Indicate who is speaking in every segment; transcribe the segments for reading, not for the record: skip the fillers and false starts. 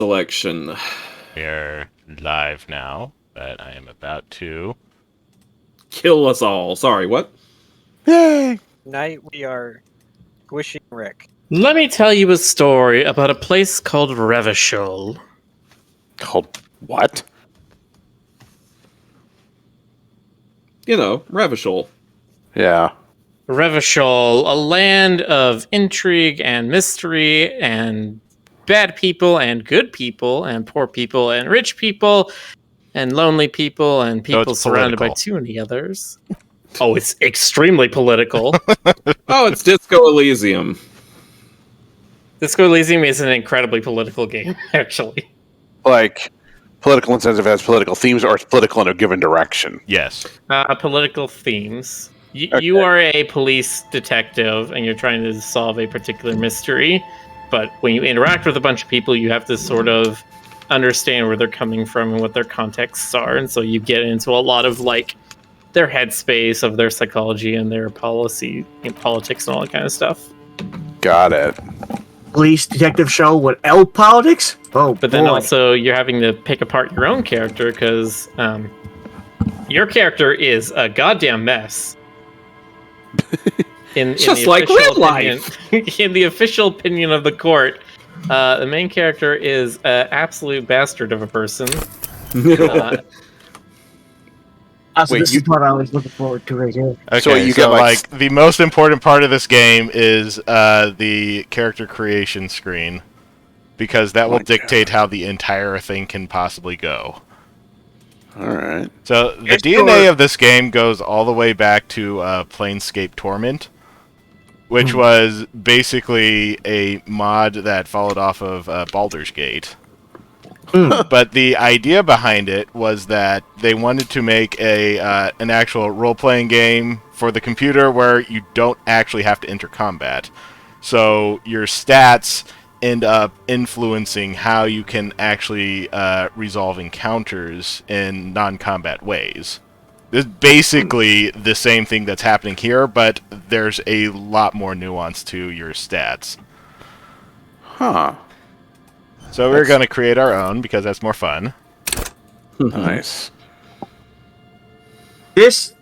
Speaker 1: selection.
Speaker 2: We are live now, but I am about to
Speaker 1: Kill us all. Sorry, what?
Speaker 3: Yay!
Speaker 4: Tonight we are squishing Rick.
Speaker 5: Let me tell you a story about a place called Revachol.
Speaker 3: Called what?
Speaker 1: You know, Revachol.
Speaker 3: Yeah.
Speaker 5: Revachol, a land of intrigue and mystery and bad people and good people and poor people and rich people and lonely people and people surrounded by too many others. Oh, it's extremely political.
Speaker 1: Oh, it's Disco Elysium.
Speaker 5: Disco Elysium is an incredibly political game, actually.
Speaker 3: Like, political incentive has political themes, or it's political in a given direction.
Speaker 2: yes.
Speaker 5: Political themes.
Speaker 3: Okay.
Speaker 5: You are a police detective, and you're trying to solve a particular mystery. But when you interact with a bunch of people, you have to sort of understand where they're coming from and what their contexts are. And so you get into a lot of, like, their headspace of their psychology and their policy and politics and all that kind of stuff.
Speaker 3: Got it.
Speaker 6: Police detective show with L politics? Oh,
Speaker 5: But then
Speaker 6: boy.
Speaker 5: also you're having to pick apart your own character because your character is a goddamn mess. In
Speaker 1: Just
Speaker 5: the
Speaker 1: like
Speaker 5: official
Speaker 1: real
Speaker 5: opinion- in the official opinion of the court, the main character is an absolute bastard of a person.
Speaker 6: So
Speaker 3: Wait,
Speaker 6: this is what I was looking forward to right here.
Speaker 2: Okay,
Speaker 3: So
Speaker 2: so,
Speaker 3: you get, like,
Speaker 2: the most important part of this game is the character creation screen, because that will dictate how the entire thing can possibly go.
Speaker 3: Alright.
Speaker 2: So the
Speaker 6: Yes,
Speaker 2: DNA
Speaker 6: sure.
Speaker 2: of this game goes all the way back to Planescape Torment, which was basically a mod that followed off of Baldur's Gate. But the idea behind it was that they wanted to make an actual role-playing game for the computer where you don't actually have to enter combat. So your stats end up influencing how you can actually resolve encounters in non-combat ways. This is basically the same thing that's happening here, but there's a lot more nuance to your stats.
Speaker 3: Huh.
Speaker 2: So we're going to create our own because that's more fun.
Speaker 3: Nice.
Speaker 6: This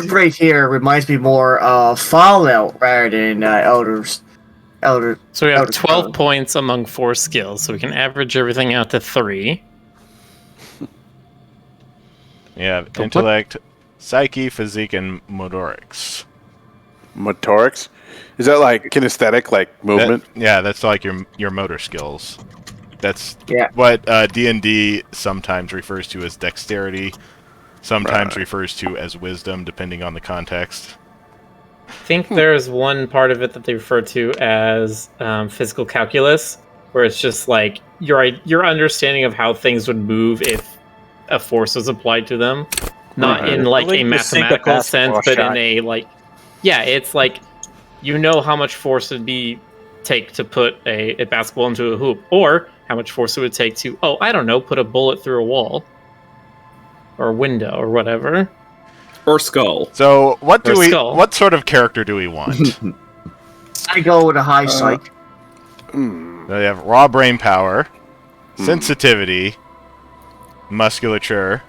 Speaker 6: right here reminds me more of Fallout rather than Elder.
Speaker 5: So we have
Speaker 6: Elder
Speaker 5: 12
Speaker 6: Scrolls.
Speaker 5: points among 4 skills, so we can average everything out to 3.
Speaker 2: You have intellect, psyche, physique, and motorics.
Speaker 3: Motorics? Is that like kinesthetic, like movement?
Speaker 2: That's like your motor skills. That's
Speaker 6: Yeah.
Speaker 2: what D&D sometimes refers to as dexterity, sometimes refers to as wisdom, depending on the context.
Speaker 5: I think there's one part of it that they refer to as physical calculus, where it's just like your understanding of how things would move if a force was applied to them, not in like
Speaker 4: Like
Speaker 5: a
Speaker 4: the sink of
Speaker 5: mathematical sense,
Speaker 4: basketball
Speaker 5: but
Speaker 4: shot.
Speaker 5: in a like, yeah, it's like you know how much force it'd take to put a basketball into a hoop, or how much force it would take to, I don't know, put a bullet through a wall or a window or whatever.
Speaker 1: Or Skull.
Speaker 2: So what
Speaker 5: Or skull.
Speaker 2: what sort of character do we want?
Speaker 6: I go with a high psych.
Speaker 2: So we have raw brain power, sensitivity, musculature,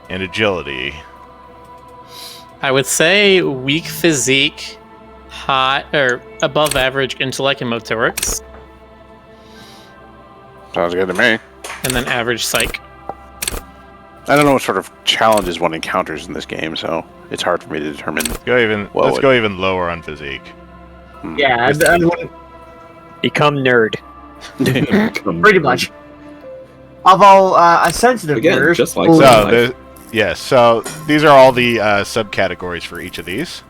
Speaker 2: and agility.
Speaker 5: I would say weak physique, high or above average intellect and motorics,
Speaker 3: Sounds good to me.
Speaker 5: and then average psych.
Speaker 3: I don't know what sort of challenges one encounters in this game, so it's hard for me to determine.
Speaker 2: Let's
Speaker 3: Well,
Speaker 2: go even lower on physique.
Speaker 6: Yeah,
Speaker 4: Become nerd.
Speaker 6: pretty much. Although a sensitive
Speaker 1: Again,
Speaker 6: nerd
Speaker 1: just like
Speaker 6: will-
Speaker 1: that.
Speaker 2: So these are all the subcategories for each of these.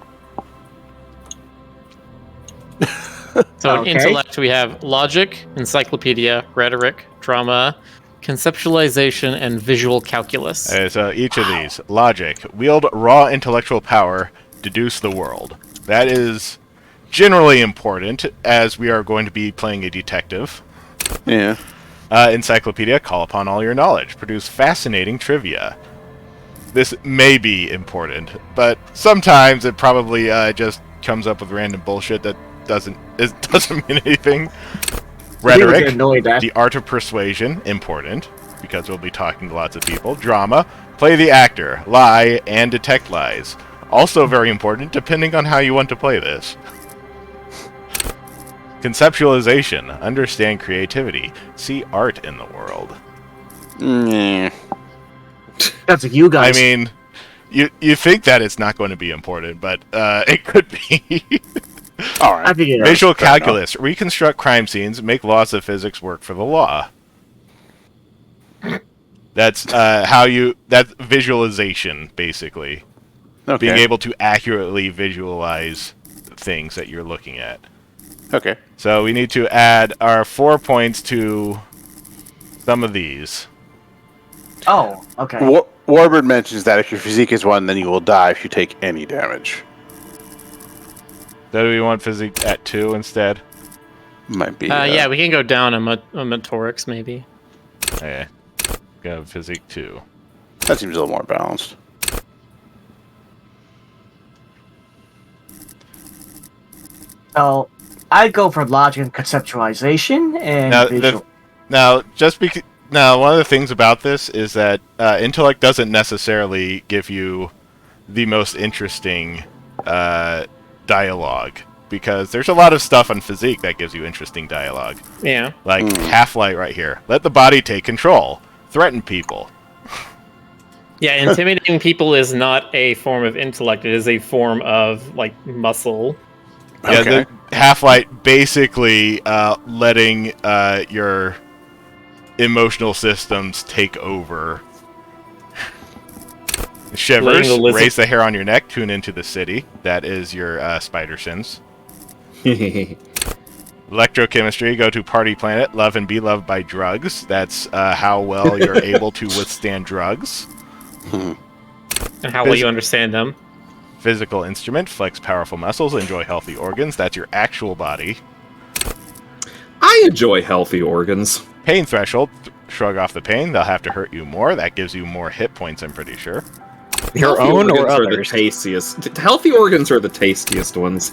Speaker 5: So in
Speaker 6: Okay.
Speaker 5: intellect, we have logic, encyclopedia, rhetoric, drama, conceptualization, and visual calculus.
Speaker 2: So each of these. Logic. Wield raw intellectual power. Deduce the world. That is generally important, as we are going to be playing a detective.
Speaker 3: Yeah.
Speaker 2: Encyclopedia. Call upon all your knowledge. Produce fascinating trivia. This may be important, but sometimes it probably just comes up with random bullshit that doesn't mean anything. Rhetoric,
Speaker 6: annoyed at.
Speaker 2: the art of persuasion, important, because we'll be talking to lots of people. Drama, play the actor, lie, and detect lies. Also very important, depending on how you want to play this. Conceptualization, understand creativity, see art in the world.
Speaker 6: That's like you
Speaker 2: I
Speaker 6: guys.
Speaker 2: mean, you think that it's not going to be important, but it could be.
Speaker 3: All right.
Speaker 6: I think it is.
Speaker 2: Visual
Speaker 3: fair enough.
Speaker 2: calculus, reconstruct crime scenes, make laws of physics work for the law. That's that's visualization, basically.
Speaker 3: Okay.
Speaker 2: Being able to accurately visualize things that you're looking at.
Speaker 3: Okay.
Speaker 2: So we need to add our 4 points to some of these.
Speaker 6: Oh, okay.
Speaker 3: Warbird mentions that if your physique is 1, then you will die if you take any damage.
Speaker 2: So do we want physique at 2 instead?
Speaker 3: Might be.
Speaker 5: Yeah, we can go down a motorics maybe.
Speaker 2: Okay. Go physique 2.
Speaker 3: That seems a little more balanced.
Speaker 6: So I'd go for logic and conceptualization and
Speaker 2: Now,
Speaker 6: visual.
Speaker 2: Now, one of the things about this is that intellect doesn't necessarily give you the most interesting dialogue, because there's a lot of stuff on physique that gives you interesting dialogue.
Speaker 5: Yeah.
Speaker 2: Like Half-Light right here. Let the body take control. Threaten people.
Speaker 5: Yeah, intimidating people is not a form of intellect. It is a form of, like, muscle.
Speaker 2: Yeah,
Speaker 3: Okay.
Speaker 2: the Half-Light basically letting your emotional systems take over. Shivers,
Speaker 5: Letting the lizard-
Speaker 2: raise the hair on your neck, tune into the city. That is your spider sins. Electrochemistry, go to party planet, love and be loved by drugs. That's how well you're able to withstand drugs.
Speaker 5: And how well you understand them.
Speaker 2: Physical instrument, flex powerful muscles, enjoy healthy organs. That's your actual body.
Speaker 1: I enjoy healthy organs.
Speaker 2: Pain threshold, shrug off the pain. They'll have to hurt you more. That gives you more hit points, I'm pretty sure.
Speaker 4: Your
Speaker 1: Healthy
Speaker 4: own or
Speaker 1: organs are the
Speaker 4: others?
Speaker 1: tastiest. Healthy organs are the tastiest ones.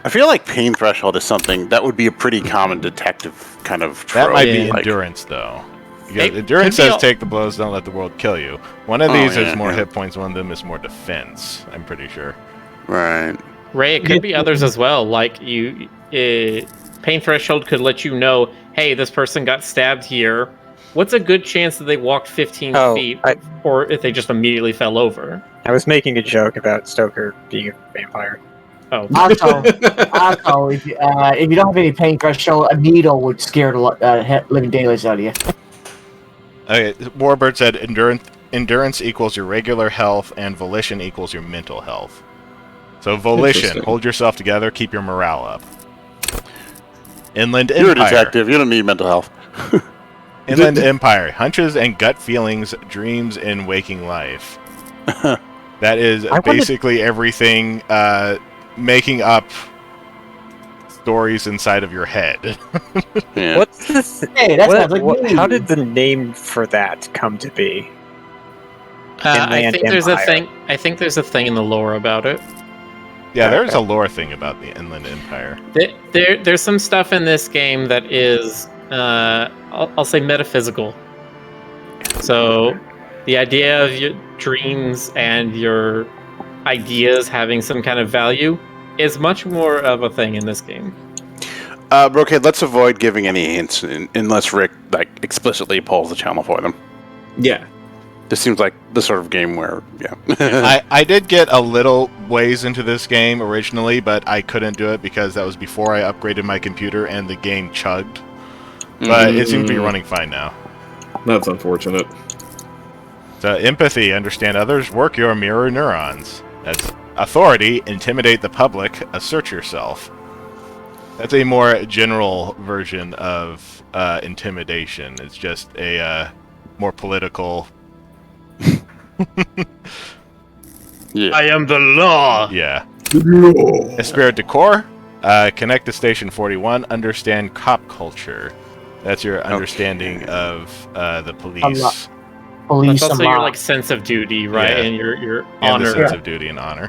Speaker 3: I feel like pain threshold is something that would be a pretty common detective kind of trope.
Speaker 2: That might be
Speaker 5: Yeah.
Speaker 2: endurance, though.
Speaker 5: It
Speaker 2: Because endurance
Speaker 5: could be
Speaker 2: says
Speaker 5: all-
Speaker 2: take the blows, don't let the world kill you. One of
Speaker 3: Oh,
Speaker 2: these
Speaker 3: yeah,
Speaker 2: is more
Speaker 3: yeah.
Speaker 2: hit points, one of them is more defense, I'm pretty sure.
Speaker 3: Right.
Speaker 5: Ray, it could be others as well. Like, pain threshold could let you know, hey, this person got stabbed here. What's a good chance that they walked 15
Speaker 4: Oh,
Speaker 5: feet, or if they just immediately fell over?
Speaker 4: I was making a joke about Stoker being a vampire.
Speaker 5: Oh,
Speaker 6: Also, if you don't have any pain threshold, a needle would scare the living daylights out of you.
Speaker 2: Okay, Warbird said endurance equals your regular health, and volition equals your mental health. So volition,
Speaker 1: Interesting.
Speaker 2: hold yourself together, keep your morale up. Inland
Speaker 3: You're a
Speaker 2: Empire.
Speaker 3: detective. You don't need mental health.
Speaker 2: Inland Empire, hunches and gut feelings, dreams in waking life. That is
Speaker 4: I wanted-
Speaker 2: basically everything making up stories inside of your head.
Speaker 3: Yeah.
Speaker 4: What's this?
Speaker 6: Hey, that sounds like me.
Speaker 4: How did the name for that come to be?
Speaker 5: I
Speaker 4: Inland
Speaker 5: think there's a
Speaker 4: Empire.
Speaker 5: thing. I think there's a thing in the lore about it.
Speaker 2: Yeah, there's a lore thing about the Inland Empire.
Speaker 5: There's some stuff in this game that is, I'll say, metaphysical. So, the idea of your dreams and your ideas having some kind of value is much more of a thing in this game.
Speaker 3: Brocade, let's avoid giving any hints unless Rick explicitly pulls the channel for them.
Speaker 1: Yeah.
Speaker 3: This seems like the sort of game where, yeah.
Speaker 2: I did get a little ways into this game originally, but I couldn't do it because that was before I upgraded my computer and the game chugged. But it seems to be running fine now.
Speaker 1: That's unfortunate.
Speaker 2: So empathy, understand others, work your mirror neurons. That's authority, intimidate the public, assert yourself. That's a more general version of intimidation. It's just a more political.
Speaker 3: Yeah.
Speaker 5: I am the law.
Speaker 2: Yeah. Esprit de Corps, connect to Station 41, understand cop culture. That's your understanding of the police.
Speaker 6: Police
Speaker 5: That's also
Speaker 6: and
Speaker 5: your
Speaker 6: law.
Speaker 5: like sense of duty, right?
Speaker 2: Yeah.
Speaker 5: And your
Speaker 2: And the
Speaker 5: honor.
Speaker 2: sense of duty and honor.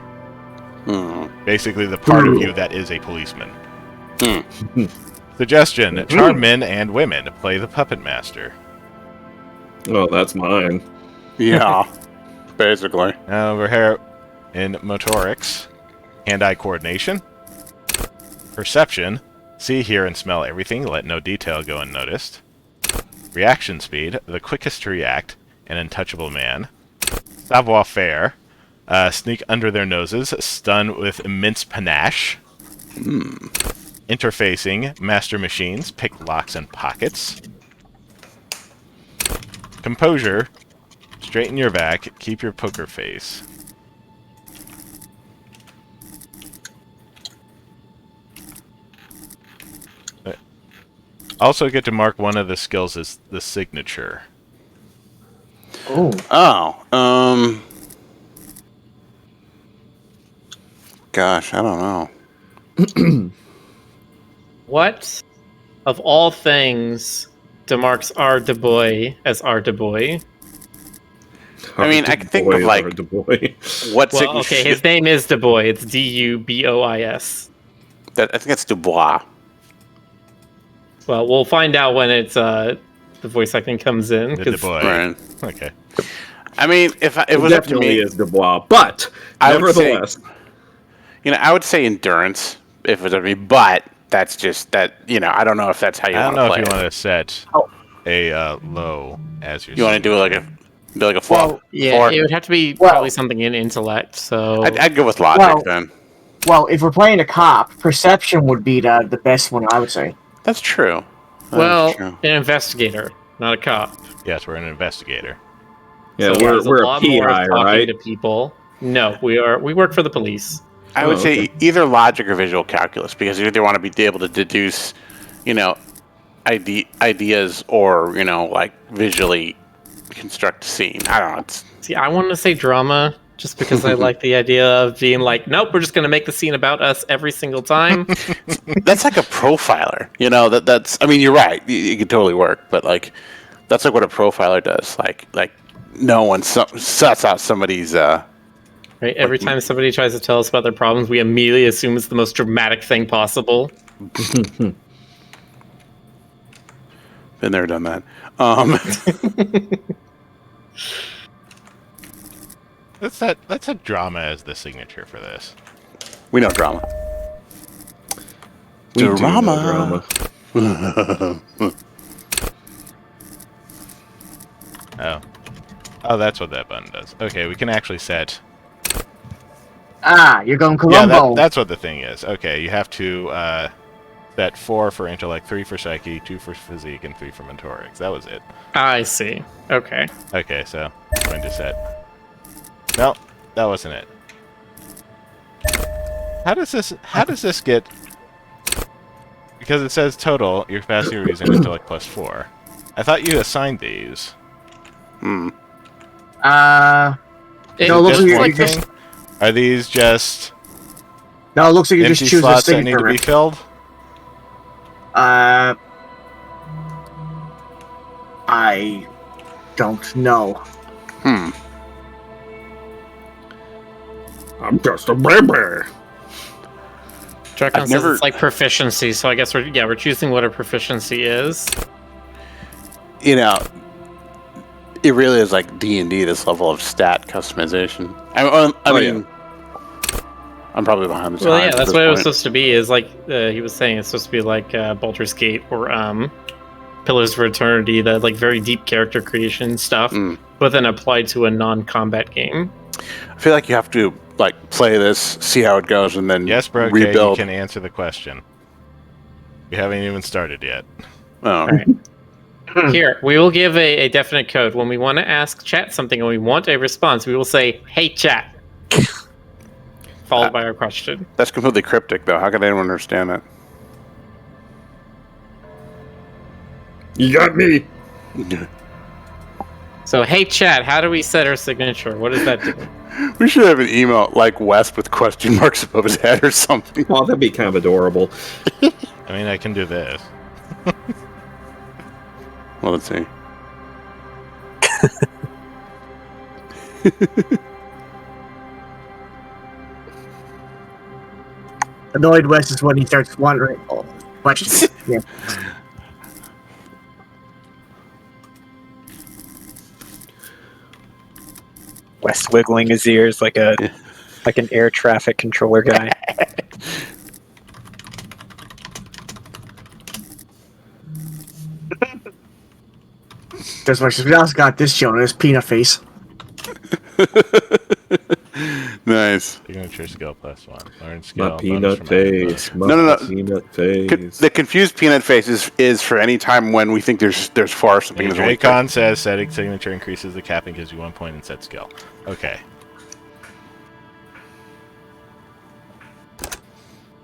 Speaker 3: Hmm.
Speaker 2: Basically, the part of you that is a policeman. Suggestion: charm men and women. Play the puppet master.
Speaker 1: Oh, that's mine.
Speaker 3: Yeah, basically.
Speaker 2: Now over here in motorics, hand-eye coordination, perception, see, hear, and smell everything. Let no detail go unnoticed. Reaction speed, the quickest to react, an untouchable man. Savoir-faire, sneak under their noses, stun with immense panache. Interfacing, master machines, pick locks and pockets. Composure, straighten your back, keep your poker face. Also get to mark one of the skills as the signature.
Speaker 3: Oh, gosh, I don't know.
Speaker 5: What, of all things, demarks our Du Bois as our Du Bois?
Speaker 3: I mean, I can think of, like,
Speaker 1: boy.
Speaker 3: what
Speaker 5: Well,
Speaker 3: signature?
Speaker 5: okay, his name is Du Bois. It's Dubois.
Speaker 3: I think that's Dubois.
Speaker 5: Well, we'll find out when it's the voice acting comes in.
Speaker 2: The
Speaker 5: 'cause-
Speaker 2: boy.
Speaker 3: Right.
Speaker 2: Okay.
Speaker 3: I mean, if it
Speaker 1: It
Speaker 3: was up to
Speaker 1: definitely
Speaker 3: me,
Speaker 1: is Dubois, but
Speaker 3: I would say-
Speaker 1: nevertheless,
Speaker 3: I would say endurance if it was up to me, but that's just that. I don't know if that's how you
Speaker 2: I
Speaker 3: want
Speaker 2: don't
Speaker 3: to
Speaker 2: know
Speaker 3: play
Speaker 2: if you
Speaker 3: it.
Speaker 2: want to set
Speaker 6: Oh.
Speaker 2: a low as your.
Speaker 3: You want to do like a four?
Speaker 6: Well,
Speaker 5: Yeah,
Speaker 3: four?
Speaker 5: it would have to be
Speaker 6: Well-
Speaker 5: probably something in intellect. So
Speaker 3: I'd go with logic
Speaker 6: Well-
Speaker 3: then.
Speaker 6: Well, if we're playing a cop, perception would be the best one, I would say.
Speaker 3: That's true. That is
Speaker 5: well,
Speaker 3: true.
Speaker 5: an investigator, not a cop.
Speaker 2: Yes, we're an investigator.
Speaker 1: yeah,
Speaker 5: So
Speaker 1: we're
Speaker 5: there's
Speaker 1: a
Speaker 5: lot more
Speaker 1: PI,
Speaker 5: talking
Speaker 1: right?
Speaker 5: to people. No, we work for the police.
Speaker 3: I would
Speaker 1: Oh,
Speaker 3: say
Speaker 1: okay.
Speaker 3: either logic or visual calculus because you either want to be able to deduce, ideas or like visually construct a scene. I don't know. It's,
Speaker 5: See, I want to say drama just because I like the idea of being like, nope, we're just going to make the scene about us every single time.
Speaker 3: that's like a profiler. That's. I mean, you're right. It could totally work, but like, that's like what a profiler does. Like no one suss out somebody's.
Speaker 5: Right? Every time somebody tries to tell us about their problems, we immediately assume it's the most dramatic thing possible.
Speaker 3: Been there, done that.
Speaker 2: Let's set drama as the signature for this.
Speaker 3: We know drama.
Speaker 1: We do know
Speaker 3: Drama.
Speaker 1: drama.
Speaker 2: Oh, that's what that button does. Okay, we can actually set.
Speaker 6: You're going
Speaker 2: Yeah,
Speaker 6: Columbo.
Speaker 2: that's what the thing is. Okay, you have to set 4 for intellect, 3 for psyche, 2 for physique, and 3 for motorics. That was it.
Speaker 5: I see. Okay.
Speaker 2: Okay, so I'm going to set. No, that wasn't it. How does this get? Because it says total, your capacity to reason intellect plus 4. I thought you assigned these.
Speaker 5: It
Speaker 6: No, it looks
Speaker 2: Just
Speaker 6: like
Speaker 2: one
Speaker 6: you just.
Speaker 2: thing? Are these just
Speaker 6: No, it looks like you
Speaker 2: empty
Speaker 6: just choose a
Speaker 2: slots that need to be
Speaker 6: signature.
Speaker 2: filled?
Speaker 6: I don't know.
Speaker 1: I'm just a baby.
Speaker 5: Drakon
Speaker 3: I've
Speaker 5: says
Speaker 3: never-
Speaker 5: it's like proficiency, so I guess we're choosing what a proficiency is.
Speaker 3: It really is like D&D. This level of stat customization. I mean, I'm probably behind the times.
Speaker 5: Well, yeah,
Speaker 3: at
Speaker 5: that's
Speaker 3: this
Speaker 5: what it was
Speaker 3: point.
Speaker 5: supposed to be. Is like he was saying, it's supposed to be like Baldur's Gate or Pillars of Eternity, that like very deep character creation stuff, but then applied to a non-combat game.
Speaker 3: I feel like you have to like play this, see how it goes, and then
Speaker 2: Yes, bro.
Speaker 3: rebuild.
Speaker 2: You can answer the question. We haven't even started yet.
Speaker 3: Oh.
Speaker 5: Right. Here, we will give a definite code. When we want to ask chat something and we want a response, we will say, "Hey, chat," followed by our question.
Speaker 3: That's completely cryptic, though. How can anyone understand that?
Speaker 1: You got me.
Speaker 5: So, hey, chat, how do we set our signature? What does that do?
Speaker 3: We should have an email like West with question marks above his head or something.
Speaker 1: Oh, that'd be kind of adorable.
Speaker 2: I mean, I can do this.
Speaker 3: Well, let's see.
Speaker 6: Annoyed West is when he starts wondering. Oh, But yeah.
Speaker 4: Wes wiggling his ears like an air traffic controller guy.
Speaker 6: That's why we also got this shown as peanut face.
Speaker 3: Nice.
Speaker 2: Signature skill +1. Learn skill.
Speaker 1: My
Speaker 2: bonus
Speaker 1: peanut
Speaker 2: from
Speaker 1: face. My
Speaker 3: No.
Speaker 1: peanut face.
Speaker 3: The confused peanut face is for any time when we think there's far something.
Speaker 2: And Dracon says setting signature increases the cap and gives you 1 point in set skill. Okay.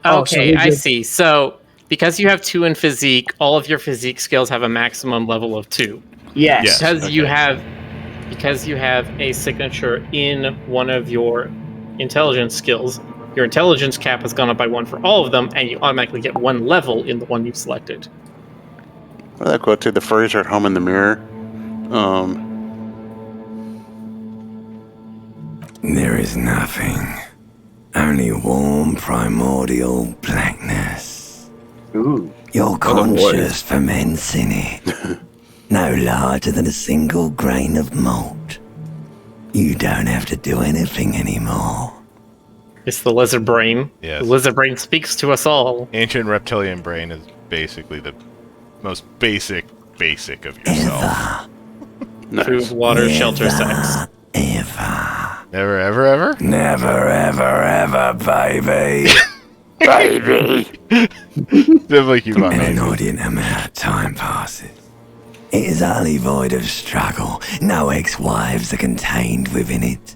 Speaker 6: Oh, so
Speaker 5: Okay,
Speaker 6: we
Speaker 5: I
Speaker 6: did-
Speaker 5: see. So because you have 2 in physique, all of your physique skills have a maximum level of 2.
Speaker 6: Yes.
Speaker 2: Yes.
Speaker 5: Because you have a signature in one of your intelligence skills, your intelligence cap has gone up by 1 for all of them, and you automatically get 1 level in the one you've selected.
Speaker 3: Well, that quote to the furries are at home in the mirror.
Speaker 7: There is nothing. Only warm primordial blackness.
Speaker 4: Ooh.
Speaker 7: You're
Speaker 1: boy.
Speaker 7: conscious from immense in it. No larger than a single grain of malt. You don't have to do anything anymore.
Speaker 5: It's the lizard brain.
Speaker 2: Yes.
Speaker 5: The lizard brain speaks to us all.
Speaker 2: Ancient reptilian brain is basically the most basic of yourself.
Speaker 7: Ever.
Speaker 5: Food, water, shelter, sex.
Speaker 7: Ever.
Speaker 2: Never, ever?
Speaker 7: Never, ever, baby.
Speaker 3: Baby.
Speaker 2: Definitely keep on
Speaker 7: An
Speaker 2: going.
Speaker 7: inordinate amount of time passes. It is only void of struggle. No ex-wives are contained within it.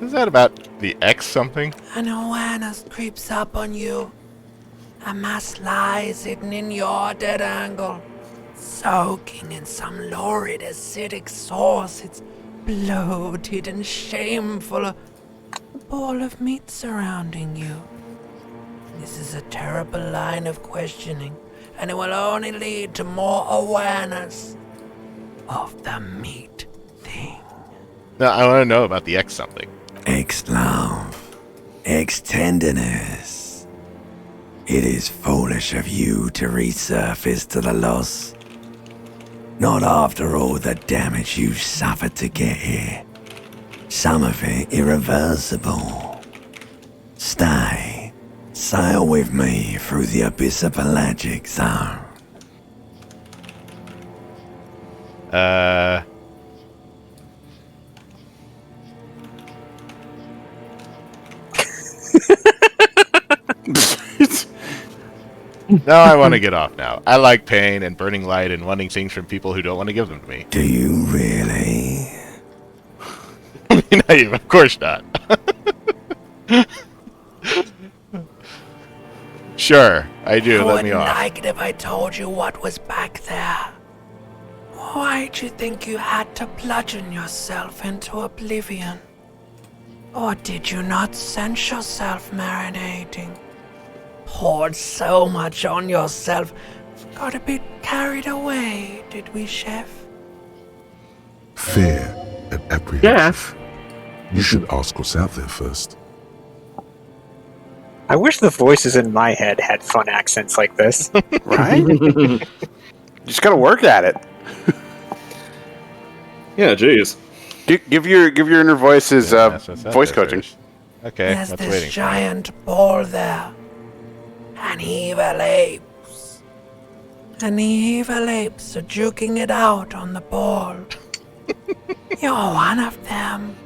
Speaker 2: Is that about the X something?
Speaker 7: An awareness creeps up on you. A mass lies hidden in your dead angle, soaking in some lurid acidic sauce. It's bloated and shameful. A ball of meat surrounding you. This is a terrible line of questioning, and it will only lead to more awareness of the meat thing.
Speaker 2: No, I want to know about the X something.
Speaker 7: Ex-love, ex-tenderness. It is foolish of you to resurface to the loss. Not after all the damage you've suffered to get here. Some of it irreversible. Stay. Sail with me through the abyss of pelagic zone.
Speaker 2: No, I want to get off now. I like pain and burning light and wanting things from people who don't want to give them to me.
Speaker 7: Do you really?
Speaker 2: Naive, of course not. Sure, I do. Let me off.
Speaker 7: like it if I told you what was back there. Why'd you think you had to bludgeon yourself into oblivion? Or did you not sense yourself marinating? Poured so much on yourself, got a bit carried away, did we, Chef?
Speaker 8: Fear and apprehension.
Speaker 6: Jeff.
Speaker 8: You should ask what's out there first.
Speaker 4: I wish the voices in my head had fun accents like this.
Speaker 3: Right? You just gotta work at it.
Speaker 1: Yeah, jeez.
Speaker 3: Give your inner voices
Speaker 2: That's what's out
Speaker 3: voice
Speaker 2: there
Speaker 3: coaching.
Speaker 2: first. Okay,
Speaker 7: There's
Speaker 2: that's
Speaker 7: this
Speaker 2: waiting.
Speaker 7: giant ball there. And evil apes. And the evil apes are juking it out on the ball. You're one of them.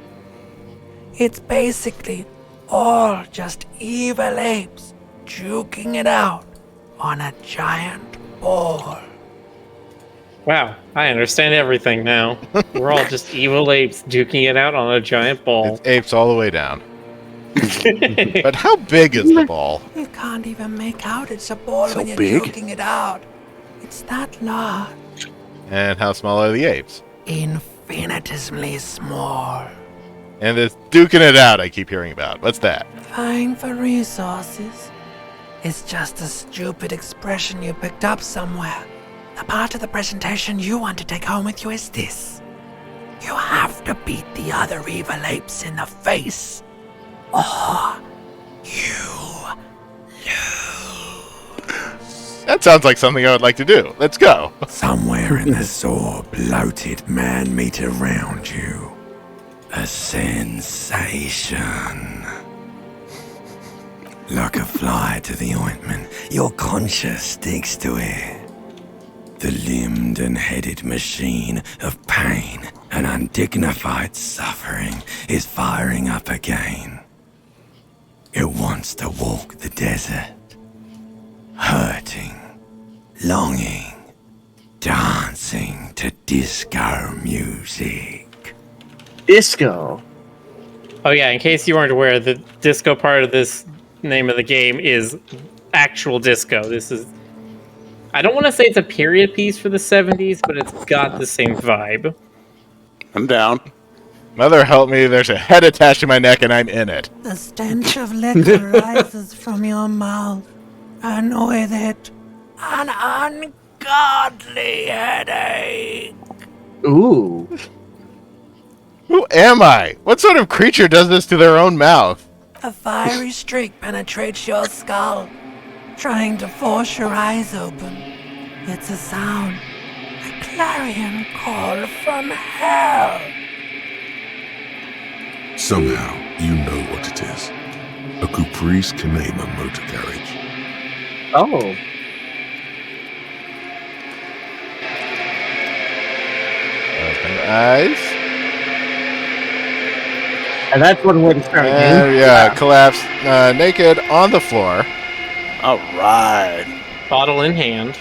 Speaker 7: It's basically all just evil apes juking it out on a giant ball.
Speaker 5: Wow, I understand everything now. We're all just evil apes duking it out on a giant ball.
Speaker 2: It's apes all the way down. But how big is the ball?
Speaker 7: You can't even make out it's a ball
Speaker 3: So
Speaker 7: when you're
Speaker 3: big?
Speaker 7: juking it out. It's that large.
Speaker 2: And how small are the apes?
Speaker 7: Infinitesimally small.
Speaker 2: And this duking it out I keep hearing about. What's that?
Speaker 7: Vying for resources. It's just a stupid expression you picked up somewhere. The part of the presentation you want to take home with you is this. You have to beat the other evil apes in the face. Or you lose.
Speaker 2: That sounds like something I would like to do. Let's go.
Speaker 7: Somewhere in the sore, bloated man meet around you. A sensation. Like a fly to the ointment, your conscience sticks to it. The limbed and headed machine of pain and undignified suffering is firing up again. It wants to walk the desert, hurting, longing, dancing to disco music.
Speaker 6: Disco.
Speaker 5: Oh yeah, in case you weren't aware, the disco part of this name of the game is actual disco. This is, I don't want to say it's a period piece for the 70s, but it's got the same vibe.
Speaker 3: I'm down.
Speaker 2: Mother help me, there's a head attached to my neck and I'm in it.
Speaker 7: The stench of liquor rises from your mouth, and with it, an ungodly headache.
Speaker 6: Ooh.
Speaker 2: Who am I? What sort of creature does this to their own mouth?
Speaker 7: A fiery streak penetrates your skull, trying to force your eyes open. It's a sound, a clarion call from hell.
Speaker 8: Somehow, you know what it is. A Caprice Kanema motor carriage.
Speaker 6: Oh.
Speaker 2: Open eyes.
Speaker 6: And that's one way to start a game.
Speaker 2: Yeah, collapse naked on the floor.
Speaker 3: All right.
Speaker 5: Bottle in hand.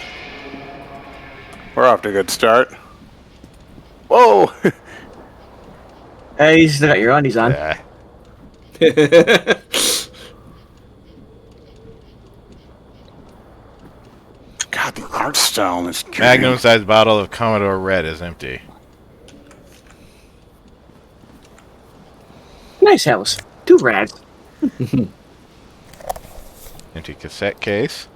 Speaker 3: We're off to a good start. Whoa!
Speaker 6: Hey, you still got your undies on.
Speaker 2: Yeah.
Speaker 3: God, the art style in this game.
Speaker 2: Magnum-sized bottle of Commodore Red is empty.
Speaker 6: Nice house. 2 rads.
Speaker 2: Empty cassette case.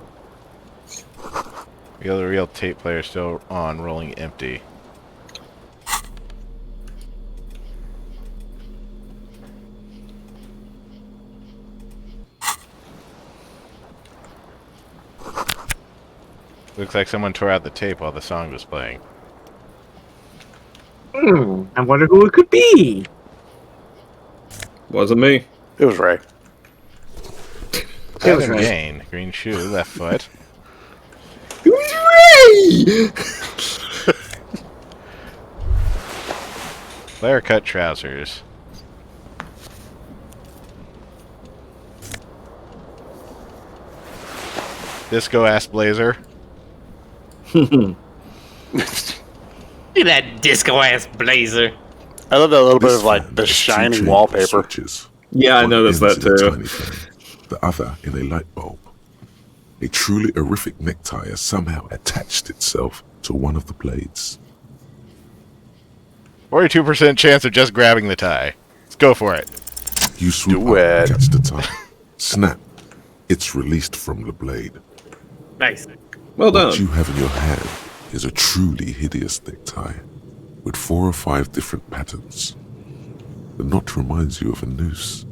Speaker 2: The real tape player still on, rolling empty. Looks like someone tore out the tape while the song was playing.
Speaker 6: I wonder who it could be.
Speaker 1: Wasn't me.
Speaker 3: It was Ray.
Speaker 6: It was
Speaker 2: Adam
Speaker 6: right.
Speaker 2: Gain, green shoe, left foot. Flare cut trousers. Disco ass blazer.
Speaker 5: Look at that disco ass blazer.
Speaker 3: I love that little bit
Speaker 8: This
Speaker 3: of like
Speaker 8: fan
Speaker 3: the
Speaker 8: has 2
Speaker 3: shining
Speaker 8: changeable
Speaker 3: wallpaper.
Speaker 8: switches.
Speaker 1: Yeah, I
Speaker 8: One
Speaker 1: noticed
Speaker 8: ends
Speaker 1: that
Speaker 8: in a
Speaker 1: too.
Speaker 8: tiny fan, the other in a light bulb. A truly horrific necktie has somehow attached itself to one of the blades.
Speaker 2: 42% chance of just grabbing the tie. Let's go for it.
Speaker 8: You swoop
Speaker 3: Do
Speaker 8: up and
Speaker 3: it.
Speaker 8: catch the tie. Snap. It's released from the blade.
Speaker 5: Nice.
Speaker 1: Well
Speaker 8: What you
Speaker 1: done.
Speaker 8: have in your hand is a truly hideous necktie with 4 or 5 different patterns. The knot reminds you of a noose.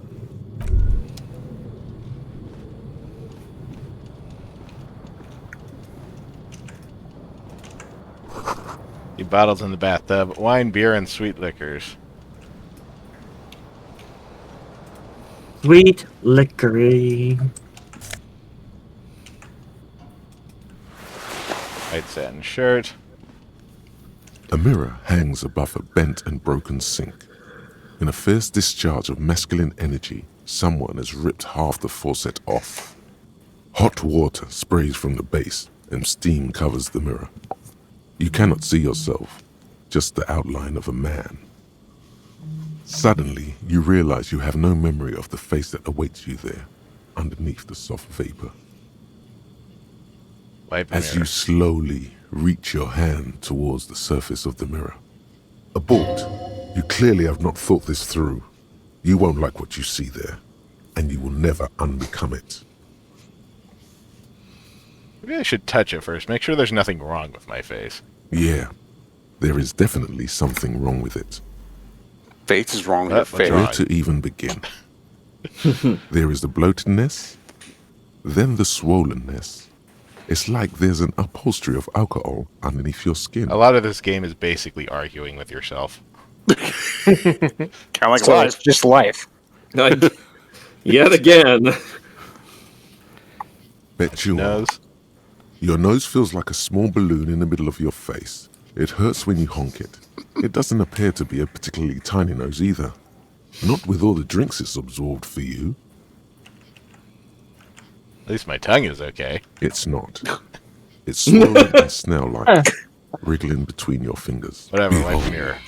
Speaker 2: The bottles in the bathtub. Wine, beer, and sweet liquors.
Speaker 6: Sweet liquory.
Speaker 2: White satin shirt.
Speaker 8: A mirror hangs above a bent and broken sink. In a fierce discharge of masculine energy, someone has ripped half the faucet off. Hot water sprays from the base and steam covers the mirror. You cannot see yourself, just the outline of a man. Suddenly, you realize you have no memory of the face that awaits you there, underneath the soft vapor.
Speaker 2: Wipe
Speaker 8: As
Speaker 2: mirror.
Speaker 8: you slowly reach your hand towards the surface of the mirror. Abort. You clearly have not thought this through. You won't like what you see there, and you will never unbecome it.
Speaker 2: Maybe I should touch it first. Make sure there's nothing wrong with my face.
Speaker 8: Yeah, there is definitely something wrong with it.
Speaker 3: Face is wrong with
Speaker 2: What's
Speaker 3: your face.
Speaker 2: wrong?
Speaker 8: Where to even begin? There is the bloatedness, then the swollenness, It's like there's an upholstery of alcohol underneath your skin.
Speaker 2: A lot of this game is basically arguing with yourself.
Speaker 3: Kind of like
Speaker 4: So
Speaker 3: life.
Speaker 4: it's just life.
Speaker 1: Like, yet again.
Speaker 8: Bet you are.
Speaker 2: Nose.
Speaker 8: Your nose feels like a small balloon in the middle of your face. It hurts when you honk it. It doesn't appear to be a particularly tiny nose either. Not with all the drinks it's absorbed for you.
Speaker 2: At least my tongue is okay.
Speaker 8: It's not. It's swollen and snail-like, wriggling between your fingers.
Speaker 2: Whatever, wipe
Speaker 8: Behold.
Speaker 2: the mirror.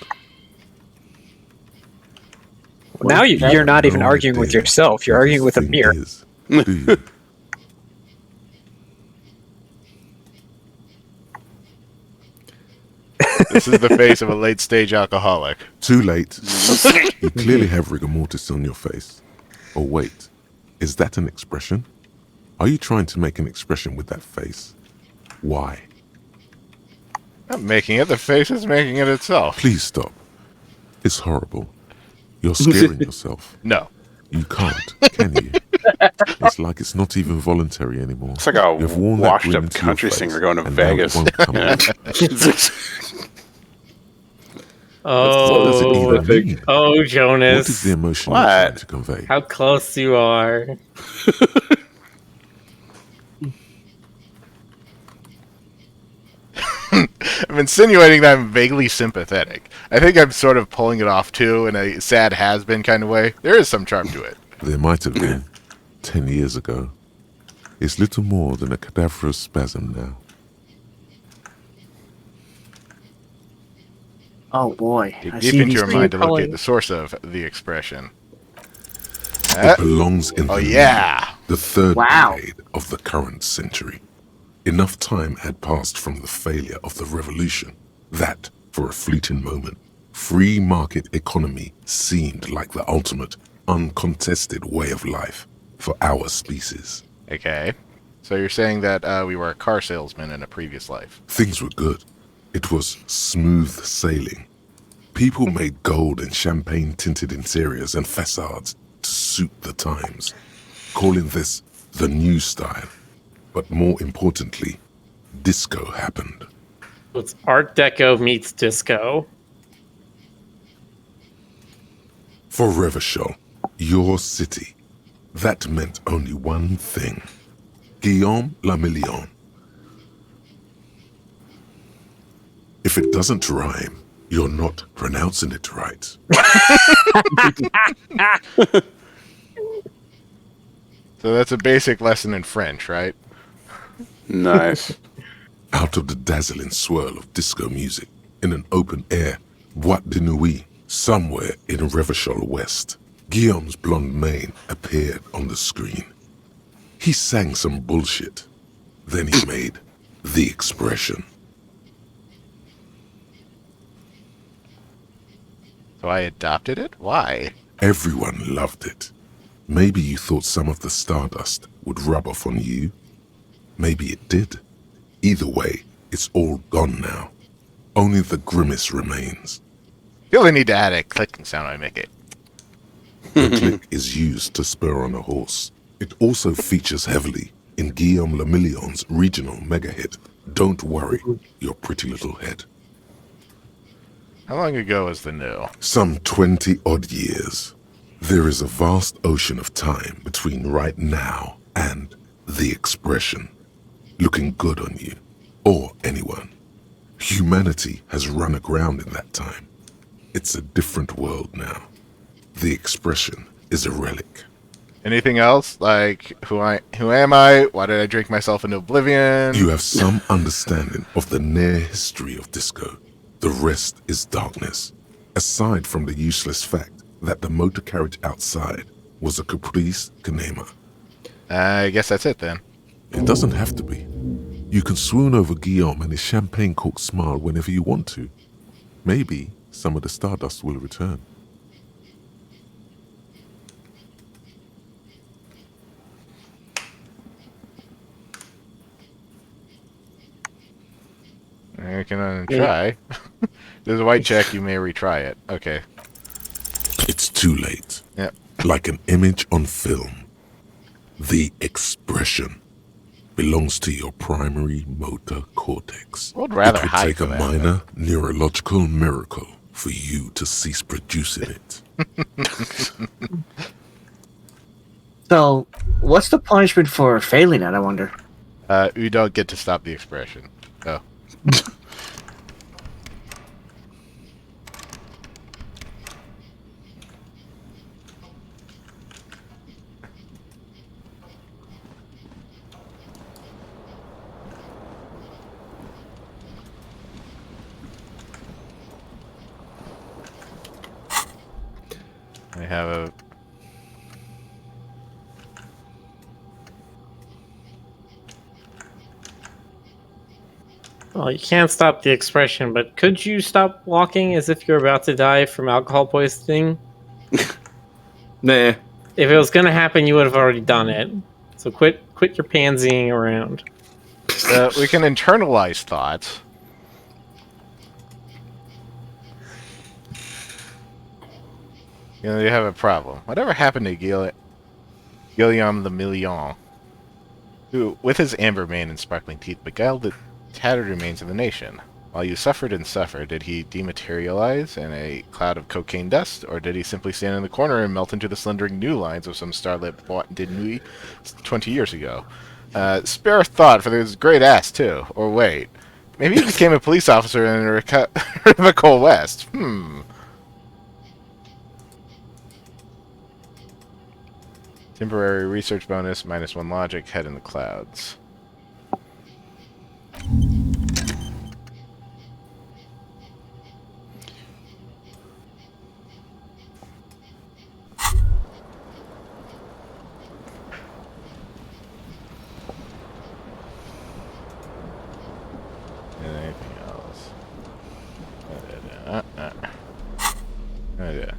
Speaker 4: Now you're not even
Speaker 8: No
Speaker 4: arguing with
Speaker 8: idea
Speaker 4: yourself. You're
Speaker 8: what
Speaker 4: arguing with
Speaker 8: this
Speaker 4: a
Speaker 8: thing
Speaker 4: mirror.
Speaker 8: is, do you?
Speaker 2: This is the face of a late-stage alcoholic.
Speaker 8: Too late. You clearly have rigor mortis on your face. Oh wait, is that an expression? Are you trying to make an expression with that face? Why?
Speaker 2: I'm making it. The face is making it itself.
Speaker 8: Please stop. It's horrible. You're scaring yourself.
Speaker 2: No.
Speaker 8: You can't, can you? It's like it's not even voluntary anymore.
Speaker 3: It's like a
Speaker 8: You've worn that grin
Speaker 3: washed-up
Speaker 8: into your
Speaker 3: country
Speaker 8: face,
Speaker 3: singer going to
Speaker 8: and now it
Speaker 3: Vegas.
Speaker 8: won't come
Speaker 3: Yeah.
Speaker 1: What does it
Speaker 5: Oh,
Speaker 1: even mean?
Speaker 5: oh,
Speaker 8: What is
Speaker 5: Jonas.
Speaker 8: the emotion
Speaker 3: What?
Speaker 8: you're trying to convey?
Speaker 5: How close you are.
Speaker 2: I'm insinuating that I'm vaguely sympathetic. I think I'm sort of pulling it off, too, in a sad has-been kind of way. There is some charm to it.
Speaker 8: There might have been 10 years ago. It's little more than a cadaverous spasm now.
Speaker 6: Oh boy.
Speaker 2: Dig
Speaker 6: I
Speaker 2: deep
Speaker 6: see
Speaker 2: into
Speaker 6: these
Speaker 2: your mind to
Speaker 6: people
Speaker 2: locate
Speaker 6: calling-
Speaker 2: the source of the expression.
Speaker 8: It belongs in
Speaker 2: Oh,
Speaker 8: the
Speaker 2: yeah.
Speaker 8: the third
Speaker 6: Wow.
Speaker 8: decade of the current century. Enough time had passed from the failure of the revolution that, for a fleeting moment, free market economy seemed like the ultimate, uncontested way of life for our species.
Speaker 2: Okay. So you're saying that we were a car salesman in a previous life.
Speaker 8: Things were good. It was smooth sailing. People made gold and champagne-tinted interiors and facades to suit the times, calling this the new style. But more importantly, disco happened.
Speaker 5: It's Art Deco meets disco.
Speaker 8: For Revachol, your city, that meant only one thing. Guillaume le Million. If it doesn't rhyme, you're not pronouncing it right.
Speaker 2: So that's a basic lesson in French, right?
Speaker 3: Nice.
Speaker 8: Out of the dazzling swirl of disco music, in an open air boîte de nuit somewhere in Revachol West, Guillaume's blonde mane appeared on the screen. He sang some bullshit. Then he made the expression.
Speaker 2: So I adopted it? Why?
Speaker 8: Everyone loved it. Maybe you thought some of the stardust would rub off on you. Maybe it did. Either way, it's all gone now. Only the grimace remains.
Speaker 2: You only need to add a clicking sound when I make it.
Speaker 8: The click is used to spur on a horse. It also features heavily in Guillaume le Million's regional mega hit, Don't Worry, Your Pretty Little Head.
Speaker 2: How long ago was the new?
Speaker 8: Some 20-odd years. There is a vast ocean of time between right now and the expression. Looking good on you, or anyone. Humanity has run aground in that time. It's a different world now. The expression is a relic.
Speaker 2: Anything else? Like, who am I? Why did I drink myself into oblivion?
Speaker 8: You have some understanding of the near history of disco. The rest is darkness, aside from the useless fact that the motor carriage outside was a caprice canema.
Speaker 2: I guess that's it then.
Speaker 8: It doesn't have to be. You can swoon over Guillaume and his champagne-corked smile whenever you want to. Maybe some of the stardust will return.
Speaker 2: I can try. There's a white check, you may retry it. Okay.
Speaker 8: It's too late.
Speaker 2: Yep.
Speaker 8: Like an image on film. The expression. belongs to your primary motor cortex.
Speaker 2: I would rather
Speaker 8: it would
Speaker 2: hide
Speaker 8: take
Speaker 2: for
Speaker 8: a
Speaker 2: that,
Speaker 8: minor neurological miracle for you to cease producing it.
Speaker 6: So, what's the punishment for failing that, I wonder?
Speaker 2: You don't get to stop the expression. Oh. I have a...
Speaker 5: Well, you can't stop the expression, but could you stop walking as if you're about to die from alcohol poisoning?
Speaker 1: Nah.
Speaker 5: If it was going to happen, you would have already done it. So quit your pansying around.
Speaker 2: we can internalize thoughts. You know, you have a problem. Whatever happened to Guillaume the Million, who, with his amber mane and sparkling teeth, beguiled the tattered remains of the nation? While you suffered and suffered, did he dematerialize in a cloud of cocaine dust, or did he simply stand in the corner and melt into the slendering new lines of some starlit boîte de nuit 20 years ago? Spare a thought for his great ass, too. Or wait, maybe he became a police officer in Rivacol West. Temporary research bonus, -1 logic, head in the clouds. And anything else? Oh, yeah.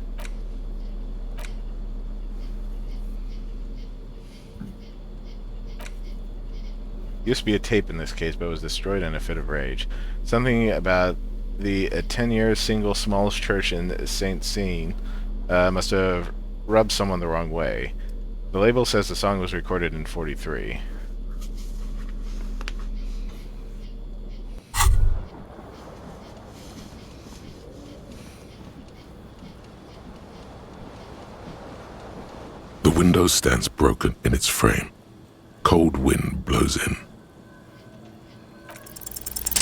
Speaker 2: Used to be a tape in this case, but was destroyed in a fit of rage. Something about the 10-year single smallest church in Saint Seine must have rubbed someone the wrong way. The label says the song was recorded in 43.
Speaker 8: The window stands broken in its frame. Cold wind blows in.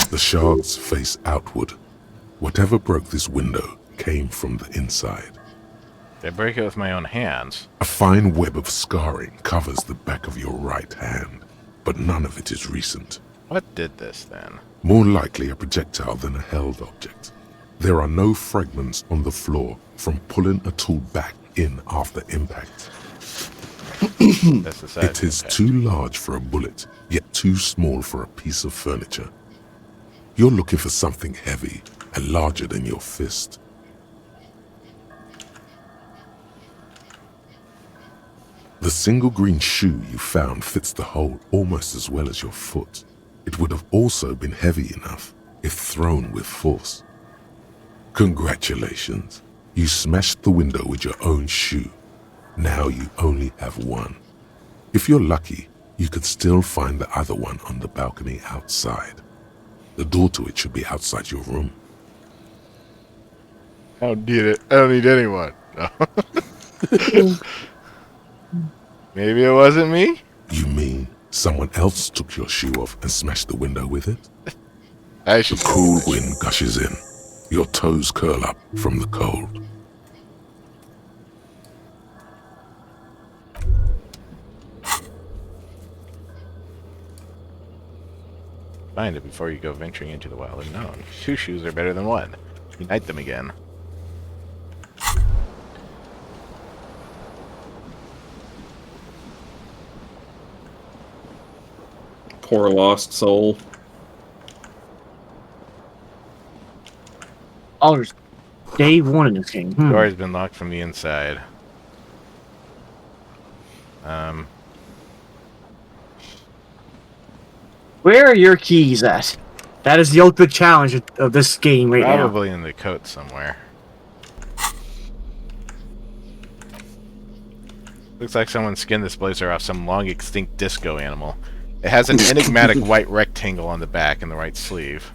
Speaker 8: The shards face outward. Whatever broke this window came from the inside.
Speaker 2: Did I break it with my own hands?
Speaker 8: A fine web of scarring covers the back of your right hand, but none of it is recent.
Speaker 2: What did this, then?
Speaker 8: More likely a projectile than a held object. There are no fragments on the floor from pulling a tool back in after impact.
Speaker 2: That's the size
Speaker 8: It is too large for a bullet, yet too small for a piece of furniture. You're looking for something heavy and larger than your fist. The single green shoe you found fits the hole almost as well as your foot. It would have also been heavy enough if thrown with force. Congratulations, you smashed the window with your own shoe. Now you only have one. If you're lucky, you could still find the other one on the balcony outside. The door to it should be outside your room.
Speaker 2: I don't need it. I don't need anyone. No. Maybe it wasn't me?
Speaker 8: You mean someone else took your shoe off and smashed the window with it?
Speaker 2: I should
Speaker 8: The cool wind gushes in. Your toes curl up from the cold.
Speaker 2: Find it before you go venturing into the wild unknown. 2 shoes are better than 1. Unite them again.
Speaker 1: Poor lost soul.
Speaker 6: Oh, there's day 1 in this game.
Speaker 2: Door has been locked from the inside.
Speaker 6: Where are your keys at? That is the ultimate challenge of this game right now.
Speaker 2: Probably in the coat somewhere. Looks like someone skinned this blazer off some long extinct disco animal. It has an enigmatic white rectangle on the back and the right sleeve.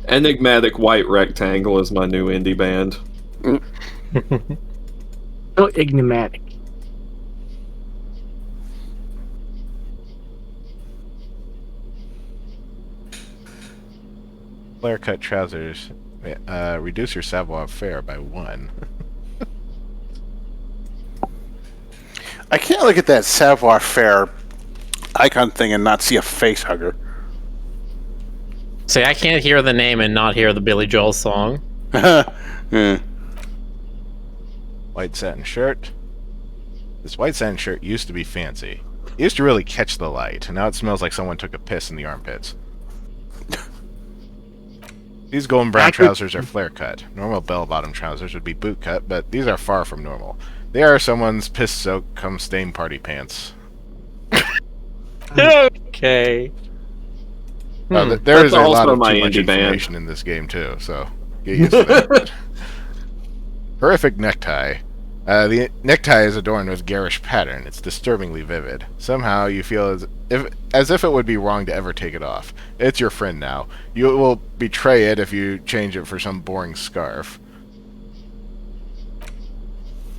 Speaker 1: Enigmatic White Rectangle is my new indie band.
Speaker 6: So enigmatic.
Speaker 2: Flare cut trousers. Reduce your savoir-faire by 1.
Speaker 3: I can't look at that savoir-faire icon thing and not see a face hugger.
Speaker 5: See, I can't hear the name and not hear the Billy Joel song.
Speaker 3: Yeah.
Speaker 2: White satin shirt. This white satin shirt used to be fancy. It used to really catch the light, and now it smells like someone took a piss in the armpits. These golden brown trousers are flare cut. Normal bell-bottom trousers would be boot cut, but these are far from normal. They are someone's piss-soaked, cum-stained party pants.
Speaker 5: Okay.
Speaker 2: There
Speaker 1: That's
Speaker 2: is a lot
Speaker 1: also
Speaker 2: of
Speaker 1: my
Speaker 2: too much
Speaker 1: indie band.
Speaker 2: information in this game too, so get used to that. Horrific necktie. The necktie is adorned with garish pattern. It's disturbingly vivid. Somehow you feel as if it would be wrong to ever take it off. It's your friend now. You will betray it if you change it for some boring scarf.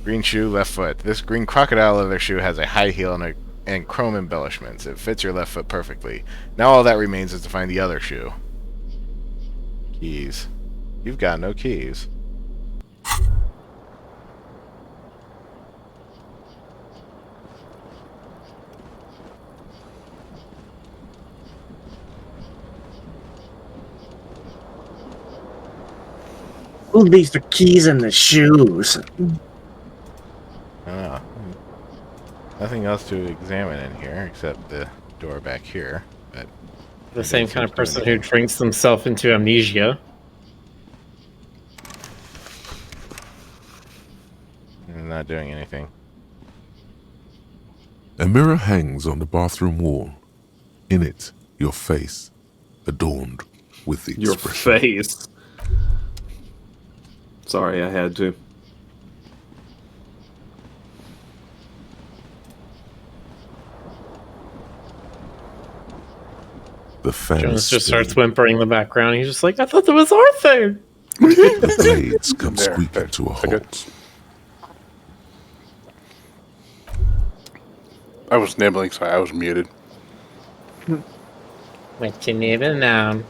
Speaker 2: Green shoe, left foot. This green crocodile leather shoe has a high heel and chrome embellishments. It fits your left foot perfectly. Now all that remains is to find the other shoe. Keys. You've got no keys.
Speaker 6: Who leaves the keys in the shoes?
Speaker 2: Ah. Nothing else to examine in here except the door back here. But
Speaker 5: The same kind of person who drinks himself into amnesia.
Speaker 2: not doing anything.
Speaker 8: A mirror hangs on the bathroom wall. In it, your face, adorned with the
Speaker 1: Your
Speaker 8: expression.
Speaker 1: face. Sorry, I had to.
Speaker 8: The fans
Speaker 5: Jonas just
Speaker 8: spin.
Speaker 5: starts whimpering in the background. He's just like, I thought that was Arthur.
Speaker 8: The blades come
Speaker 3: There,
Speaker 8: squeaking
Speaker 3: there.
Speaker 8: to a
Speaker 3: Okay.
Speaker 8: halt.
Speaker 3: I was nibbling, so I was muted.
Speaker 5: What you need to know?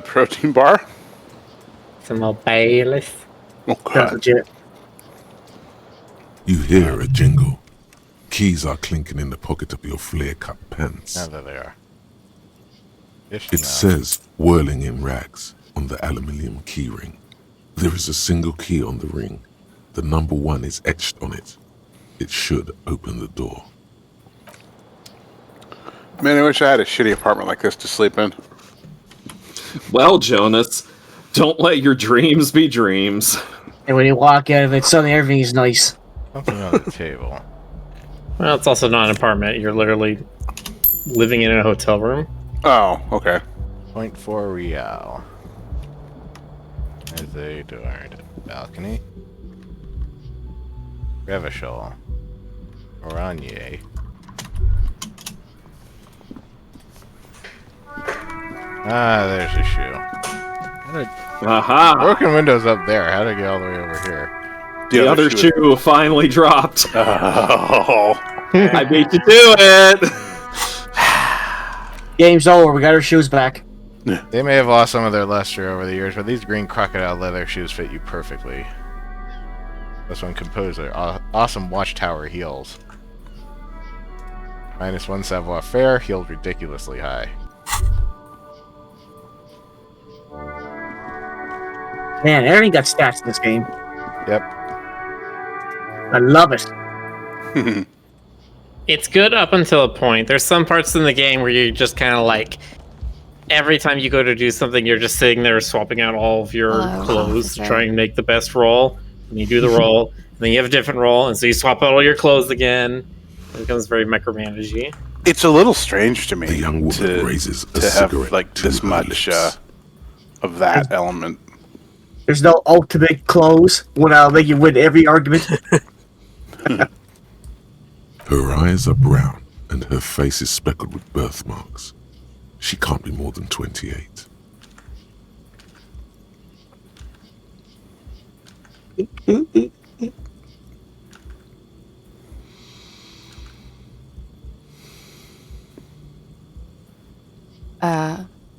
Speaker 3: Protein bar?
Speaker 5: Some old Baileys.
Speaker 3: Oh,
Speaker 6: That's
Speaker 3: God.
Speaker 6: legit.
Speaker 8: You hear a jingle. Keys are clinking in the pocket of your flare-cut pants.
Speaker 2: Now there they are. Yes,
Speaker 8: It says, whirling in rags, on the aluminium keyring. There is a single key on the ring. The number 1 is etched on it. It should open the door.
Speaker 3: Man, I wish I had a shitty apartment like this to sleep in.
Speaker 1: Well, Jonas, don't let your dreams be dreams.
Speaker 6: And when you walk out of it, suddenly everything is nice.
Speaker 2: Something on the table.
Speaker 5: Well, it's also not an apartment. You're literally living in a hotel room.
Speaker 3: Oh, okay.
Speaker 2: 0.4 real. There's a door. Balcony. Revachol. Oranje. Ah, there's a shoe.
Speaker 1: Aha!
Speaker 2: Broken windows up there. How'd I get all the way over here?
Speaker 1: The other shoe finally dropped.
Speaker 3: Oh.
Speaker 1: I beat you to it!
Speaker 6: Game's over. We got our shoes back.
Speaker 2: They may have lost some of their luster over the years, but these green crocodile leather shoes fit you perfectly. This one composed their awesome watchtower heels. -1 savoir-faire, heeled ridiculously high.
Speaker 6: Man, everything got stats in this game.
Speaker 2: Yep.
Speaker 6: I love it.
Speaker 5: It's good up until a point. There's some parts in the game where you're just kind of like, every time you go to do something, you're just sitting there swapping out all of your clothes to try and make the best roll. And you do the roll, and then you have a different roll, and so you swap out all your clothes again. It becomes very micromanagey.
Speaker 3: It's a little strange to me
Speaker 8: The young woman
Speaker 3: to
Speaker 8: raises a
Speaker 3: have
Speaker 8: cigarette
Speaker 3: like
Speaker 8: to
Speaker 3: this
Speaker 8: her
Speaker 3: much
Speaker 8: lips.
Speaker 3: of that element.
Speaker 6: There's no ultimate close when I'll make you win every argument.
Speaker 8: Her eyes are brown and her face is speckled with birthmarks. She can't be more than 28.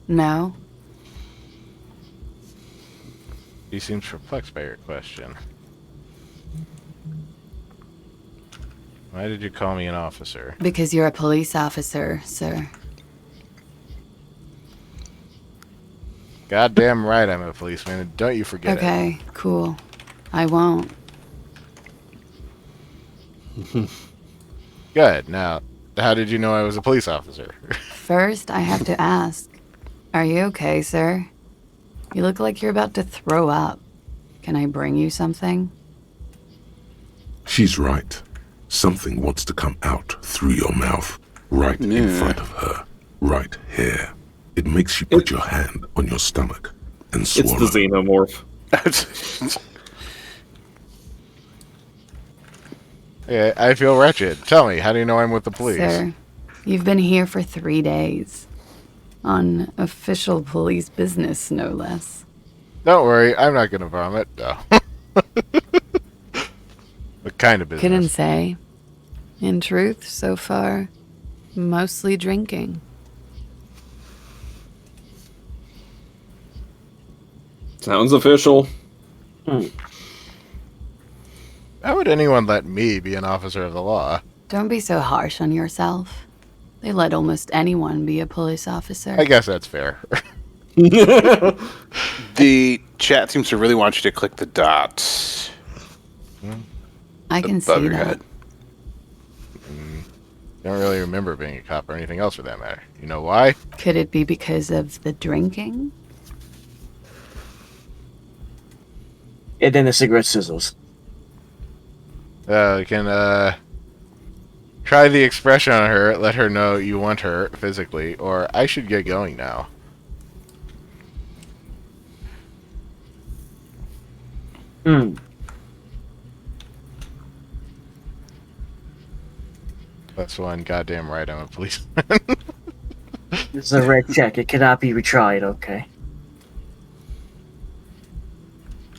Speaker 9: No.
Speaker 2: He seems perplexed by your question. Why did you call me an officer?
Speaker 9: Because you're a police officer, sir.
Speaker 2: Goddamn right I'm a policeman, and don't you forget it.
Speaker 9: Okay, cool. I won't.
Speaker 2: Good. Now, how did you know I was a police officer?
Speaker 9: First, I have to ask. Are you okay, sir? You look like you're about to throw up. Can I bring you something?
Speaker 8: She's right. Something wants to come out through your mouth, right in front of her, right here. It makes you put your hand on your stomach and swallow.
Speaker 1: It's the xenomorph.
Speaker 2: Yeah, I feel wretched. Tell me, how do you know I'm with the police?
Speaker 9: Sir, you've been here for 3 days. On official police business, no less.
Speaker 2: Don't worry, I'm not gonna vomit. No. What kind of business?
Speaker 9: Couldn't say. In truth, so far, mostly drinking.
Speaker 1: Sounds official.
Speaker 2: How would anyone let me be an officer of the law?
Speaker 9: Don't be so harsh on yourself. They let almost anyone be a police officer.
Speaker 2: I guess that's fair.
Speaker 3: The chat seems to really want you to click the dots
Speaker 9: I can
Speaker 3: above
Speaker 9: see
Speaker 3: your
Speaker 9: that.
Speaker 3: head.
Speaker 2: Don't really remember being a cop or anything else for that matter. You know why?
Speaker 9: Could it be because of the drinking?
Speaker 6: And then the cigarette sizzles.
Speaker 2: You can try the expression on her, let her know you want her physically, or I should get going now. That's one goddamn right, I'm a policeman.
Speaker 6: This is a red check. It cannot be retried, okay?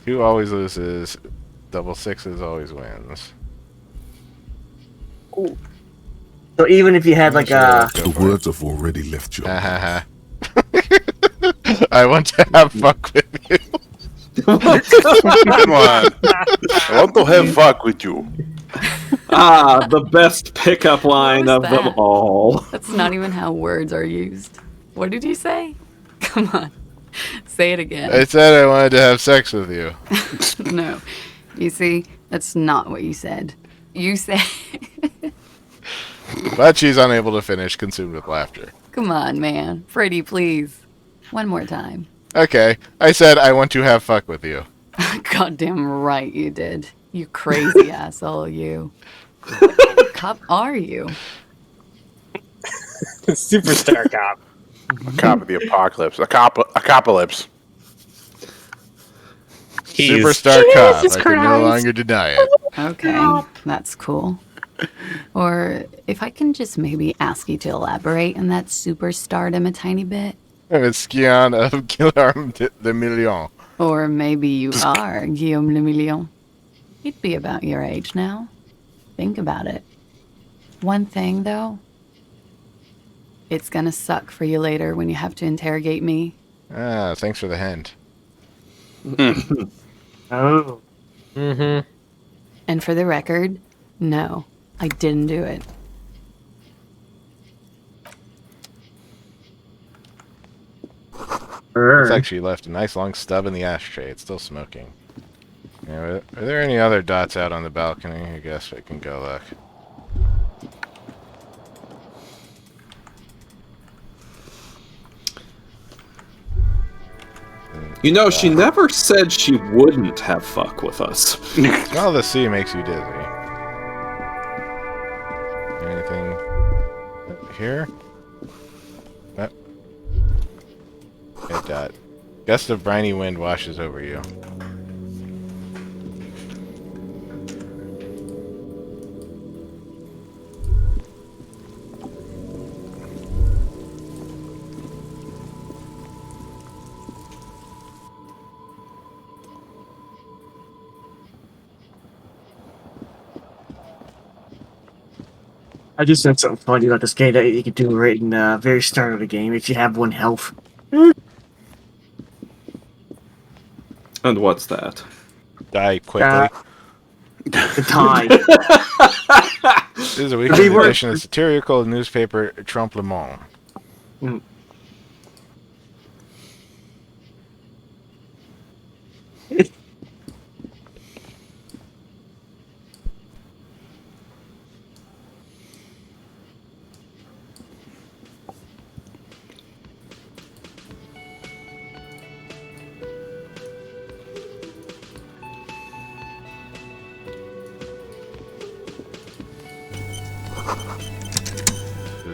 Speaker 2: Who always loses? Double sixes always wins.
Speaker 6: So even if you had like a...
Speaker 8: The words have already left your mouth.
Speaker 2: I want to have fuck with you.
Speaker 3: Come on. I want to have fuck with you.
Speaker 1: The best pickup line
Speaker 9: What
Speaker 1: of
Speaker 9: was
Speaker 1: them
Speaker 9: that?
Speaker 1: all.
Speaker 9: That's not even how words are used. What did you say? Come on. Say it again.
Speaker 2: I said I wanted to have sex with you.
Speaker 9: No. You see, that's not what you said. You said...
Speaker 2: But she's unable to finish, consumed with laughter.
Speaker 9: Come on, man. Pretty, please. One more time.
Speaker 2: Okay, I said I want to have fuck with you.
Speaker 9: Goddamn right you did. You crazy asshole, you. What kind of cop are you?
Speaker 4: Superstar cop.
Speaker 3: A cop of the apocalypse. Apocalypse.
Speaker 2: Superstar cop.
Speaker 4: Jesus
Speaker 2: I can no
Speaker 4: Christ.
Speaker 2: longer deny it.
Speaker 9: Okay, that's cool. Or if I can just maybe ask you to elaborate on that superstardom a tiny bit.
Speaker 2: It's Skion of Guillaume de Million.
Speaker 9: Or maybe you are Guillaume le Million. You'd be about your age now. Think about it. One thing, though. It's gonna suck for you later when you have to interrogate me.
Speaker 2: Ah, thanks for the hint.
Speaker 6: Oh.
Speaker 5: Mm-hmm.
Speaker 9: And for the record, no, I didn't do it.
Speaker 2: It's actually left a nice long stub in the ashtray. It's still smoking. Yeah, are there any other dots out on the balcony? I guess I can go look.
Speaker 1: You know, she never said she wouldn't have fuck with us.
Speaker 2: Smell the sea makes you dizzy. Anything here? Hey, Dot. Gust of briny wind washes over you.
Speaker 6: I just said something funny about this game that you could do right in the very start of the game if you have 1 health.
Speaker 1: And what's that?
Speaker 2: Die quickly.
Speaker 6: The time.
Speaker 2: This is a weekly edition of the satirical newspaper Tremblement.
Speaker 6: Mm.
Speaker 2: This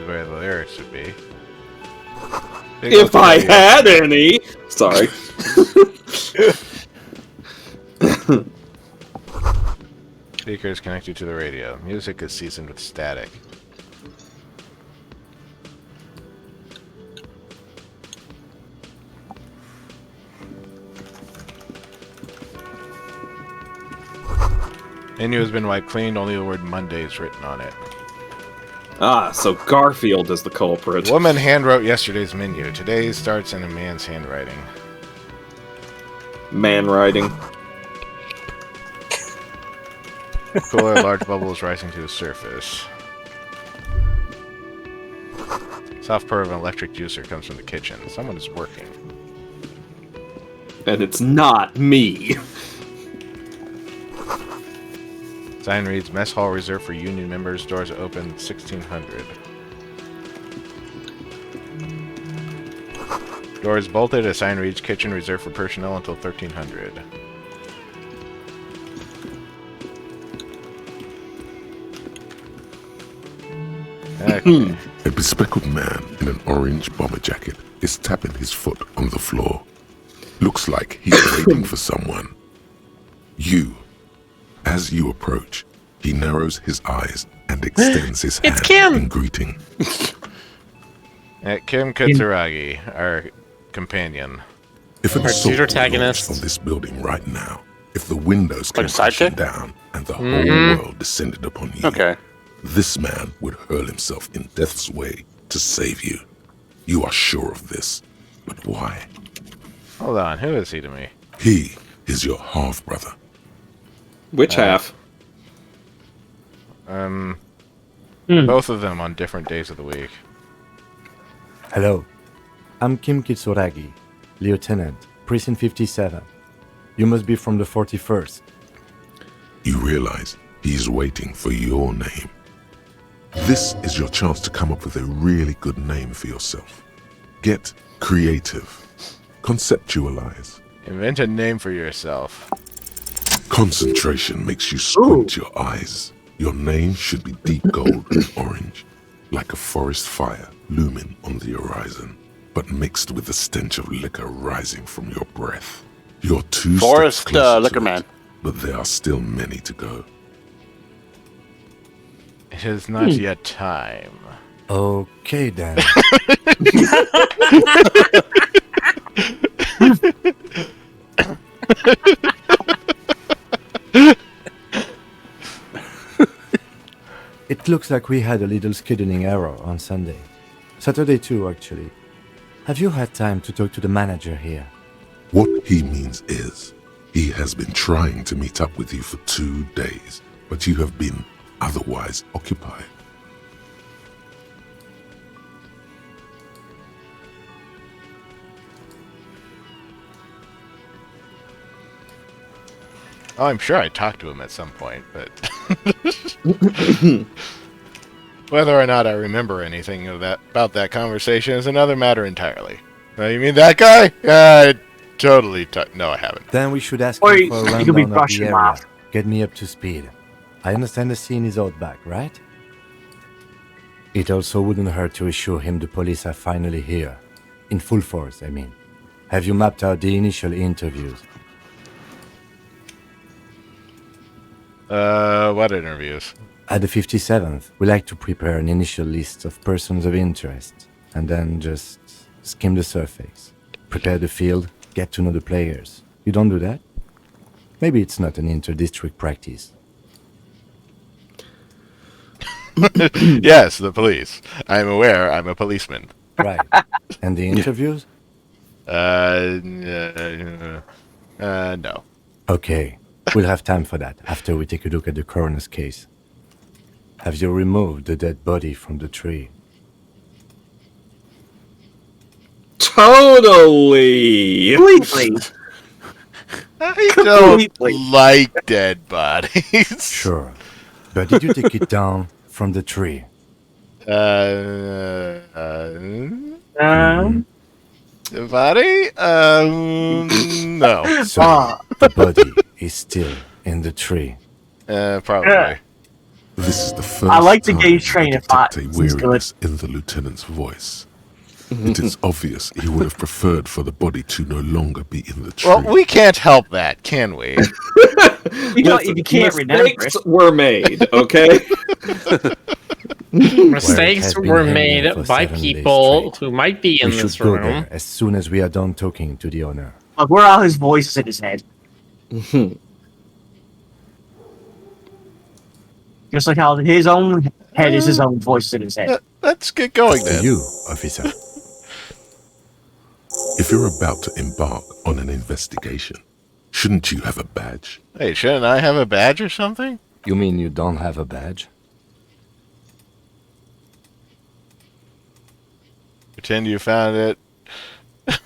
Speaker 2: is where the lyrics would be.
Speaker 1: If I had any! Sorry.
Speaker 2: Speakers connected to the radio. Music is seasoned with static. Menu has been wiped clean, only the word Monday is written on it.
Speaker 1: Ah, so Garfield is the culprit.
Speaker 2: Woman handwrote yesterday's menu. Today's starts in a man's handwriting.
Speaker 1: Man riding.
Speaker 2: Cooler, large bubbles rising to the surface. Soft purr of an electric juicer comes from the kitchen. Someone is working.
Speaker 1: And it's not me.
Speaker 2: Sign reads, Mess Hall reserved for union members. Doors open 1600. Doors bolted. A sign reads, Kitchen reserved for personnel until 1300. Okay.
Speaker 8: A bespectacled man in an orange bomber jacket is tapping his foot on the floor. Looks like he's waiting for someone. As you approach, he narrows his eyes and extends his hand
Speaker 5: Kim!
Speaker 8: in greeting.
Speaker 2: Kim Katsuragi, our companion.
Speaker 8: If an
Speaker 5: Our
Speaker 8: assault
Speaker 5: two protagonists.
Speaker 8: launched on this building right now, if the windows
Speaker 3: Like
Speaker 8: came
Speaker 3: a sidekick?
Speaker 8: crashing down and the whole world descended upon you,
Speaker 3: Okay.
Speaker 8: this man would hurl himself in death's way to save you. You are sure of this, but why?
Speaker 2: Hold on, who is he to me?
Speaker 8: He is your half-brother.
Speaker 1: Which half?
Speaker 2: Both of them on different days of the week.
Speaker 10: Hello, I'm Kim Kitsuragi, Lieutenant, Precinct 57. You must be from the 41st.
Speaker 8: You realize he's waiting for your name. This is your chance to come up with a really good name for yourself. Get creative. Conceptualize.
Speaker 2: Invent a name for yourself.
Speaker 8: Concentration makes you squint your eyes. Your name should be deep gold and orange, like a forest fire looming on the horizon, but mixed with the stench of liquor rising from your breath. You're 2
Speaker 3: Forest,
Speaker 8: steps closer
Speaker 3: Liquor
Speaker 8: to
Speaker 3: Man.
Speaker 8: it, but there are still many to go.
Speaker 2: It is not yet time.
Speaker 10: Okay then. It looks like we had a little scheduling error on Sunday. Saturday too, actually. Have you had time to talk to the manager here?
Speaker 8: What he means is, he has been trying to meet up with you for 2 days, but you have been otherwise occupied.
Speaker 2: Oh, I'm sure I talked to him at some point, but whether or not I remember anything of that about that conversation is another matter entirely. You mean that guy? No, I haven't.
Speaker 10: Then we should ask
Speaker 6: Or
Speaker 10: him for a
Speaker 6: you could be
Speaker 10: rundown of the
Speaker 6: brushing
Speaker 10: area.
Speaker 6: off.
Speaker 10: Get me up to speed. I understand the scene is Outback, right? It also wouldn't hurt to assure him the police are finally here. In full force, I mean. Have you mapped out the initial interviews?
Speaker 2: What interviews?
Speaker 10: At the 57th, we like to prepare an initial list of persons of interest, and then just skim the surface. Prepare the field, get to know the players. You don't do that? Maybe it's not an inter-district practice.
Speaker 2: Yes, the police. I'm aware I'm a policeman.
Speaker 10: Right. And the interviews?
Speaker 2: No.
Speaker 10: Okay. We'll have time for that after we take a look at the coroner's case. Have you removed the dead body from the tree?
Speaker 1: Totally.
Speaker 4: Completely.
Speaker 2: I don't like dead bodies.
Speaker 10: Sure. But did you take it down from the tree?
Speaker 2: The body? No.
Speaker 10: So, the body is still in the tree.
Speaker 2: Probably.
Speaker 8: This is the first
Speaker 6: I like the
Speaker 8: time
Speaker 6: gauge train
Speaker 8: I
Speaker 6: of thought.
Speaker 8: detect a
Speaker 6: This is good.
Speaker 8: weariness in the lieutenant's voice. It is obvious he would have preferred for the body to no longer be in the tree.
Speaker 2: Well, we can't help that, can we?
Speaker 6: You can't remember it.
Speaker 1: Mistakes were made, okay?
Speaker 5: Mistakes
Speaker 10: has been
Speaker 5: were
Speaker 10: hanging
Speaker 5: made
Speaker 10: for
Speaker 5: by
Speaker 10: 7 days
Speaker 5: people
Speaker 10: straight.
Speaker 5: who might be in
Speaker 10: We
Speaker 5: this
Speaker 10: should go
Speaker 5: room.
Speaker 10: there as soon as we are done talking to the owner.
Speaker 6: Like, where are his voices in his head? Just like how his own head is his own voice in his head.
Speaker 2: Let's get going
Speaker 10: To
Speaker 2: then.
Speaker 10: you, officer.
Speaker 8: If you're about to embark on an investigation, shouldn't you have a badge?
Speaker 2: Hey, shouldn't I have a badge or something?
Speaker 10: You mean you don't have a badge?
Speaker 2: Pretend you found it. It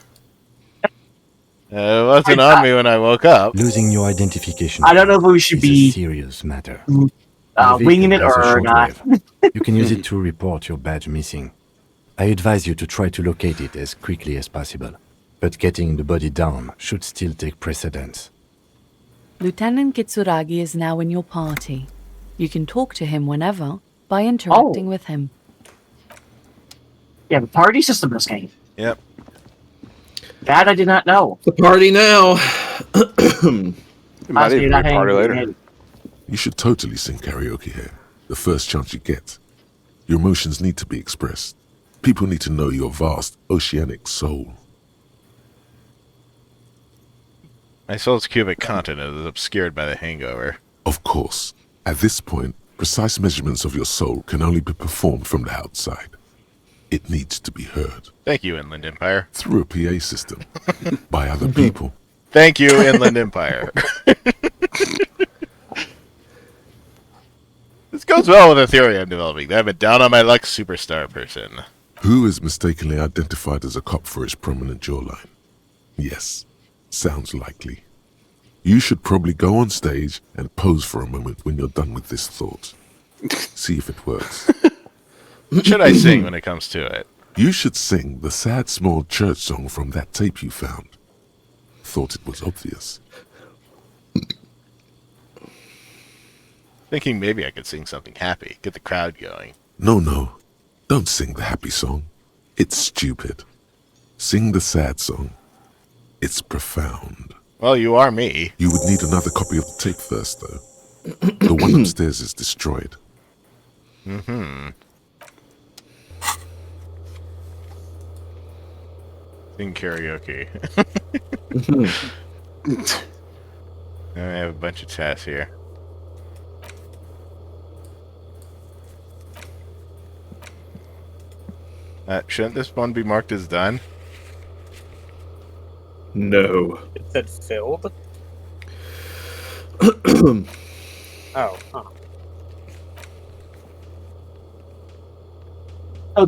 Speaker 2: wasn't on me when I woke up.
Speaker 10: Losing your identification
Speaker 6: I don't know if we should
Speaker 10: is a
Speaker 6: be
Speaker 10: serious matter. The
Speaker 6: winging it
Speaker 10: vehicle has a
Speaker 6: or not.
Speaker 10: shortwave. You can use it to report your badge missing. I advise you to try to locate it as quickly as possible. But getting the body down should still take precedence.
Speaker 9: Lieutenant Kitsuragi is now in your party. You can talk to him whenever by interacting with him.
Speaker 6: Yeah, the party system in this game.
Speaker 2: Yep.
Speaker 6: That I did not know.
Speaker 1: The party now.
Speaker 3: It might
Speaker 6: Honestly,
Speaker 3: even
Speaker 6: not
Speaker 3: be a party
Speaker 6: hanging
Speaker 3: later.
Speaker 8: You should totally sing karaoke here, the first chance you get. Your emotions need to be expressed. People need to know your vast, oceanic soul.
Speaker 2: My soul's cubic continent is obscured by the hangover.
Speaker 8: Of course, at this point, precise measurements of your soul can only be performed from the outside. It needs to be heard
Speaker 2: Thank you, Inland Empire.
Speaker 8: through a PA system by other people.
Speaker 2: Thank you, Inland Empire. This goes well with the theory I'm developing. I'm a down-on-my-luck superstar person.
Speaker 8: Who is mistakenly identified as a cop for his prominent jawline? Yes, sounds likely. You should probably go on stage and pose for a moment when you're done with this thought. See if it works.
Speaker 2: What should I sing when it comes to it?
Speaker 8: You should sing the sad small church song from that tape you found. Thought it was obvious.
Speaker 2: Thinking maybe I could sing something happy, get the crowd going.
Speaker 8: No, don't sing the happy song. It's stupid. Sing the sad song. It's profound.
Speaker 2: Well, you are me.
Speaker 8: You would need another copy of the tape first, though. The one upstairs is destroyed.
Speaker 2: Mm-hmm. Sing karaoke. I have a bunch of tasks here. Shouldn't this one be marked as done?
Speaker 1: No.
Speaker 4: It said filled. Oh, huh.
Speaker 6: Oh,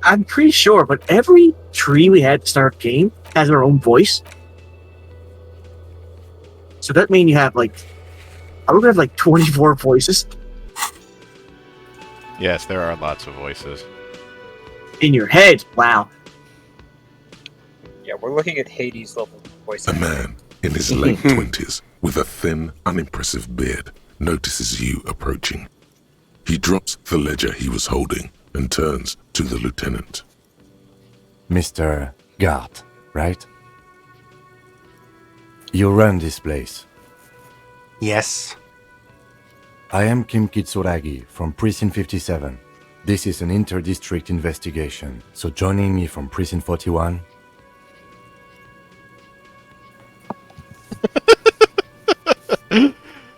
Speaker 6: I'm pretty sure, but every tree we had to start the game has their own voice. So that means you have I would have 24 voices
Speaker 2: Yes, there are lots of voices.
Speaker 6: in your head. Wow.
Speaker 4: Yeah, we're looking at Hades level voice.
Speaker 8: A man in his late 20s with a thin, unimpressive beard notices you approaching. He drops the ledger he was holding and turns to the lieutenant.
Speaker 10: Mr. Gart, right? You run this place.
Speaker 11: Yes.
Speaker 10: I am Kim Kitsuragi from Precinct 57. This is an inter-district investigation, so joining me from Precinct 41...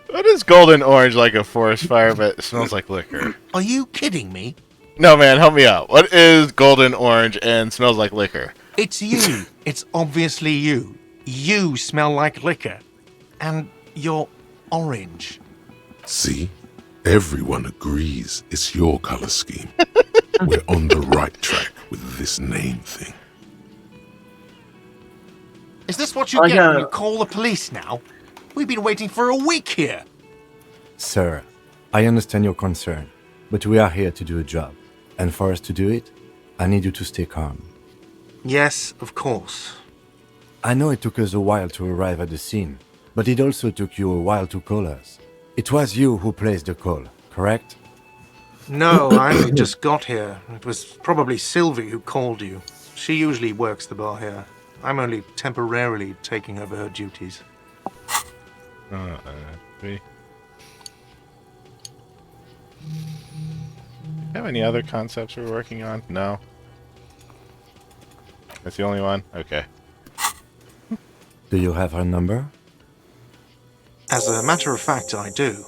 Speaker 2: What is golden orange like a forest fire, but it smells like liquor?
Speaker 11: Are you kidding me?
Speaker 2: No, man, help me out. What is golden orange and smells like liquor?
Speaker 11: It's you. It's obviously you. You smell like liquor. And you're orange.
Speaker 8: See? Everyone agrees it's your color scheme. We're on the right track with this name thing.
Speaker 11: Is this what you get when you call the police now? We've been waiting for a week here.
Speaker 10: Sir, I understand your concern, but we are here to do a job. And for us to do it, I need you to stay calm.
Speaker 11: Yes, of course.
Speaker 10: I know it took us a while to arrive at the scene, but it also took you a while to call us. It was you who placed the call, correct?
Speaker 11: No, I only just got here. It was probably Sylvie who called you. She usually works the bar here. I'm only temporarily taking over her duties.
Speaker 2: Have any other concepts we're working on? No. That's the only one? Okay.
Speaker 10: Do you have her number?
Speaker 11: As a matter of fact, I do.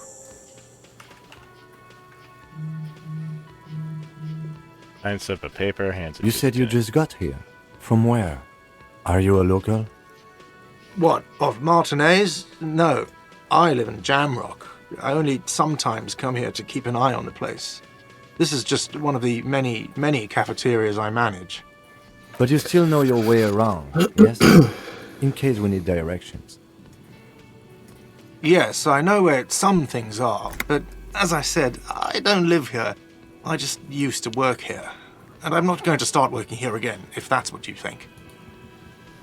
Speaker 2: Nine slip of paper, hands.
Speaker 10: You said you just got here. From where? Are you a local?
Speaker 11: What, of Martinez? No. I live in Jamrock. I only sometimes come here to keep an eye on the place. This is just one of the many, many cafeterias I manage.
Speaker 10: But you still know your way around, yes? In case we need directions.
Speaker 11: Yes, I know where some things are, but as I said, I don't live here. I just used to work here. And I'm not going to start working here again, if that's what you think.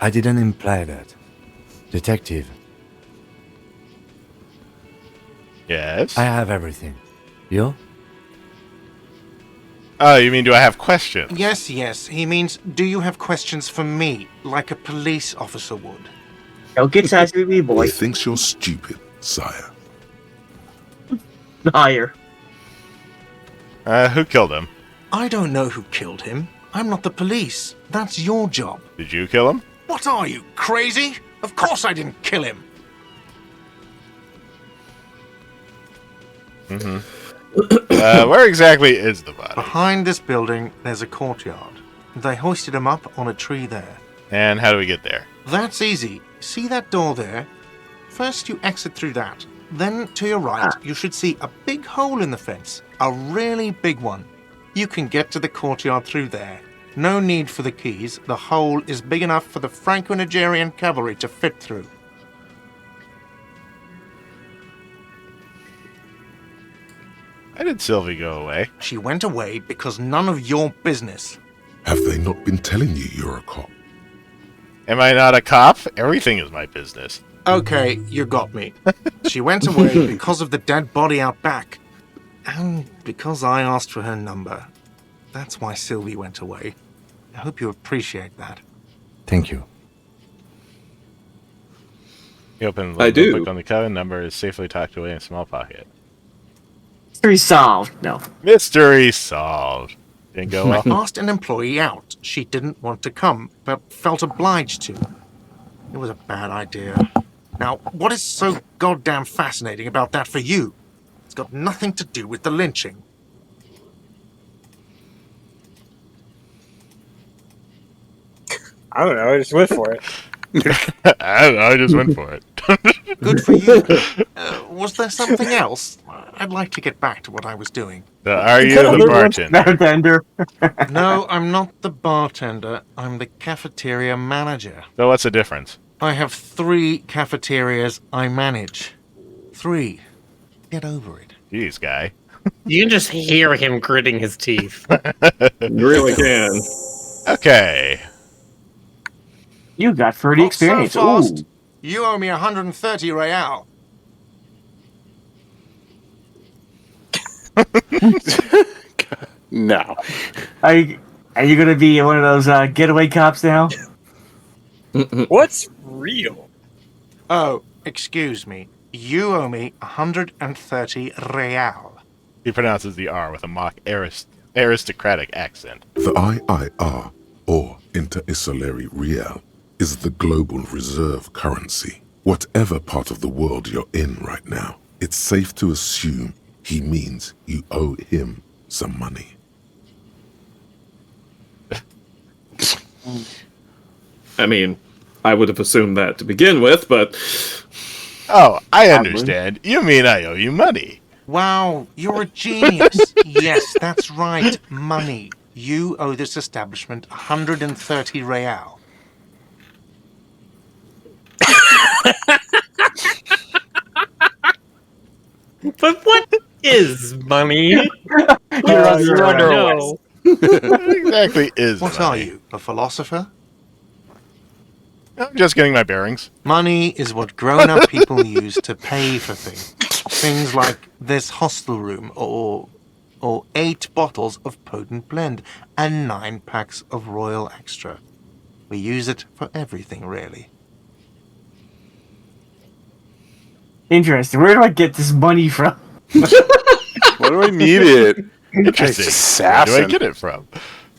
Speaker 10: I didn't imply that. Detective.
Speaker 2: Yes?
Speaker 10: I have everything. You?
Speaker 2: Oh, you mean do I have questions?
Speaker 11: Yes, yes. He means, do you have questions for me, like a police officer would?
Speaker 6: Don't get sassy with me, boy.
Speaker 8: He thinks you're stupid, sire.
Speaker 6: Higher.
Speaker 2: Who killed him?
Speaker 11: I don't know who killed him. I'm not the police. That's your job.
Speaker 2: Did you kill him?
Speaker 11: What are you, crazy? Of course I didn't kill him.
Speaker 2: Where exactly is the body?
Speaker 11: Behind this building, there's a courtyard. They hoisted him up on a tree there.
Speaker 2: And how do we get there?
Speaker 11: That's easy. See that door there? First you exit through that. Then to your right, you should see a big hole in the fence. A really big one. You can get to the courtyard through there. No need for the keys. The hole is big enough for the Franco-Nigerian cavalry to fit through.
Speaker 2: Why did Sylvie go away?
Speaker 11: She went away because none of your business.
Speaker 8: Have they not been telling you you're a cop?
Speaker 2: Am I not a cop? Everything is my business.
Speaker 11: Okay, you got me. She went away because of the dead body out back. And because I asked for her number. That's why Sylvie went away. I hope you appreciate that.
Speaker 10: Thank you.
Speaker 2: You open
Speaker 1: I do.
Speaker 2: Click on the coven number is safely tucked away in a small pocket.
Speaker 6: Mystery solved. No.
Speaker 2: Mystery solved. Didn't go well.
Speaker 11: I asked an employee out. She didn't want to come, but felt obliged to. It was a bad idea. Now, what is so goddamn fascinating about that for you? It's got nothing to do with the lynching.
Speaker 4: I don't know. I just went for it.
Speaker 2: I just went for it.
Speaker 11: Good for you. Was there something else? I'd like to get back to what I was doing.
Speaker 2: Are you the bartender?
Speaker 6: Bartender.
Speaker 11: No, I'm not the bartender. I'm the cafeteria manager.
Speaker 2: So what's the difference?
Speaker 11: I have 3 cafeterias I manage. 3. Get over it.
Speaker 2: Jeez, guy.
Speaker 5: You can just hear him gritting his teeth.
Speaker 1: You really can.
Speaker 2: Okay.
Speaker 6: You got 30
Speaker 11: Not
Speaker 6: experience.
Speaker 11: So fast.
Speaker 6: Ooh.
Speaker 11: You owe me 130 real.
Speaker 3: No.
Speaker 6: Are you gonna be one of those getaway cops now?
Speaker 4: What's real?
Speaker 11: Oh, excuse me. You owe me 130 real.
Speaker 2: He pronounces the R with a mock aristocratic accent.
Speaker 8: The IIR, or Inter-Isolary Real, is the global reserve currency. Whatever part of the world you're in right now, it's safe to assume he means you owe him some money.
Speaker 1: I mean, I would have assumed that to begin with, but
Speaker 2: Oh, I understand. You mean I owe you money.
Speaker 11: Wow, you're a genius. Yes, that's right. Money. You owe this establishment 130 real.
Speaker 5: But what is money?
Speaker 4: You're under
Speaker 5: No.
Speaker 2: What exactly is
Speaker 11: What
Speaker 2: money?
Speaker 11: are you, a philosopher?
Speaker 2: I'm just getting my bearings.
Speaker 11: Money is what grown-up people use to pay for things. Things like this hostel room, or 8 bottles of potent blend, and 9 packs of Royal Extra. We use it for everything, really.
Speaker 6: Interesting. Where do I get this money from?
Speaker 3: What do I need it?
Speaker 2: Interesting.
Speaker 3: It's
Speaker 2: Where do I
Speaker 3: assassin.
Speaker 2: get it from?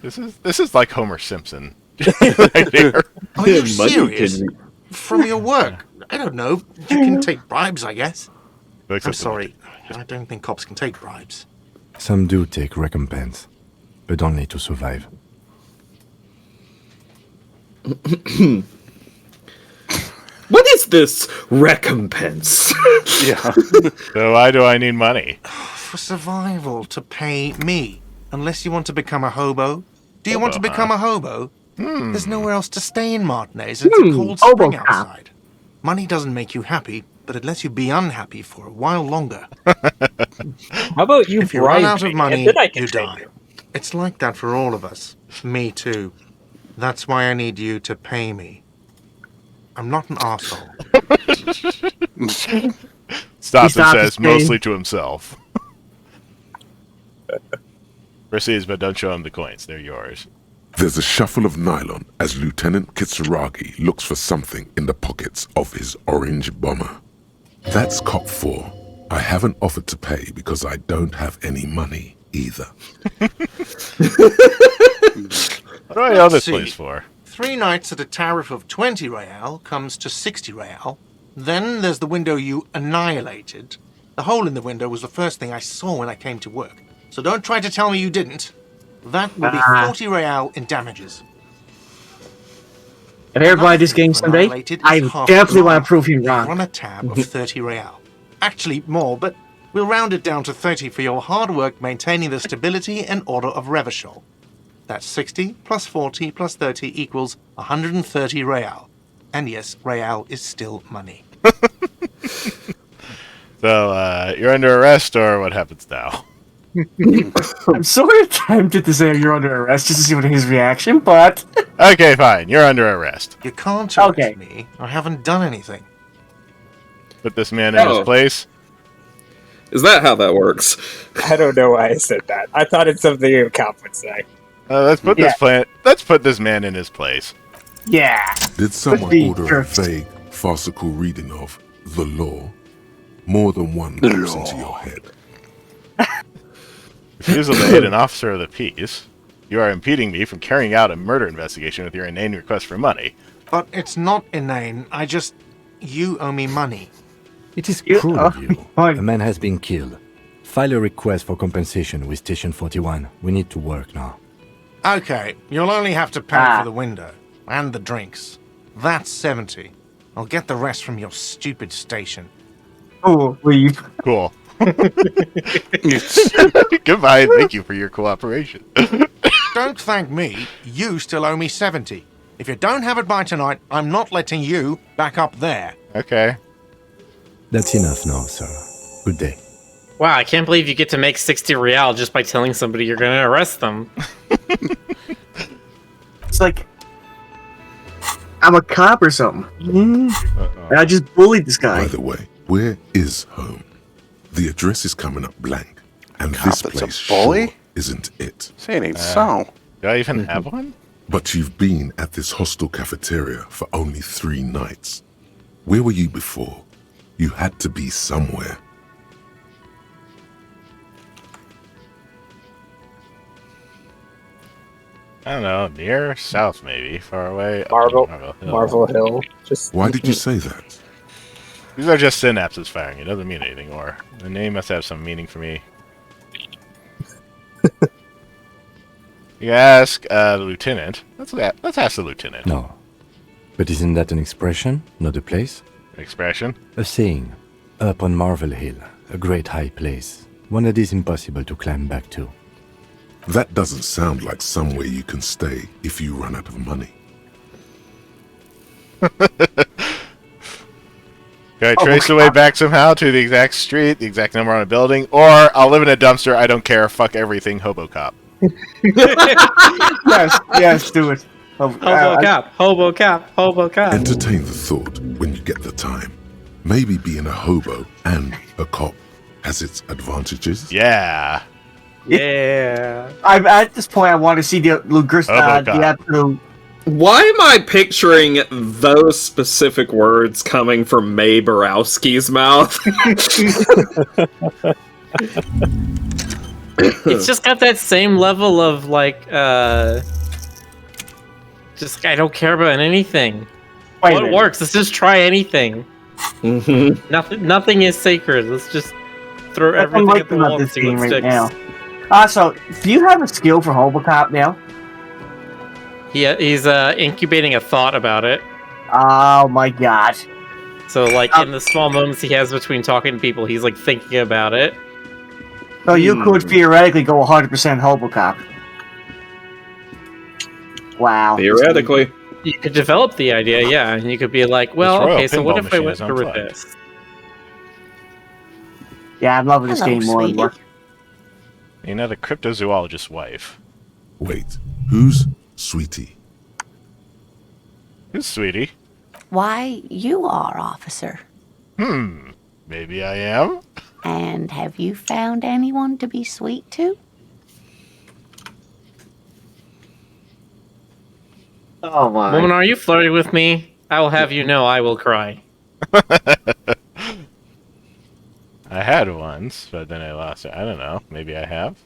Speaker 2: This is like Homer Simpson. Right there.
Speaker 11: Are you
Speaker 1: Money
Speaker 11: serious?
Speaker 1: can-
Speaker 11: From your work? I don't know. You can take bribes, I guess. I'm
Speaker 2: Except
Speaker 11: sorry. I don't think cops can take bribes.
Speaker 10: Some do take recompense, but only to survive.
Speaker 1: what is this recompense?
Speaker 3: Yeah.
Speaker 2: So why do I need money?
Speaker 11: For survival, to pay me. Unless you want to become a hobo. Do you want to become a hobo? There's nowhere else to stay in Martinez. It's a cold spring
Speaker 6: Hobo cop.
Speaker 11: outside. Money doesn't make you happy, but it lets you be unhappy for a while longer.
Speaker 4: How about you
Speaker 11: If you run
Speaker 4: bribe
Speaker 11: out of
Speaker 4: me,
Speaker 11: money,
Speaker 4: and then I can
Speaker 11: you
Speaker 4: take
Speaker 11: die. It's like that for all of us. Me too. That's why I need you to pay me. I'm not an asshole.
Speaker 2: Stops and
Speaker 6: stopped
Speaker 2: says,
Speaker 6: his pain.
Speaker 2: mostly to himself. Proceeds, but don't show him the coins. They're yours.
Speaker 8: There's a shuffle of nylon as Lieutenant Kitsuragi looks for something in the pockets of his orange bomber. That's cop 4. I haven't offered to pay because I don't have any money either.
Speaker 2: What do I owe this
Speaker 11: see.
Speaker 2: place for?
Speaker 11: 3 nights at a tariff of 20 real comes to 60 real. Then there's the window you annihilated. The hole in the window was the first thing I saw when I came to work. So don't try to tell me you didn't. That will be 40 real in damages.
Speaker 6: If I ever buy this game someday, I definitely want to prove you wrong.
Speaker 11: Run a tab of 30 real. Actually, more, but we'll round it down to 30 for your hard work maintaining the stability and order of Revachol. That's 60 plus 40 plus 30 equals 130 real. And yes, real is still money.
Speaker 2: So, you're under arrest, or what happens now?
Speaker 6: I'm sort of tempted to say you're under arrest just to see what his reaction, but
Speaker 2: Okay, fine. You're under arrest.
Speaker 11: You can't arrest
Speaker 6: Okay.
Speaker 11: me. I haven't done anything.
Speaker 2: Put this man in his
Speaker 1: Oh.
Speaker 2: place.
Speaker 1: Is that how that works?
Speaker 4: I don't know why I said that. I thought it's something a cop would say.
Speaker 2: Let's put Let's put this man in his place.
Speaker 6: yeah.
Speaker 8: Did someone
Speaker 6: be
Speaker 8: order a
Speaker 6: first.
Speaker 8: vague, farcical reading of the law? More than one
Speaker 3: The
Speaker 8: pops
Speaker 3: law.
Speaker 8: into your head.
Speaker 2: Refusal to aid an officer of the peace. You are impeding me from carrying out a murder investigation with your inane request for money.
Speaker 11: But it's not inane. You owe me money.
Speaker 10: It is
Speaker 6: You-
Speaker 10: cruel of you.
Speaker 6: fine.
Speaker 10: A man has been killed. File a request for compensation with Station 41. We need to work now.
Speaker 11: Okay, you'll only have to pay
Speaker 6: Ah.
Speaker 11: for the window and the drinks. That's 70. I'll get the rest from your stupid station.
Speaker 6: Oh, leave.
Speaker 2: Cool. Goodbye. Thank you for your cooperation.
Speaker 11: Don't thank me. You still owe me 70. If you don't have it by tonight, I'm not letting you back up there.
Speaker 2: Okay.
Speaker 10: That's enough now, sir. Good day.
Speaker 5: Wow, I can't believe you get to make 60 real just by telling somebody you're going to arrest them.
Speaker 6: It's like I'm a cop or something. And I just bullied this guy.
Speaker 8: By the way, where is home? The address is coming up blank, and
Speaker 3: God,
Speaker 8: this
Speaker 3: that's a
Speaker 8: place
Speaker 3: bully?
Speaker 8: sure isn't it.
Speaker 3: Say it ain't so.
Speaker 2: Do I even have one?
Speaker 8: But you've been at this hostel cafeteria for only 3 nights. Where were you before? You had to be somewhere.
Speaker 2: I don't know, near, south maybe, far away. up
Speaker 4: Marvel,
Speaker 2: in Hill.
Speaker 4: Marvel Hill. Just
Speaker 8: Why did you say that?
Speaker 2: These are just synapses firing. It doesn't mean anything more. The name must have some meaning for me. You ask the lieutenant. Let's ask the lieutenant.
Speaker 10: No. But isn't that an expression, not a place?
Speaker 2: Expression?
Speaker 10: A saying. Up on Marvel Hill, a great high place. One that is impossible to climb back to.
Speaker 8: That doesn't sound like somewhere you can stay if you run out of money.
Speaker 2: Can I trace the way back somehow to the exact street, the exact number on a building? Or I'll live in a dumpster, I don't care, fuck everything, hobo cop.
Speaker 6: yes, do it.
Speaker 5: Hobo cop.
Speaker 8: Entertain the thought when you get the time. Maybe being a hobo and a cop has its advantages.
Speaker 2: Yeah.
Speaker 5: Yeah.
Speaker 6: At this point, I want to see the absolute.
Speaker 1: Why am I picturing those specific words coming from Mae Borowski's mouth?
Speaker 5: It's just got that same level of like, just I don't care about anything. It works. Let's just try anything. Nothing is sacred. Let's just throw everything at the wall and see what sticks.
Speaker 6: So, do you have a skill for Hobocop now?
Speaker 5: He's incubating a thought about it.
Speaker 6: Oh my god.
Speaker 5: So, like, in the small moments he has between talking to people, he's, like, thinking about it.
Speaker 6: So you could theoretically go 100% Hobocop. Wow.
Speaker 1: Theoretically.
Speaker 5: You could develop the idea, yeah, and you could be like, well, okay, so what if I went through with this?
Speaker 6: Yeah, I'm loving this game more and more.
Speaker 2: You know, the cryptozoologist's wife.
Speaker 8: Wait, who's Sweetie?
Speaker 2: Who's Sweetie?
Speaker 12: Why, you are, officer.
Speaker 2: Maybe I am?
Speaker 12: And have you found anyone to be sweet to?
Speaker 4: Oh my.
Speaker 5: Woman, are you flirting with me? I will have you know I will cry.
Speaker 2: I had once, but then I lost it. I don't know. Maybe I have.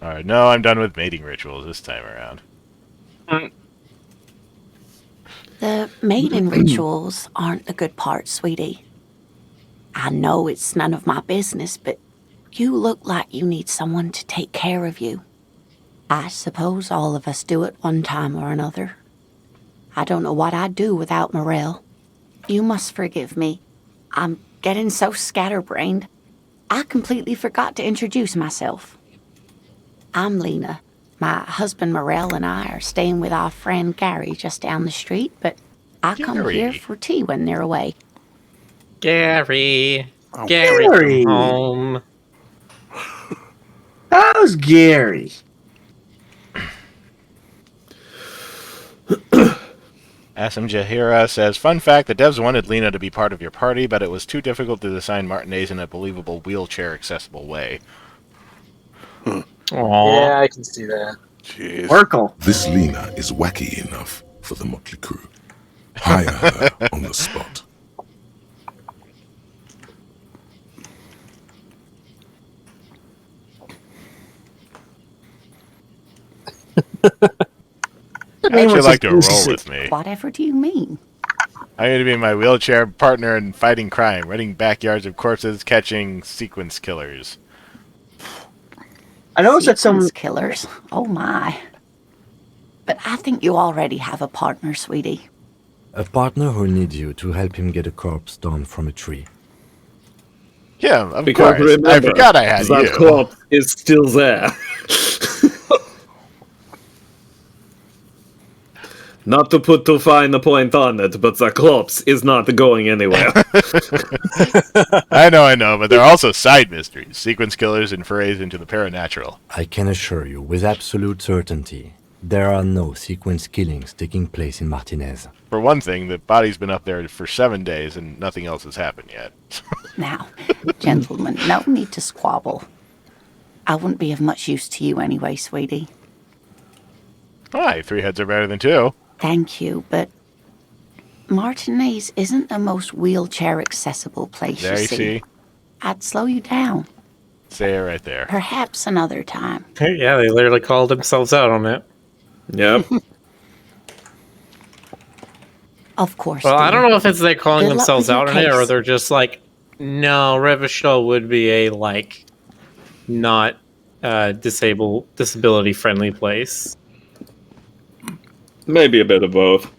Speaker 2: Alright, no, I'm done with mating rituals this time around.
Speaker 12: The mating rituals aren't the good part, sweetie. I know it's none of my business, but you look like you need someone to take care of you. I suppose all of us do it one time or another. I don't know what I'd do without Morel. You must forgive me. I'm getting so scatterbrained. I completely forgot to introduce myself. I'm Lena. My husband Morel and I are staying with our friend Gary just down the street, but I come here for tea when they're away.
Speaker 5: Gary.
Speaker 6: Oh,
Speaker 5: Gary. Home.
Speaker 6: How's Gary?
Speaker 2: Asim Jahira says, fun fact, the devs wanted Lena to be part of your party, but it was too difficult to design Martinez in a believable wheelchair-accessible way.
Speaker 4: Yeah, I can see that.
Speaker 3: Jeez.
Speaker 6: Urkel.
Speaker 8: This Lena is wacky enough for the Motley Crew. Hire her on the spot.
Speaker 2: How'd you like to roll with me?
Speaker 12: Whatever do you mean?
Speaker 2: I'm going to be my wheelchair partner in fighting crime, running backyards of corpses, catching sequence killers.
Speaker 6: I noticed that some
Speaker 12: killers. Oh my. But I think you already have a partner, sweetie.
Speaker 10: A partner who'll need you to help him get a corpse down from a tree.
Speaker 2: Yeah, of
Speaker 1: Because
Speaker 2: course.
Speaker 1: remember,
Speaker 2: I forgot I had
Speaker 1: that
Speaker 2: you.
Speaker 1: corpse is still there. Not to put too fine a point on it, but the corpse is not going anywhere.
Speaker 2: I know, but there are also side mysteries. Sequence killers and forays into the paranatural.
Speaker 10: I can assure you, with absolute certainty, there are no sequence killings taking place in Martinez.
Speaker 2: For one thing, the body's been up there for 7 days and nothing else has happened yet.
Speaker 12: Now, gentlemen, no need to squabble. I wouldn't be of much use to you anyway, sweetie.
Speaker 2: Why? 3 heads are better than 2.
Speaker 12: Thank you, but Martinez isn't the most wheelchair-accessible place,
Speaker 2: There you see.
Speaker 12: I'd slow you down.
Speaker 2: Say it right there.
Speaker 12: Perhaps another time.
Speaker 5: Yeah, they literally called themselves out on it.
Speaker 1: Yep.
Speaker 12: Of course.
Speaker 5: Well, I
Speaker 12: dear.
Speaker 5: don't know if it's they calling
Speaker 12: Good luck
Speaker 5: themselves
Speaker 12: with your
Speaker 5: out on it, or
Speaker 12: case.
Speaker 5: they're just like, no, Revachol would be a like not disability friendly place.
Speaker 1: Maybe a bit of both.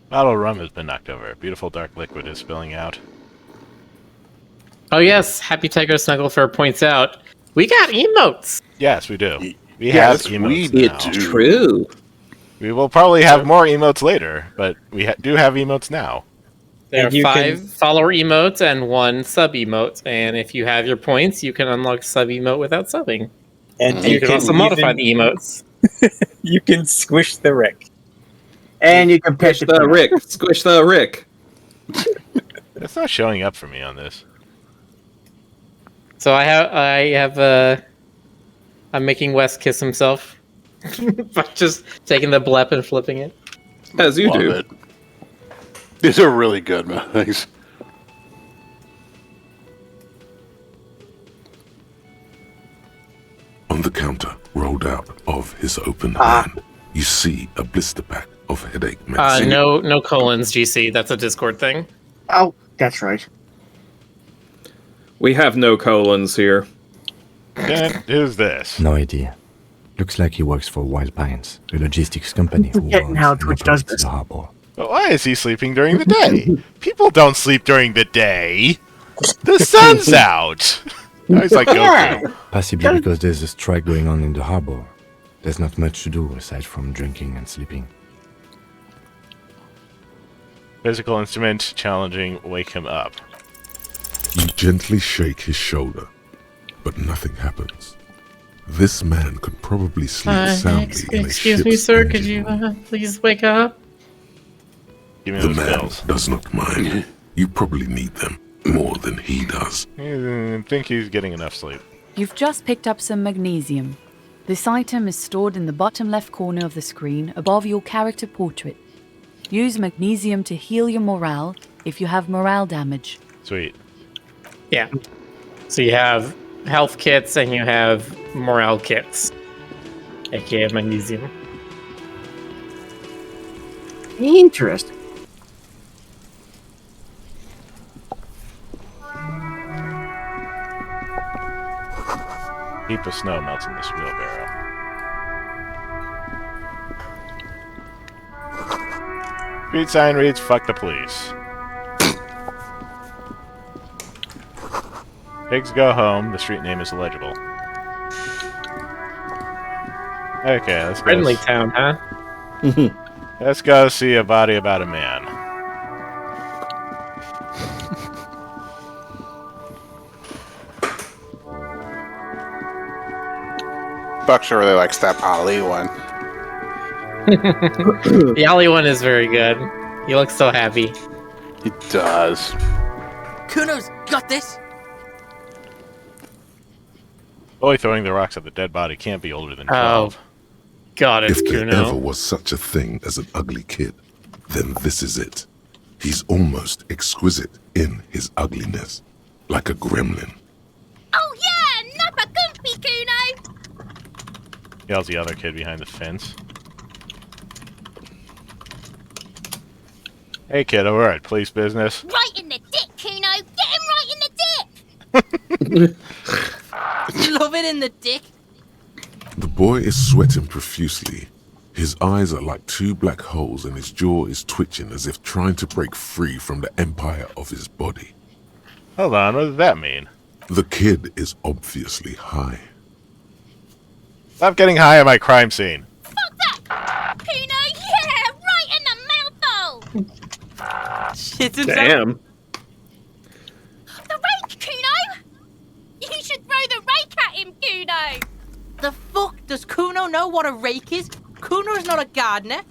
Speaker 2: Bottle of rum has been knocked over. Beautiful dark liquid is spilling out.
Speaker 5: Oh yes, Happy Tiger Snugglefur points out we got emotes.
Speaker 2: Yes, we do. We have emotes now.
Speaker 1: It's true.
Speaker 2: We will probably have more emotes later, but we do have emotes now.
Speaker 5: There
Speaker 4: And
Speaker 5: are
Speaker 4: you
Speaker 5: 5 follower emotes and 1 sub emote, and if you have your points, you can unlock sub emote without subbing.
Speaker 4: And
Speaker 5: And you can also modify the emotes.
Speaker 4: You can squish the Rick.
Speaker 6: And you can pitch
Speaker 1: Squish the Rick. Squish the Rick.
Speaker 2: It's not showing up for me on this.
Speaker 5: So I'm making Wes kiss himself by just taking the blep and flipping it.
Speaker 1: As you
Speaker 3: Love
Speaker 1: do.
Speaker 3: it. These are really good, man. Thanks.
Speaker 8: On the counter, rolled out of his open hand, you see a blister pack of headache medicine.
Speaker 5: No colons, GC. That's a Discord thing.
Speaker 6: Oh, that's right.
Speaker 1: We have no colons here.
Speaker 2: Then who's this?
Speaker 10: No idea. Looks like he works for Wild Pines, a logistics company who
Speaker 6: Forgetting
Speaker 10: owns
Speaker 6: how
Speaker 10: and
Speaker 6: Twitch does
Speaker 10: operates
Speaker 6: this.
Speaker 10: the harbor.
Speaker 2: But why is he sleeping during the day? People don't sleep during the day. The sun's out. I was like, Goku.
Speaker 10: Possibly because there's a strike going on in the harbor. There's not much to do aside from drinking and sleeping.
Speaker 2: Physical instrument challenging. Wake him up.
Speaker 8: You gently shake his shoulder, but nothing happens. This man could probably sleep soundly in a
Speaker 5: excuse me,
Speaker 8: ship's
Speaker 5: sir.
Speaker 8: engine
Speaker 5: Could you
Speaker 8: room.
Speaker 5: please wake up?
Speaker 2: Give me
Speaker 8: The
Speaker 2: those
Speaker 8: man
Speaker 2: pills.
Speaker 8: does not mind. You probably need them more than he does.
Speaker 2: I think he's getting enough sleep.
Speaker 9: You've just picked up some magnesium. This item is stored in the bottom left corner of the screen above your character portrait. Use magnesium to heal your morale if you have morale damage.
Speaker 2: Sweet.
Speaker 5: Yeah. So you have health kits and you have morale kits, aka magnesium.
Speaker 6: Interesting.
Speaker 2: Heap of snow melts in this wheelbarrow. Street sign reads, "Fuck the police." Pigs go home. The street name is illegible. Okay, let's go.
Speaker 5: Friendly town, huh?
Speaker 2: Let's go see a body about a man.
Speaker 3: Buckshire really likes that Ali one.
Speaker 5: The Ali one is very good. He looks so happy.
Speaker 3: He does.
Speaker 7: Kuno's got this.
Speaker 2: Boy throwing the rocks at the dead body can't be older than 12.
Speaker 5: God, it's
Speaker 8: If there
Speaker 5: Kuno.
Speaker 8: ever was such a thing as an ugly kid, then this is it. He's almost exquisite in his ugliness, like a gremlin.
Speaker 13: Oh yeah, Nappa Gumpy, Kuno!
Speaker 2: Yells the other kid behind the fence. Hey kid, we're at police business.
Speaker 13: Right in the dick, Kuno! Get him right in the dick! Love it in the dick.
Speaker 8: The boy is sweating profusely. His eyes are like 2 black holes and his jaw is twitching as if trying to break free from the empire of his body.
Speaker 2: Hold on, what does that mean?
Speaker 8: The kid is obviously high.
Speaker 2: Stop getting high at my crime scene.
Speaker 13: Fuck that! Kuno, yeah! Right in the mouthhole!
Speaker 7: Shit himself.
Speaker 1: Damn.
Speaker 13: The rake, Kuno! You should throw the rake at him, Kuno!
Speaker 7: The fuck? Does Kuno know what a rake is? Kuno's not a gardener.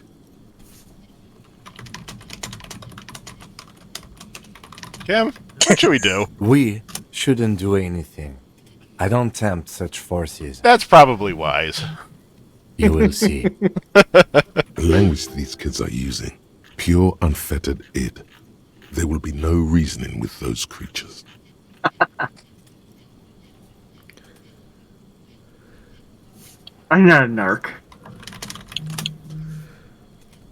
Speaker 2: Kim, what should we do?
Speaker 10: We shouldn't do anything. I don't tempt such forces.
Speaker 2: That's probably wise.
Speaker 10: You will see.
Speaker 8: The language these kids are using, pure unfettered id. There will be no reasoning with those creatures.
Speaker 6: I'm not a narc.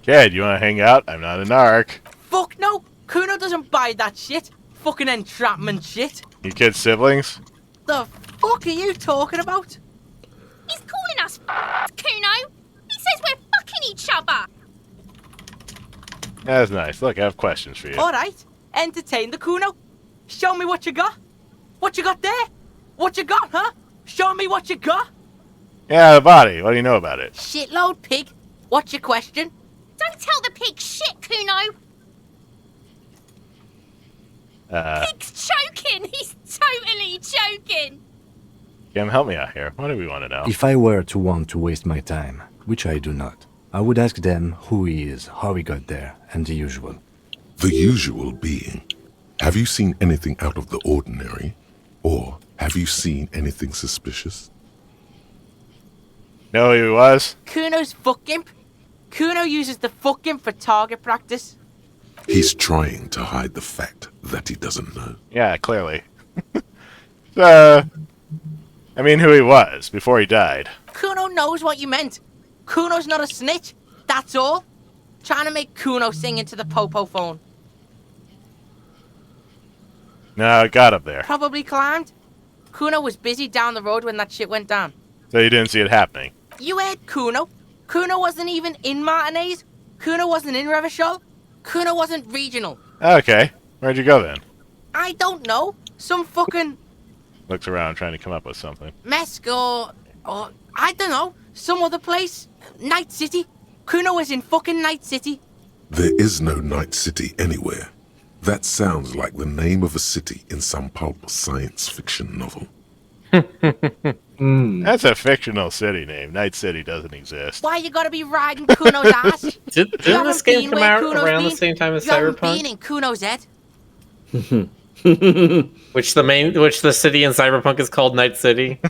Speaker 2: Kid, you want to hang out? I'm not a narc.
Speaker 14: Fuck no! Kuno doesn't buy that shit. Fucking entrapment shit.
Speaker 2: You kids siblings?
Speaker 14: The fuck are you talking about?
Speaker 13: He's calling us Kuno. He says we're fucking each other.
Speaker 2: That's nice. Look, I have questions for you.
Speaker 14: Alright, entertain the Kuno. Show me what you got. What you got there? What you got, huh? Show me what you got.
Speaker 2: Yeah, the body. What do you know about it?
Speaker 14: Shitload pig. What's your question?
Speaker 13: Don't tell the pig shit, Kuno. Pig's choking. He's totally choking.
Speaker 2: Kim, help me out here. What do we want to know?
Speaker 10: If I were to want to waste my time, which I do not, I would ask them who he is, how he got there, and the usual.
Speaker 8: The usual being, have you seen anything out of the ordinary? Or have you seen anything suspicious?
Speaker 2: Know who he was?
Speaker 14: Kuno's fuck imp. Kuno uses the fuck imp for target practice.
Speaker 8: He's trying to hide the fact that he doesn't know.
Speaker 2: Yeah, clearly. I mean, who he was before he died.
Speaker 14: Kuno knows what you meant. Kuno's not a snitch. That's all. Trying to make Kuno sing into the popo phone.
Speaker 2: No, it got up there.
Speaker 14: Probably climbed. Kuno was busy down the road when that shit went down.
Speaker 2: So you didn't see it happening.
Speaker 14: You heard Kuno. Kuno wasn't even in Martinez. Kuno wasn't in Revachol. Kuno wasn't regional.
Speaker 2: Okay. Where'd you go then?
Speaker 14: I don't know. Some fucking
Speaker 2: Looks around trying to come up with something.
Speaker 14: Mesk or I don't know. Some other place. Night City. Kuno was in fucking Night City.
Speaker 8: There is no Night City anywhere. That sounds like the name of a city in some pulp science fiction novel.
Speaker 2: That's a fictional city name. Night City doesn't exist.
Speaker 14: Why you gotta be riding Kuno's ass?
Speaker 5: Didn't this game come out around the same time as
Speaker 14: You haven't been
Speaker 5: Cyberpunk?
Speaker 14: in Kuno's head.
Speaker 5: Which the city in Cyberpunk is called Night City.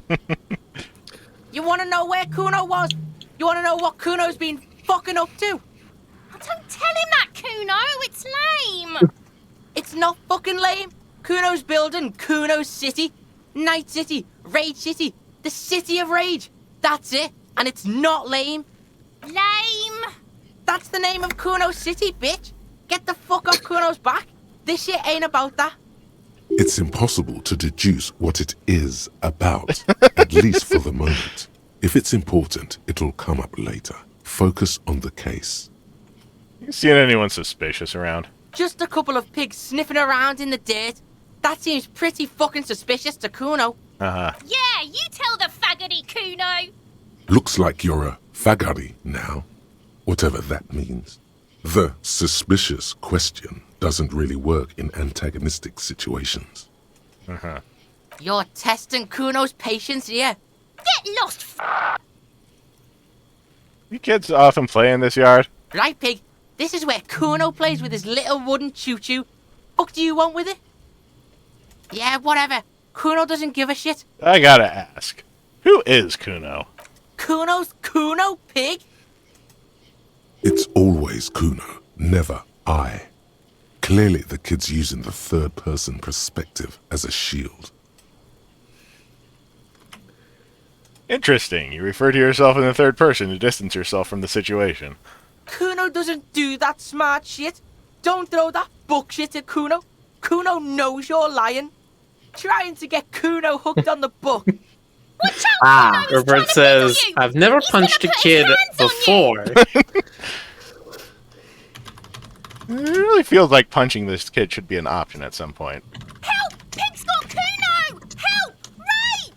Speaker 14: You wanna know where Kuno was? You wanna know what Kuno's been fucking up to?
Speaker 13: Oh, don't tell him that, Kuno. It's lame.
Speaker 14: It's not fucking lame. Kuno's building Kuno's City. Night City. Rage City. The City of Rage. That's it. And it's not lame.
Speaker 13: Lame.
Speaker 14: That's the name of Kuno's City, bitch. Get the fuck off Kuno's back. This shit ain't about that.
Speaker 8: It's impossible to deduce what it is about, at least for the moment. If it's important, it'll come up later. Focus on the case.
Speaker 2: You seen anyone suspicious around?
Speaker 14: Just a couple of pigs sniffing around in the dirt. That seems pretty fucking suspicious to Kuno.
Speaker 2: Uh-huh.
Speaker 13: Yeah, you tell the faggoty, Kuno.
Speaker 8: Looks like you're a fagari now, whatever that means. The suspicious question doesn't really work in antagonistic situations.
Speaker 2: Uh-huh.
Speaker 14: You're testing Kuno's patience here.
Speaker 13: Get lost,
Speaker 2: You kids often play in this yard?
Speaker 14: Right, pig? This is where Kuno plays with his little wooden choo-choo. Fuck do you want with it? Yeah, whatever. Kuno doesn't give a shit.
Speaker 2: I gotta ask. Who is Kuno?
Speaker 14: Kuno's Kuno, pig?
Speaker 8: It's always Kuno, never I. Clearly the kid's using the third-person perspective as a shield.
Speaker 2: Interesting. You refer to yourself in the third person to distance yourself from the situation.
Speaker 14: Kuno doesn't do that smart shit. Don't throw that bullshit at Kuno. Kuno knows you're lying. Trying to get Kuno hooked on the book.
Speaker 13: Watch out, Kuno.
Speaker 5: Robert says, I've never punched a kid before.
Speaker 2: It really feels like punching this kid should be an option at some point.
Speaker 13: Help! Pig's got Kuno! Help! Rape!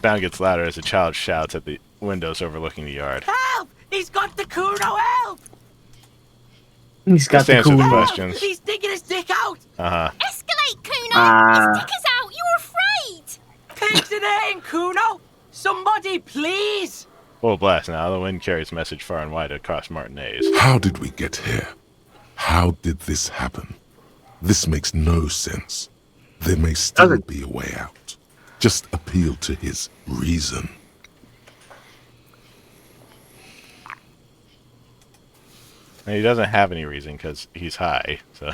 Speaker 2: Sound gets louder as a child shouts at the windows overlooking the yard.
Speaker 14: Help! He's got the Kuno, help!
Speaker 6: He's got
Speaker 2: Just
Speaker 6: the
Speaker 2: answer the
Speaker 6: cool.
Speaker 2: questions.
Speaker 14: He's sticking his dick out!
Speaker 2: Uh-huh.
Speaker 13: Escalate, Kuno! His dick is out! You're afraid!
Speaker 14: Pigs in aim, Kuno! Somebody, please!
Speaker 2: Full blast now. The wind carries message far and wide across Martinez.
Speaker 8: How did we get here? How did this happen? This makes no sense. There may still be a way out. Just appeal to his reason.
Speaker 2: And he doesn't have any reason because he's high. So.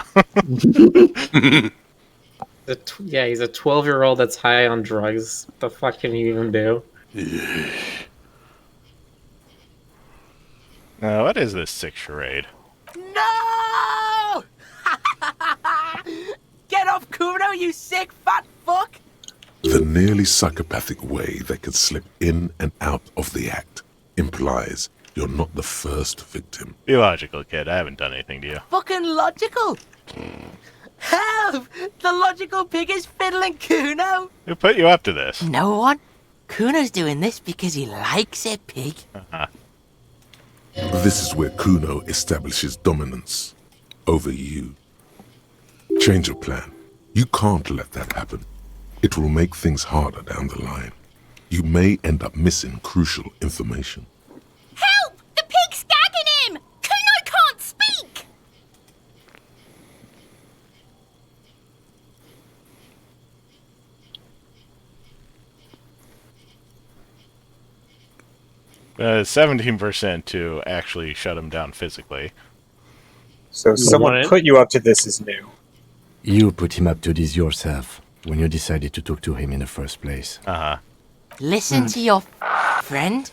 Speaker 5: Yeah, he's a 12-year-old that's high on drugs. What the fuck can you even do?
Speaker 2: Now, what is this sick charade?
Speaker 14: No! Get off Kuno, you sick fat fuck!
Speaker 8: The nearly psychopathic way they could slip in and out of the act implies you're not the first victim.
Speaker 2: Be logical, kid. I haven't done anything to you.
Speaker 14: Fucking logical! Help! The logical pig is fiddling Kuno!
Speaker 2: Who put you up to this?
Speaker 14: No one. Kuno's doing this because he likes it, pig.
Speaker 2: Uh-huh.
Speaker 8: This is where Kuno establishes dominance over you. Change your plan. You can't let that happen. It will make things harder down the line. You may end up missing crucial information.
Speaker 13: Help! The pig's gagging him! Kuno can't speak!
Speaker 2: Uh, 17% to actually shut him down physically.
Speaker 4: So someone put you up to this is new.
Speaker 10: You put him up to this yourself when you decided to talk to him in the first place.
Speaker 2: Uh-huh.
Speaker 14: Listen to your friend.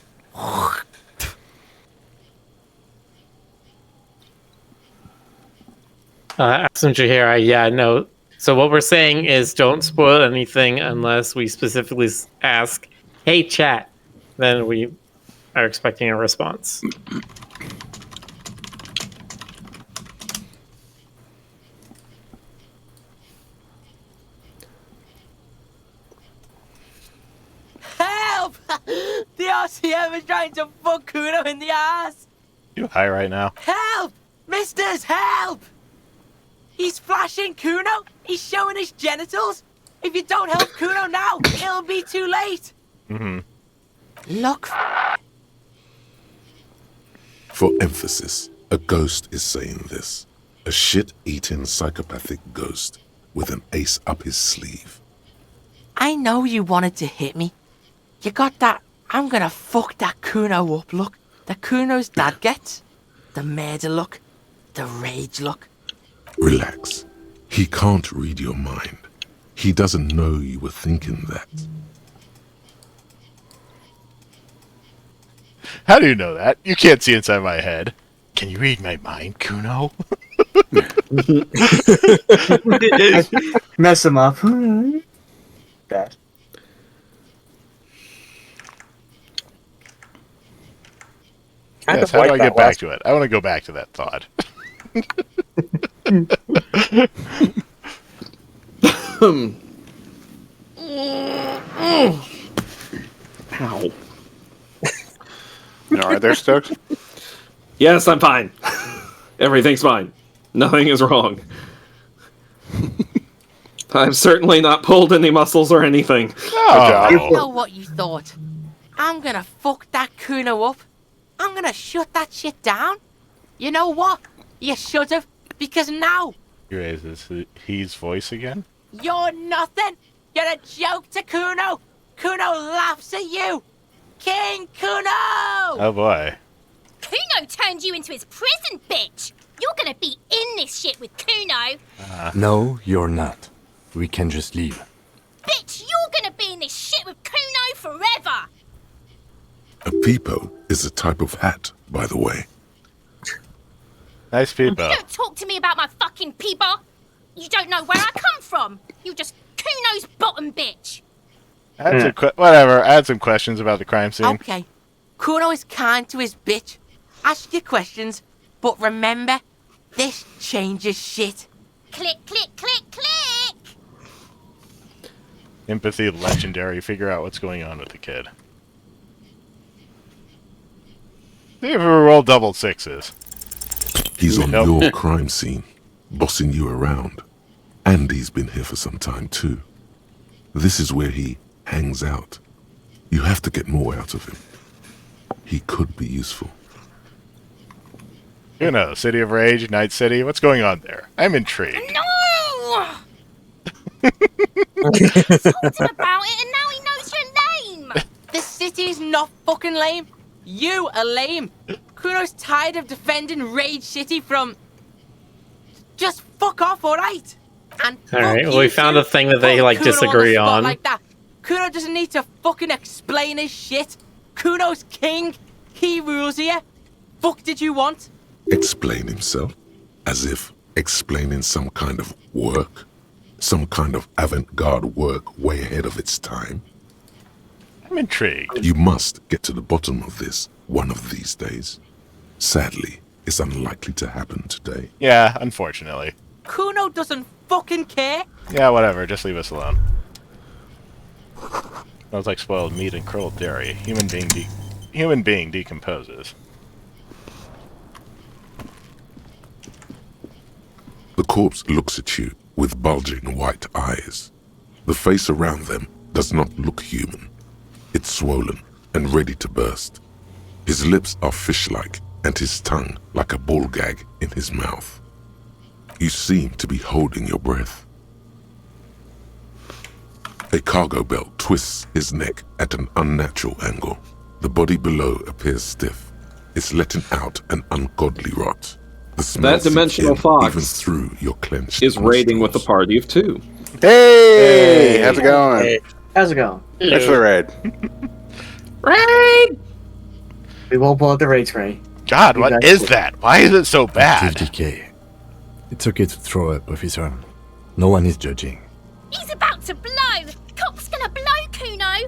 Speaker 5: Absent Jahira, yeah, no. So what we're saying is don't spoil anything unless we specifically ask, hey, chat. Then we are expecting a response.
Speaker 14: Help! The RCM is trying to fuck Kuno in the ass!
Speaker 2: You high right now?
Speaker 14: Help! Misters, help! He's flashing Kuno! He's showing his genitals! If you don't help Kuno now, it'll be too late!
Speaker 2: Mm-hmm.
Speaker 14: Look.
Speaker 8: For emphasis, a ghost is saying this. A shit-eating psychopathic ghost with an ace up his sleeve.
Speaker 14: I know you wanted to hit me. You got that I'm gonna fuck that Kuno up look that Kuno's dad gets. The murder look. The rage look.
Speaker 8: Relax. He can't read your mind. He doesn't know you were thinking that.
Speaker 2: How do you know that? You can't see inside my head. Can you read my mind, Kuno?
Speaker 6: Mess him up. Bad.
Speaker 2: Yes, how do I get back to it? I want to go back to that thought.
Speaker 1: Ow.
Speaker 3: You alright there, Stokes?
Speaker 1: Yes, I'm fine. Everything's fine. Nothing is wrong. I've certainly not pulled any muscles or anything.
Speaker 14: I know what you thought. I'm gonna fuck that Kuno up. I'm gonna shut that shit down. You know what? You should have, because now
Speaker 2: Is this his voice again?
Speaker 14: you're nothing. You're a joke to Kuno. Kuno laughs at you. King Kuno!
Speaker 2: Oh boy.
Speaker 13: Kuno turned you into his prison, bitch! You're gonna be in this shit with Kuno!
Speaker 10: No, you're not. We can just leave.
Speaker 13: Bitch, you're gonna be in this shit with Kuno forever!
Speaker 8: A peepo is a type of hat, by the way.
Speaker 2: Nice people.
Speaker 13: You don't talk to me about my fucking peeper! You don't know where I come from! You're just Kuno's bottom bitch!
Speaker 2: I had whatever. I had some questions about the crime scene.
Speaker 14: Okay. Kuno is kind to his bitch. Ask your questions, but remember, this changes shit.
Speaker 13: Click, click, click, click!
Speaker 2: Empathy legendary. Figure out what's going on with the kid. See if we roll double sixes.
Speaker 8: He's on
Speaker 2: Nope.
Speaker 8: your crime scene, bossing you around. And he's been here for some time too. This is where he hangs out. You have to get more out of him. He could be useful.
Speaker 2: You know, City of Rage, Night City. What's going on there? I'm intrigued.
Speaker 13: No! Told him about it and now
Speaker 14: city's not fucking lame. You are lame. Kuno's tired of defending Rage City from... Just fuck off, alright? And
Speaker 5: All right,
Speaker 14: fuck
Speaker 5: well, we
Speaker 14: you
Speaker 5: found
Speaker 14: too,
Speaker 5: a thing that they
Speaker 14: putting
Speaker 5: like
Speaker 14: Kuno
Speaker 5: disagree
Speaker 14: the spot
Speaker 5: on.
Speaker 14: like that. Kuno doesn't need to fucking explain his shit. Kuno's king. He rules here. Fuck did you want?
Speaker 8: Explain himself? As if explaining some kind of work? Some kind of avant-garde work way ahead of its time?
Speaker 2: I'm intrigued.
Speaker 8: You must get to the bottom of this one of these days. Sadly, it's unlikely to happen today.
Speaker 2: Yeah, unfortunately.
Speaker 14: Kuno doesn't fucking care.
Speaker 2: Yeah, whatever. Just leave us alone. Smells like spoiled meat and curdled dairy. Human being decomposes.
Speaker 8: The corpse looks at you with bulging white eyes. The face around them does not look human. It's swollen and ready to burst. His lips are fish-like and his tongue like a ball gag in his mouth. You seem to be holding your breath. A cargo belt twists his neck at an unnatural angle. The body below appears stiff. It's letting out an ungodly rot. The smell
Speaker 1: That dimensional
Speaker 8: seeps in
Speaker 1: fox
Speaker 8: even through your clenched
Speaker 1: is raiding with a party of 2.
Speaker 3: Hey, how's it going?
Speaker 6: Hey, how's it going?
Speaker 3: Thanks for the raid.
Speaker 6: Raid! We won't pull out the raid spray.
Speaker 2: God, what is that? Why is it so bad?
Speaker 10: Active decay. It's okay to throw up, officer. No one is judging.
Speaker 13: He's about to blow. Cock's gonna blow, Kuno.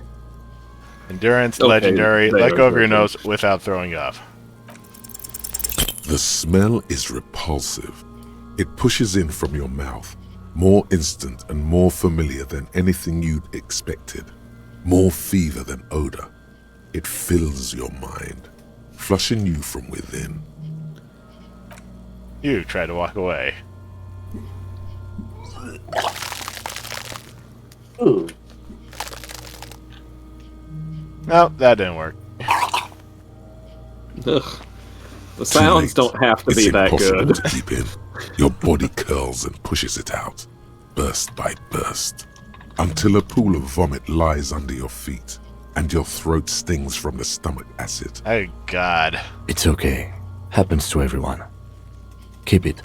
Speaker 2: Endurance,
Speaker 1: Okay,
Speaker 2: legendary.
Speaker 1: there
Speaker 2: Let go of
Speaker 1: we
Speaker 2: your
Speaker 1: go.
Speaker 2: nose without throwing up.
Speaker 8: The smell is repulsive. It pushes in from your mouth, more instant and more familiar than anything you'd expected, more fever than odor. It fills your mind, flushing you from within.
Speaker 2: You try to walk away.
Speaker 6: Ooh.
Speaker 2: No, that didn't work.
Speaker 1: Ugh. The sounds don't have to
Speaker 8: It's
Speaker 1: be that
Speaker 8: impossible
Speaker 1: good.
Speaker 8: to keep in. Your body curls and pushes it out, burst by burst, until a pool of vomit lies under your feet, and your throat stings from the stomach acid.
Speaker 2: Oh, God.
Speaker 10: It's okay. Happens to everyone. Keep it.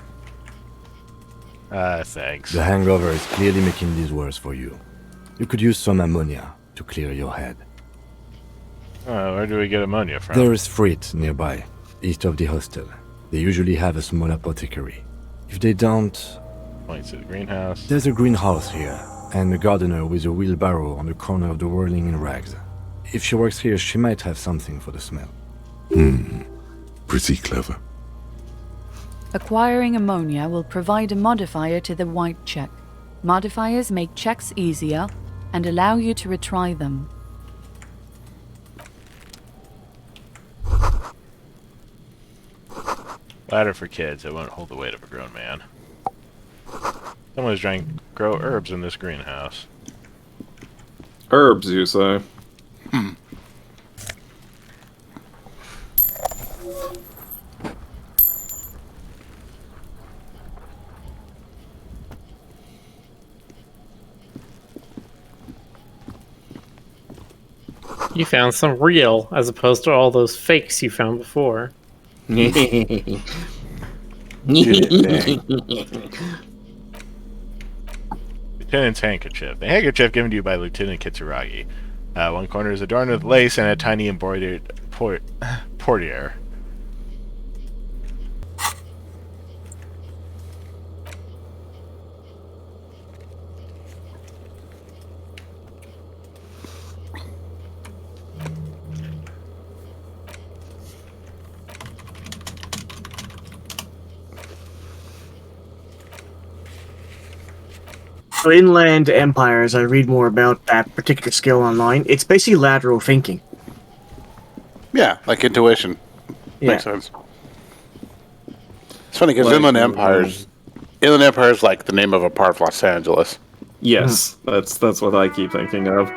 Speaker 2: Thanks.
Speaker 10: The hangover is clearly making this worse for you. You could use some ammonia to clear your head.
Speaker 2: Where do we get ammonia from?
Speaker 10: There is freight nearby, east of the hostel. They usually have a small apothecary. If they don't...
Speaker 2: Points to the greenhouse.
Speaker 10: There's a greenhouse here, and a gardener with a wheelbarrow on the corner of the whirling in rags. If she works here, she might have something for the smell.
Speaker 8: Pretty clever.
Speaker 9: Acquiring ammonia will provide a modifier to the white check. Modifiers make checks easier and allow you to retry them.
Speaker 2: Ladder for kids. It won't hold the weight of a grown man. Someone's trying to grow herbs in this greenhouse.
Speaker 1: Herbs, you say?
Speaker 5: You found some real, as opposed to all those fakes you found before.
Speaker 2: Lieutenant's handkerchief. The handkerchief given to you by Lieutenant Kitsuragi. One corner is adorned with lace and a tiny embroidered portiere.
Speaker 6: For inland empires, I read more about that particular skill online. It's basically lateral thinking.
Speaker 3: Yeah, like intuition.
Speaker 6: Yeah.
Speaker 3: Makes sense. It's funny because
Speaker 1: Like,
Speaker 3: Inland Empire's like the name of a part of Los Angeles.
Speaker 1: Yes, that's what I keep thinking of.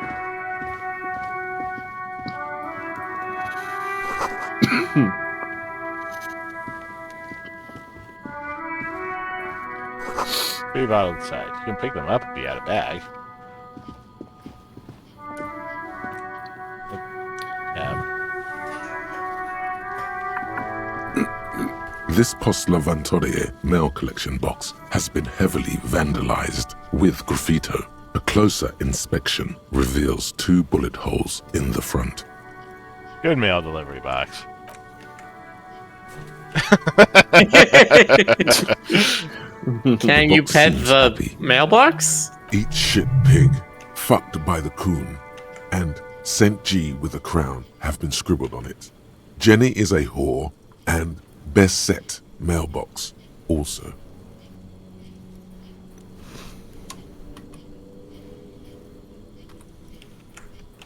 Speaker 2: Three bottles inside. You can pick them up if you had a bag.
Speaker 8: This Post Lavatorie mail collection box has been heavily vandalized with graffito. A closer inspection reveals 2 bullet holes in the front.
Speaker 2: Good mail delivery box.
Speaker 5: Can you pet the mailbox?
Speaker 8: Eat shit pig, fucked by the coon, and St. G with a crown have been scribbled on it. Jenny is a whore, and best set mailbox also.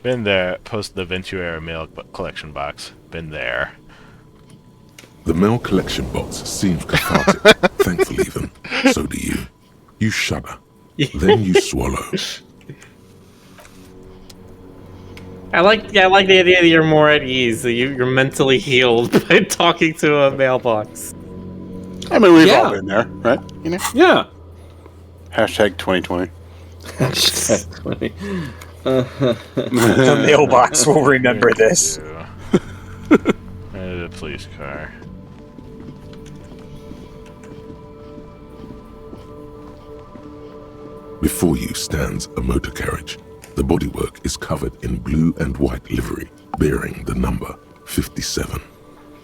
Speaker 2: Been there. Post the Ventura mail collection box. Been there.
Speaker 8: The mail collection box seems cathartic. Thankfully, even. So do you. You shudder. Then you swallow.
Speaker 5: I like the idea that you're more at ease. That you're mentally healed by talking to a mailbox.
Speaker 3: I mean, we've all been there, right? You know?
Speaker 1: Yeah.
Speaker 3: Hashtag 2020.
Speaker 1: Hashtag 20.
Speaker 4: The mailbox will remember this.
Speaker 2: And a police car.
Speaker 8: Before you stands a motor carriage. The bodywork is covered in blue and white livery, bearing the number 57.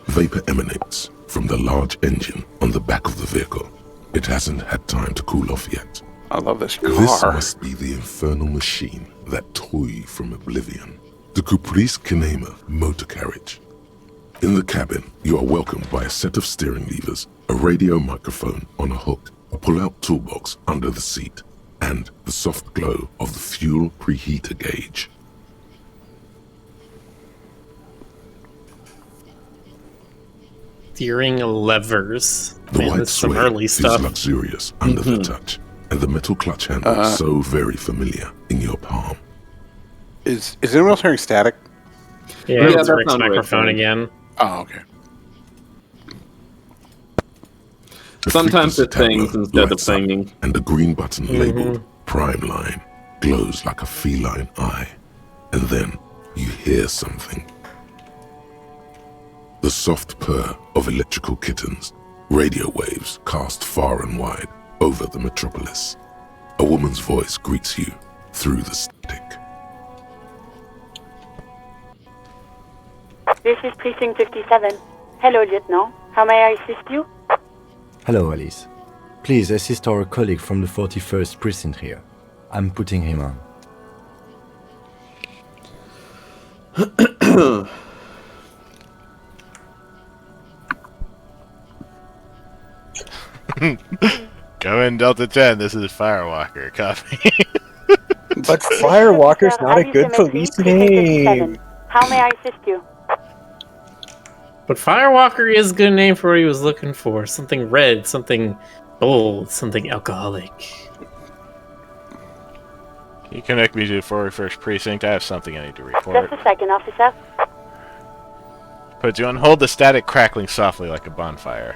Speaker 8: Vapor emanates from the large engine on the back of the vehicle. It hasn't had time to cool off yet.
Speaker 3: I love this car.
Speaker 8: This must be the infernal machine that toy from oblivion. The Caprice Kinema motor carriage. In the cabin, you are welcomed by a set of steering levers, a radio microphone on a hook, a pull-out toolbox under the seat, and the soft glow of the fuel preheater gauge.
Speaker 5: Steering levers.
Speaker 8: The
Speaker 5: Man,
Speaker 8: white
Speaker 5: that's some
Speaker 8: suede
Speaker 5: early
Speaker 8: is
Speaker 5: stuff.
Speaker 8: luxurious under the touch, and the metal clutch handle so very familiar in your palm.
Speaker 3: Is anyone else hearing static?
Speaker 5: Yeah,
Speaker 1: Yeah,
Speaker 5: it's
Speaker 1: that's
Speaker 5: Rick's
Speaker 1: on Rick's
Speaker 5: microphone
Speaker 1: end.
Speaker 5: again.
Speaker 3: Oh, okay.
Speaker 8: The
Speaker 1: Sometimes
Speaker 8: frequency
Speaker 1: it sings
Speaker 8: tableau
Speaker 1: instead of
Speaker 8: lights up,
Speaker 1: singing.
Speaker 8: and the green button labeled Prime Line glows like a feline eye. And then you hear something. The soft purr of electrical kittens, radio waves cast far and wide over the metropolis. A woman's voice greets you through the static.
Speaker 15: This is Precinct 57. Hello, Lieutenant. How may I assist you?
Speaker 10: Hello, Alice. Please assist our colleague from the 41st Precinct here. I'm putting him on.
Speaker 2: Go in, Delta 10. This is Firewalker. Copy.
Speaker 4: But Firewalker's not a good police name.
Speaker 15: How may I assist you?
Speaker 5: But Firewalker is a good name for what he was looking for. Something red, something bold, something alcoholic.
Speaker 2: Can you connect me to the 41st Precinct? I have something I need to report.
Speaker 15: Just a second, officer.
Speaker 2: Put you on hold. The static crackling softly like a bonfire.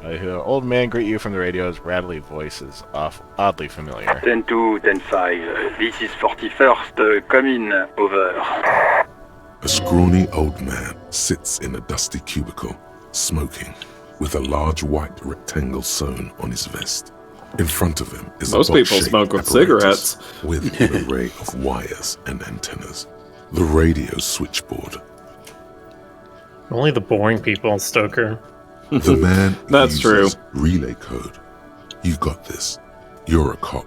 Speaker 2: I hear an old man greet you from the radio's rattly voice is oddly familiar.
Speaker 16: 10-2, 10-5. This is 41st. Come in. Over.
Speaker 8: A scrawny old man sits in a dusty cubicle, smoking, with a large white rectangle sewn on his vest. In front of him is
Speaker 1: Most
Speaker 8: a
Speaker 1: people
Speaker 8: box-shaped
Speaker 1: smoke with
Speaker 8: apparatus
Speaker 1: cigarettes.
Speaker 8: with an array of wires and antennas. The radio switchboard.
Speaker 5: Only the boring people, Stoker.
Speaker 8: The man
Speaker 1: That's
Speaker 8: uses relay code. You got this. You're a cop,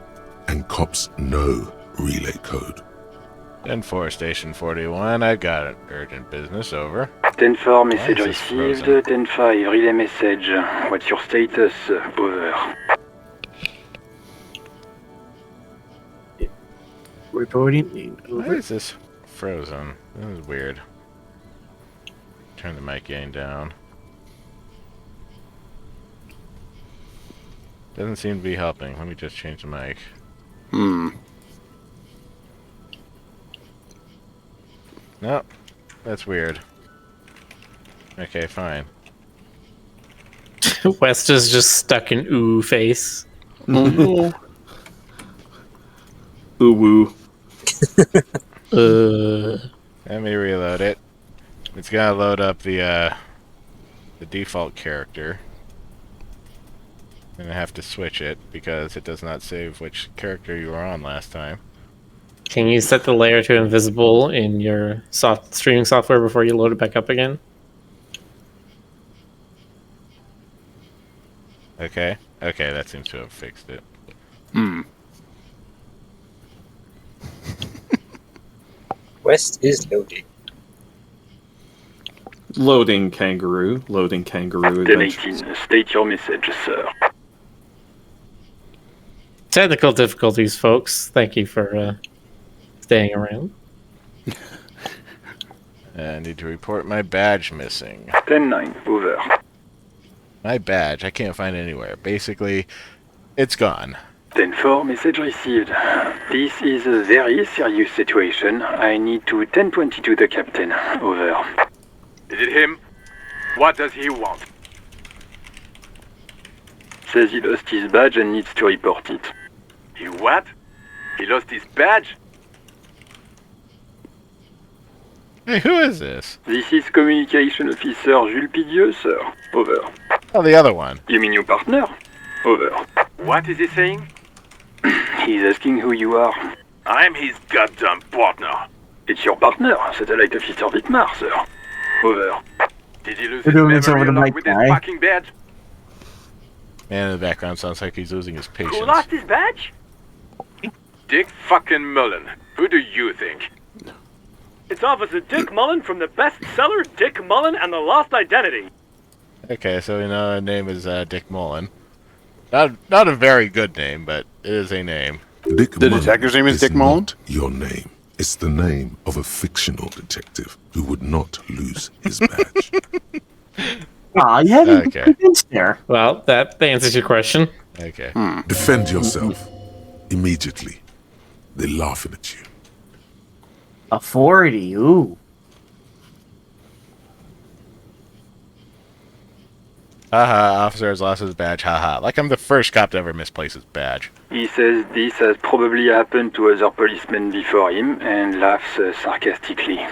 Speaker 8: and cops know relay code.
Speaker 2: 10-4, Station 41. I've got an urgent business. Over.
Speaker 16: 10-4, message
Speaker 2: Why is this
Speaker 16: received.
Speaker 2: frozen?
Speaker 16: 10-5, relay message. What's your status? Over.
Speaker 4: Reporting.
Speaker 2: Why is this frozen? This is weird. Turn the mic gain down. Doesn't seem to be helping. Let me just change the mic. Nope. That's weird. Okay, fine.
Speaker 5: West is just stuck in ooh face.
Speaker 1: Ooh woo.
Speaker 2: Let me reload it. It's gonna load up the default character. I'm gonna have to switch it because it does not save which character you were on last time.
Speaker 5: Can you set the layer to invisible in your streaming software before you load it back up again?
Speaker 2: Okay. Okay, that seems to have fixed it.
Speaker 4: Quest is loading.
Speaker 1: Loading kangaroo. Loading kangaroo.
Speaker 16: Captain
Speaker 1: Adventures.
Speaker 16: 18, state your message, sir.
Speaker 5: Technical difficulties, folks. Thank you for staying around.
Speaker 2: I need to report my badge missing.
Speaker 16: 10-9, over.
Speaker 2: My badge, I can't find it anywhere. Basically, it's gone.
Speaker 16: 10-4, message received. This is a very serious situation. I need to 10-22 the captain. Over.
Speaker 17: Is it him? What does he want?
Speaker 16: Says he lost his badge and needs to report it.
Speaker 17: He what? He lost his badge?
Speaker 2: Hey, who is this?
Speaker 16: This is Communication Officer Jules Pidieux, sir. Over.
Speaker 2: Oh, the other one.
Speaker 16: You mean your partner? Over.
Speaker 17: What is he saying?
Speaker 16: He's asking who you are.
Speaker 17: I'm his goddamn partner.
Speaker 16: It's your partner, Satellite Officer Vitmar, sir. Over.
Speaker 17: Did he lose
Speaker 6: We're
Speaker 17: his
Speaker 6: doing this
Speaker 17: memory
Speaker 6: over the
Speaker 17: along
Speaker 6: mic,
Speaker 17: with his
Speaker 6: guy.
Speaker 17: fucking badge?
Speaker 2: Man in the background sounds like he's losing his patience.
Speaker 17: Who lost his badge? Dick fucking Mullen. Who do you think?
Speaker 18: It's Officer Dick Mullen from the bestseller Dick Mullen and the Lost Identity.
Speaker 2: Okay, so we know the name is Dick Mullen. Not a very good name, but it is a name.
Speaker 8: Dick
Speaker 3: The
Speaker 8: Mullen
Speaker 3: detective's name is Dick
Speaker 8: not
Speaker 3: Mullen?
Speaker 8: your name. It's the name of a fictional detective who would not lose his badge.
Speaker 6: Aw, you haven't
Speaker 2: Okay.
Speaker 6: been convinced there.
Speaker 5: Well, that answers your question.
Speaker 2: Okay.
Speaker 8: Defend yourself. Immediately. They're laughing at you.
Speaker 6: Authority, ooh.
Speaker 2: Haha, officer has lost his badge, haha. Like I'm the first cop to ever misplace his badge.
Speaker 16: He says this has probably happened to other policemen before him and laughs sarcastically.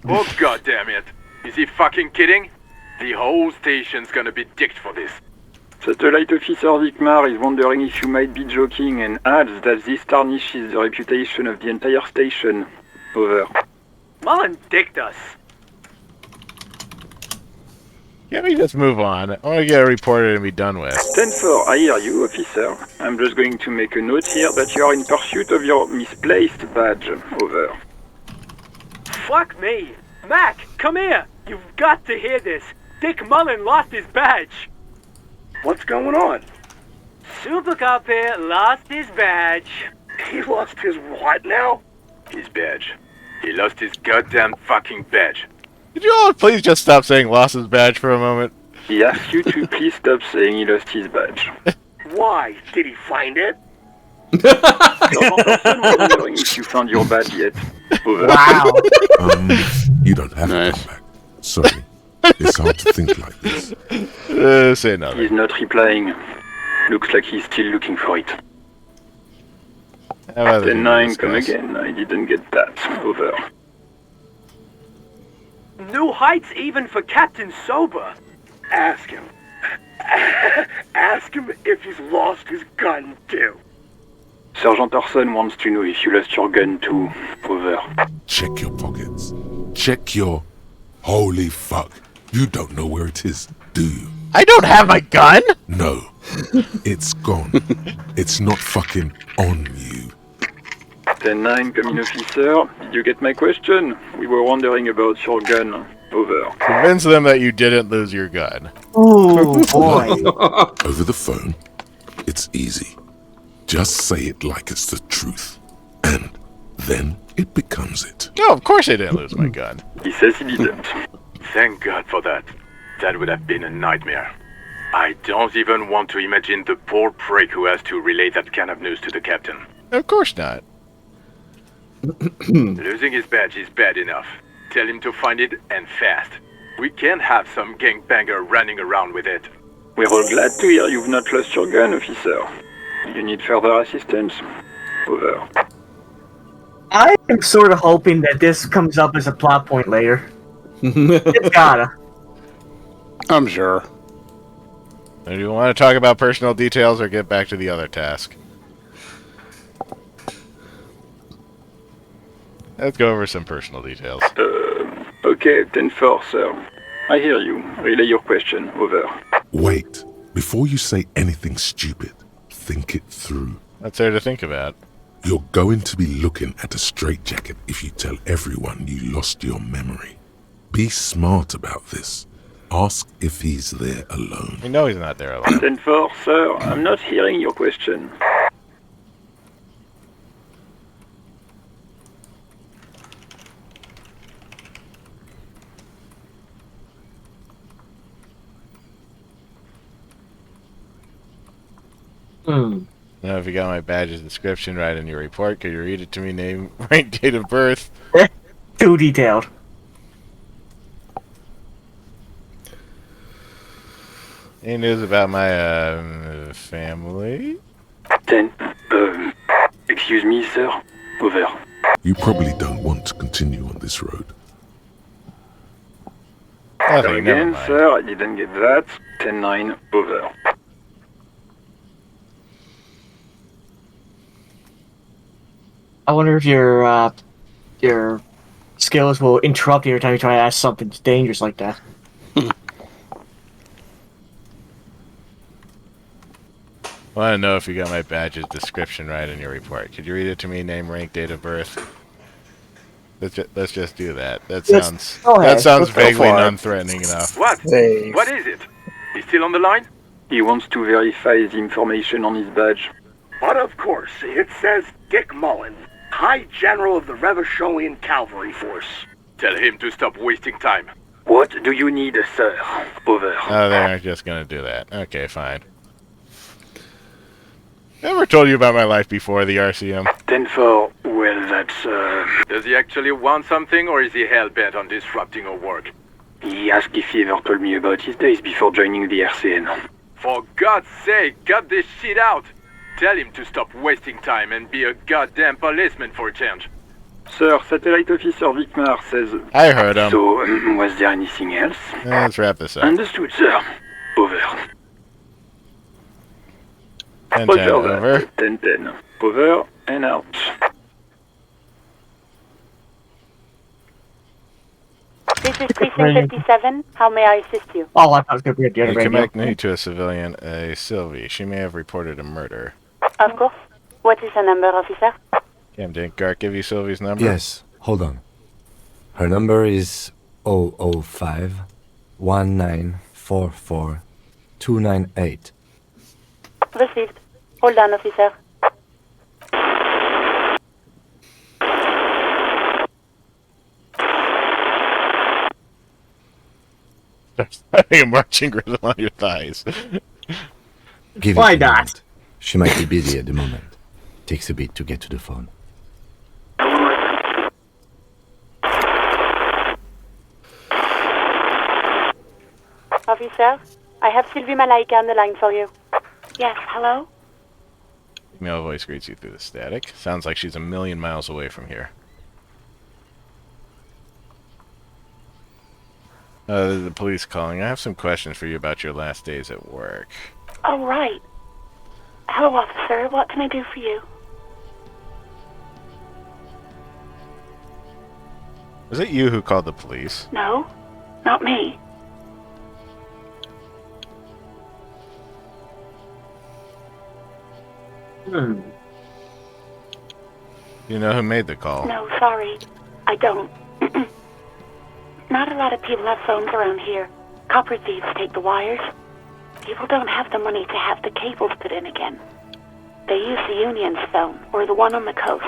Speaker 17: Oh god damn it. Is he fucking kidding? The whole station's gonna be dicked for this.
Speaker 16: Satellite Officer Vicmar is wondering if you might be joking and adds that this tarnishes the reputation of the entire station. Over.
Speaker 18: Mullen dicked us.
Speaker 2: Can we just move on? I want to get it reported and be done with.
Speaker 16: 10-4, I hear you, officer. I'm just going to make a note here that you are in pursuit of your misplaced badge. Over.
Speaker 18: Fuck me. Mac, come here. You've got to hear this. Dick Mullen lost his badge.
Speaker 17: What's going on?
Speaker 18: Super Cop here lost his badge.
Speaker 17: He lost his what now? His badge. He lost his goddamn fucking badge.
Speaker 2: Could you all please just stop saying lost his badge for a moment?
Speaker 16: He asks you to please stop saying he lost his badge.
Speaker 17: Why? Did he find it?
Speaker 16: I'm wondering if you found your badge yet. Over.
Speaker 6: Wow.
Speaker 8: You don't have to come back. Sorry. It's hard to think like this.
Speaker 2: Say nothing.
Speaker 16: He's not replying. Looks like he's still looking for it.
Speaker 2: How about
Speaker 16: 10-9, come again. I didn't get that. Over.
Speaker 18: New heights even for Captain Sober.
Speaker 17: Ask him. Ask him if he's lost his gun too.
Speaker 16: Sergeant Orson wants to know if you lost your gun too. Over.
Speaker 8: Check your pockets. Check your... Holy fuck. You don't know where it is, do you?
Speaker 2: I don't have my gun!
Speaker 8: No. It's gone. It's not fucking on you.
Speaker 16: 10-9, coming officer. Did you get my question? We were wondering about your gun. Over.
Speaker 2: Convince them that you didn't lose your gun.
Speaker 6: Oh boy.
Speaker 8: Over the phone, it's easy. Just say it like it's the truth. And then it becomes it.
Speaker 2: No, of course I didn't lose my gun.
Speaker 16: He says he didn't.
Speaker 17: Thank God for that. That would have been a nightmare. I don't even want to imagine the poor prick who has to relay that kind of news to the captain.
Speaker 2: Of course not.
Speaker 17: Losing his badge is bad enough. Tell him to find it, and fast. We can't have some gangbanger running around with it.
Speaker 16: We're all glad to hear you've not lost your gun, officer. You need further assistance. Over.
Speaker 6: I am sort of hoping that this comes up as a plot point later. It's gotta.
Speaker 3: I'm sure.
Speaker 2: Do you want to talk about personal details or get back to the other task? Let's go over some personal details.
Speaker 16: Okay, 10-4, sir. I hear you. Relay your question. Over.
Speaker 8: Wait. Before you say anything stupid, think it through.
Speaker 2: What's there to think about?
Speaker 8: You're going to be looking at a straitjacket if you tell everyone you lost your memory. Be smart about this. Ask if he's there alone.
Speaker 2: We know he's not there alone.
Speaker 16: 10-4, sir. I'm not hearing your question.
Speaker 2: Now, if you got my badge's description right in your report, could you read it to me? Name, rank, date of birth.
Speaker 6: Too detailed.
Speaker 2: Any news about my family?
Speaker 16: 10. Excuse me, sir. Over.
Speaker 8: You probably don't want to continue on this road.
Speaker 2: Nothing,
Speaker 16: Again, sir, I didn't get that. 10-9. Over.
Speaker 6: I wonder if your skills will interrupt you every time you try to ask something dangerous like that.
Speaker 2: I want to know if you got my badge's description right in your report. Could you read it to me? Name, rank, date of birth. Let's just do that. That sounds vaguely non-threatening enough.
Speaker 16: What? What is it? He's still on the line? He wants to verify the information on his badge.
Speaker 19: But of course, it says Dick Mullen, High General of the Revacholian Cavalry Force.
Speaker 17: Tell him to stop wasting time.
Speaker 16: What do you need, sir? Over.
Speaker 2: Oh, they aren't just gonna do that. Okay, fine. Never told you about my life before the RCM.
Speaker 16: 10-4. Well, that's,
Speaker 17: Does he actually want something, or is he hell-bent on disrupting our work?
Speaker 16: He asked if he ever told me about his days before joining the RCN.
Speaker 17: For God's sake, cut this shit out! Tell him to stop wasting time and be a goddamn policeman for a change.
Speaker 16: Sir, Satellite Officer Vicmar says...
Speaker 2: I heard him.
Speaker 16: So, was there anything else?
Speaker 2: Let's wrap this up.
Speaker 16: Understood, sir. Over.
Speaker 2: 10-10,
Speaker 16: Roger
Speaker 2: over.
Speaker 16: that. 10-10. Over and out.
Speaker 15: This is Precinct 57. How may I assist you?
Speaker 6: Oh, I thought it was going to be the other
Speaker 2: You
Speaker 6: radio.
Speaker 2: connect me to a civilian, a Sylvie. She may have reported a murder.
Speaker 15: Of course. What is the number, officer?
Speaker 2: Cam, didn't Gark give you Sylvie's number?
Speaker 10: Yes, hold on. Her number is 005 1944 298.
Speaker 15: Received. Hold on, officer.
Speaker 2: There's having a marching rhythm on your thighs.
Speaker 10: Give
Speaker 6: Why
Speaker 10: it a
Speaker 6: not?
Speaker 10: moment. She might be busy at the moment. Takes a bit to get to the phone.
Speaker 15: Officer, I have Sylvie Malaika on the line for you. Yes, hello?
Speaker 2: Female voice greets you through the static. Sounds like she's a million miles away from here. The police calling. I have some questions for you about your last days at work.
Speaker 15: Oh, right. Hello, officer. What can I do for you?
Speaker 2: Was it you who called the police?
Speaker 15: No, not me.
Speaker 2: Do you know who made the call?
Speaker 15: No, sorry. I don't. Not a lot of people have phones around here. Copper thieves take the wires. People don't have the money to have the cables put in again. They use the Union's phone, or the one on the coast.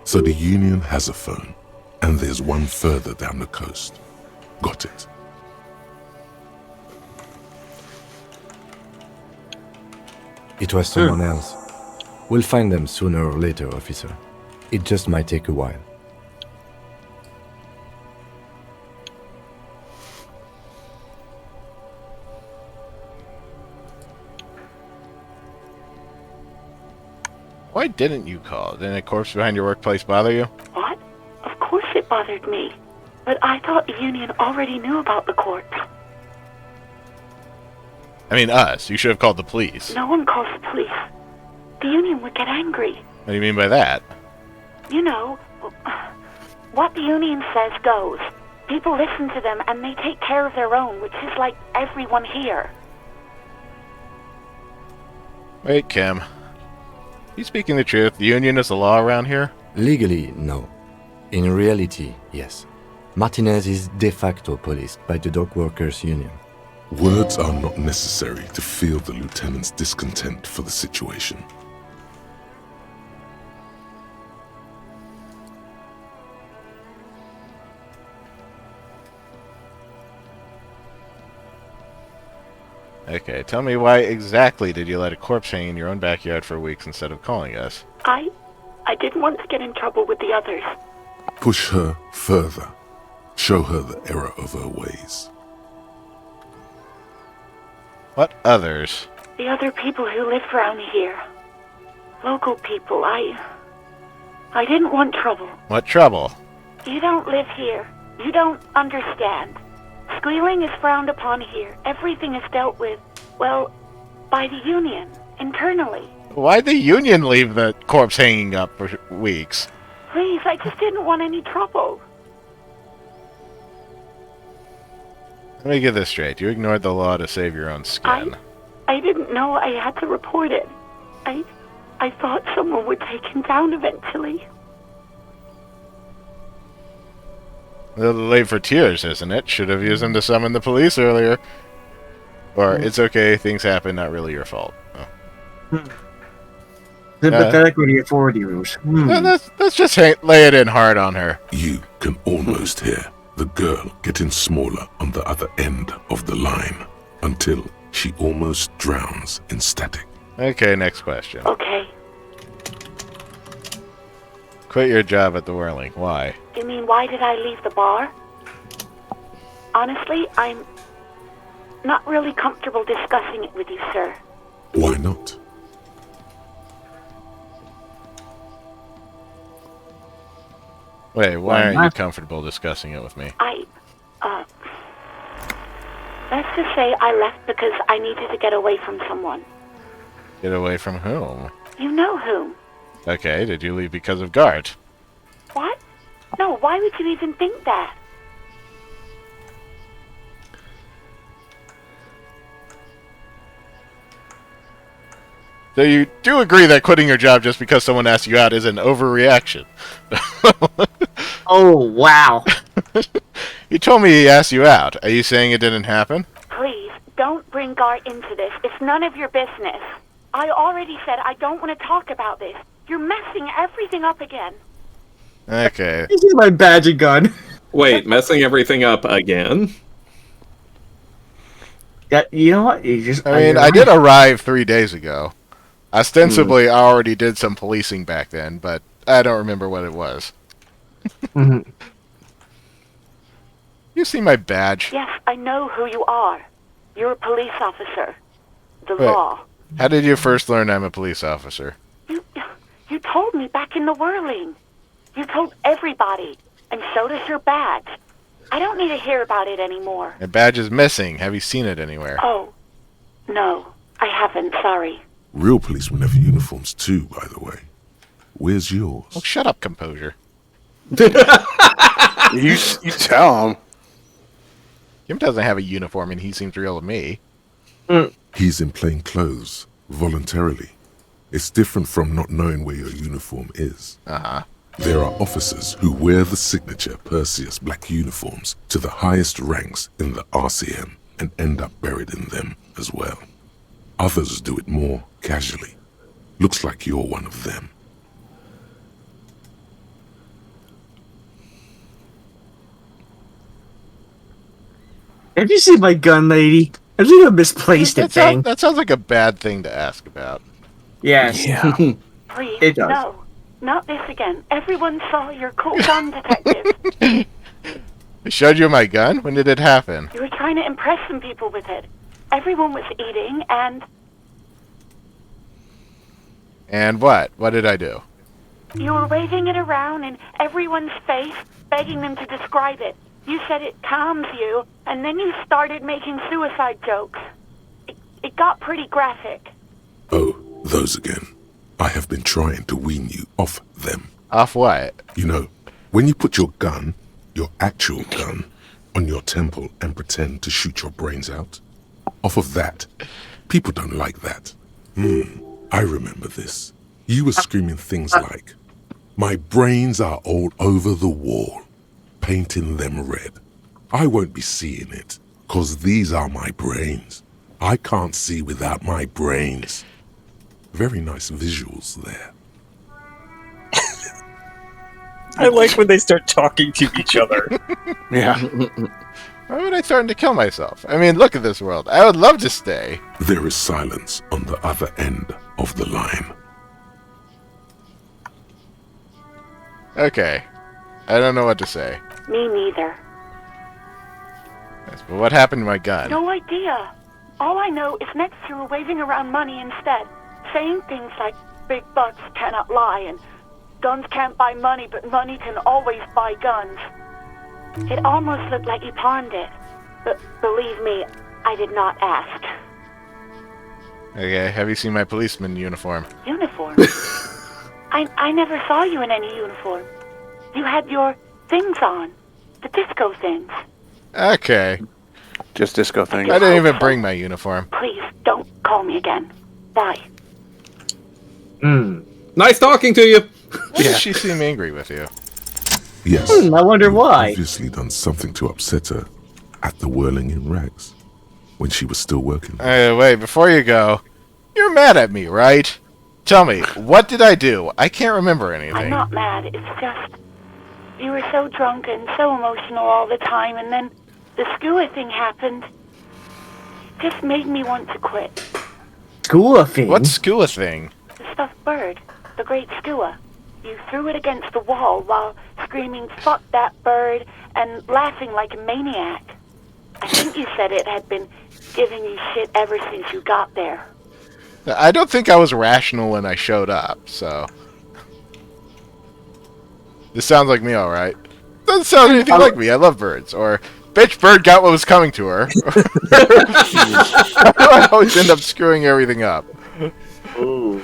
Speaker 8: So the Union has a phone, and there's one further down the coast. Got it.
Speaker 10: It was someone else. We'll find them sooner or later, officer. It just might take a while.
Speaker 2: Why didn't you call? Didn't a corpse behind your workplace bother you?
Speaker 15: What? Of course it bothered me. But I thought the Union already knew about the corpse.
Speaker 2: I mean, us. You should have called the police.
Speaker 15: No one calls the police. The Union would get angry.
Speaker 2: What do you mean by that?
Speaker 15: You know, what the Union says goes. People listen to them and they take care of their own, which is like everyone here.
Speaker 2: Wait, Kim. You speaking the truth? The Union is the law around here?
Speaker 10: Legally, no. In reality, yes. Martinez is de facto policed by the Dock Workers Union.
Speaker 8: Words are not necessary to feel the lieutenant's discontent for the situation.
Speaker 2: Okay, tell me why exactly did you let a corpse hang in your own backyard for weeks instead of calling us?
Speaker 15: I didn't want to get in trouble with the others.
Speaker 8: Push her further. Show her the error of her ways.
Speaker 2: What others?
Speaker 15: The other people who live around here. Local people. I didn't want trouble.
Speaker 2: What trouble?
Speaker 15: You don't live here. You don't understand. Squealing is frowned upon here. Everything is dealt with, well, by the Union, internally.
Speaker 2: Why'd the Union leave the corpse hanging up for weeks?
Speaker 15: Please, I just didn't want any trouble.
Speaker 2: Let me get this straight. You ignored the law to save your own skin.
Speaker 15: I didn't know I had to report it. I thought someone would take him down eventually.
Speaker 2: A little late for tears, isn't it? Should have used them to summon the police earlier. Or, it's okay, things happen, not really your fault. Oh.
Speaker 6: Sympathetic with the authority rules.
Speaker 2: Let's just lay it in hard on her.
Speaker 8: You can almost hear the girl getting smaller on the other end of the line until she almost drowns in static.
Speaker 2: Okay, next question.
Speaker 15: Okay.
Speaker 2: Quit your job at the Whirling. Why?
Speaker 15: You mean, why did I leave the bar? Honestly, I'm not really comfortable discussing it with you, sir.
Speaker 8: Why not?
Speaker 2: Wait, why aren't you comfortable discussing it with me?
Speaker 15: Let's just say I left because I needed to get away from someone.
Speaker 2: Get away from whom?
Speaker 15: You know whom.
Speaker 2: Okay, did you leave because of Gart?
Speaker 15: What? No, why would you even think that?
Speaker 2: So you do agree that quitting your job just because someone asks you out is an overreaction?
Speaker 6: Oh, wow.
Speaker 2: You told me he asked you out. Are you saying it didn't happen?
Speaker 15: Please, don't bring Gart into this. It's none of your business. I already said I don't want to talk about this. You're messing everything up again.
Speaker 2: Okay.
Speaker 6: This is my badge and gun.
Speaker 1: Wait, messing everything up again?
Speaker 6: Yeah, you know what? You just.
Speaker 2: I mean, I did arrive 3 days ago. Ostensibly, I already did some policing back then, but I don't remember what it was. You see my badge?
Speaker 15: Yes, I know who you are. You're a police officer. The
Speaker 2: Wait,
Speaker 15: law.
Speaker 2: how did you first learn I'm a police officer?
Speaker 15: You told me back in the Whirling. You told everybody, and so does your badge. I don't need to hear about it anymore.
Speaker 2: My badge is missing. Have you seen it anywhere?
Speaker 15: Oh, no, I haven't, sorry.
Speaker 8: Real policemen have uniforms too, by the way. Where's yours?
Speaker 2: Oh, shut up, composure.
Speaker 3: You tell him.
Speaker 2: Kim doesn't have a uniform, and he seems real to me.
Speaker 8: He's in plain clothes, voluntarily. It's different from not knowing where your uniform is.
Speaker 2: Uh-huh.
Speaker 8: There are officers who wear the signature Perseus black uniforms to the highest ranks in the RCM and end up buried in them as well. Others do it more casually. Looks like you're one of them.
Speaker 6: Have you seen my gun, lady? I think I misplaced it, thing.
Speaker 2: That sounds like a bad thing to ask about.
Speaker 6: Yes.
Speaker 3: Yeah.
Speaker 15: Please,
Speaker 6: It does.
Speaker 15: no. Not this again. Everyone saw your cool gun detective.
Speaker 2: I showed you my gun? When did it happen?
Speaker 15: You were trying to impress some people with it. Everyone was eating, and
Speaker 2: And what? What did I do?
Speaker 15: you were waving it around in everyone's face, begging them to describe it. You said it calms you, and then you started making suicide jokes. It got pretty graphic.
Speaker 8: Oh, those again. I have been trying to wean you off them.
Speaker 2: Off what?
Speaker 8: You know, when you put your gun, your actual gun, on your temple and pretend to shoot your brains out. Off of that. People don't like that. I remember this. You were screaming things like, "My brains are all over the wall, painting them red. I won't be seeing it, 'cause these are my brains. I can't see without my brains." Very nice visuals there.
Speaker 4: I like when they start talking to each other.
Speaker 3: Yeah.
Speaker 2: Why would I threaten to kill myself? I mean, look at this world. I would love to stay.
Speaker 8: There is silence on the other end of the line.
Speaker 2: Okay. I don't know what to say.
Speaker 15: Me neither.
Speaker 2: But what happened to my gun?
Speaker 15: No idea. All I know is next you were waving around money instead, saying things like, "Big bucks cannot lie," and "Guns can't buy money, but money can always buy guns." It almost looked like you pawned it. But believe me, I did not ask.
Speaker 2: Okay, have you seen my policeman uniform?
Speaker 15: Uniform? I never saw you in any uniform. You had your things on. The disco things.
Speaker 2: Okay.
Speaker 3: Just disco things.
Speaker 2: I didn't even bring my uniform.
Speaker 15: Please, don't call me again. Bye.
Speaker 1: Nice talking to you.
Speaker 2: Why does she seem angry with you?
Speaker 8: Yes.
Speaker 6: I wonder why.
Speaker 8: Obviously done something to upset her at the Whirling in Rags when she was still working.
Speaker 2: Wait, before you go, you're mad at me, right? Tell me, what did I do? I can't remember anything.
Speaker 15: I'm not mad. It's just you were so drunk and so emotional all the time, and then the skua thing happened. It just made me want to quit.
Speaker 6: Skua thing?
Speaker 2: What skua thing?
Speaker 15: The stuffed bird. The great skua. You threw it against the wall while screaming, "Fuck that bird," and laughing like a maniac. I think you said it had been giving you shit ever since you got there.
Speaker 2: I don't think I was rational when I showed up, so... This sounds like me, alright. Doesn't sound anything like me. I love birds. Or, bitch, bird got what was coming to her. I always end up screwing everything up.
Speaker 6: Ooh.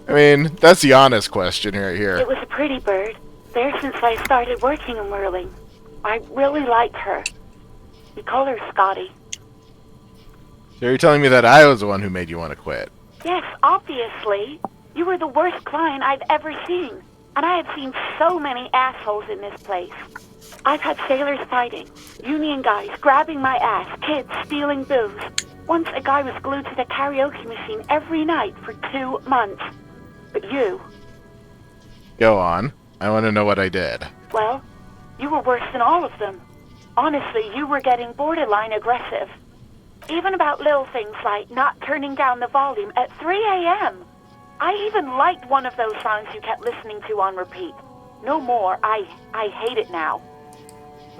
Speaker 2: I mean, that's the honest question right here.
Speaker 15: It was a pretty bird. There since I started working in Whirling. I really liked her. We call her Scotty.
Speaker 2: So you're telling me that I was the one who made you want to quit?
Speaker 15: Yes, obviously. You were the worst client I've ever seen. And I have seen so many assholes in this place. I've had sailors fighting, union guys grabbing my ass, kids stealing booze. Once a guy was glued to the karaoke machine every night for 2 months. But you...
Speaker 2: Go on. I want to know what I did.
Speaker 15: Well, you were worse than all of them. Honestly, you were getting borderline aggressive. Even about little things like not turning down the volume at 3 a.m. I even liked one of those songs you kept listening to on repeat. No more. I hate it now.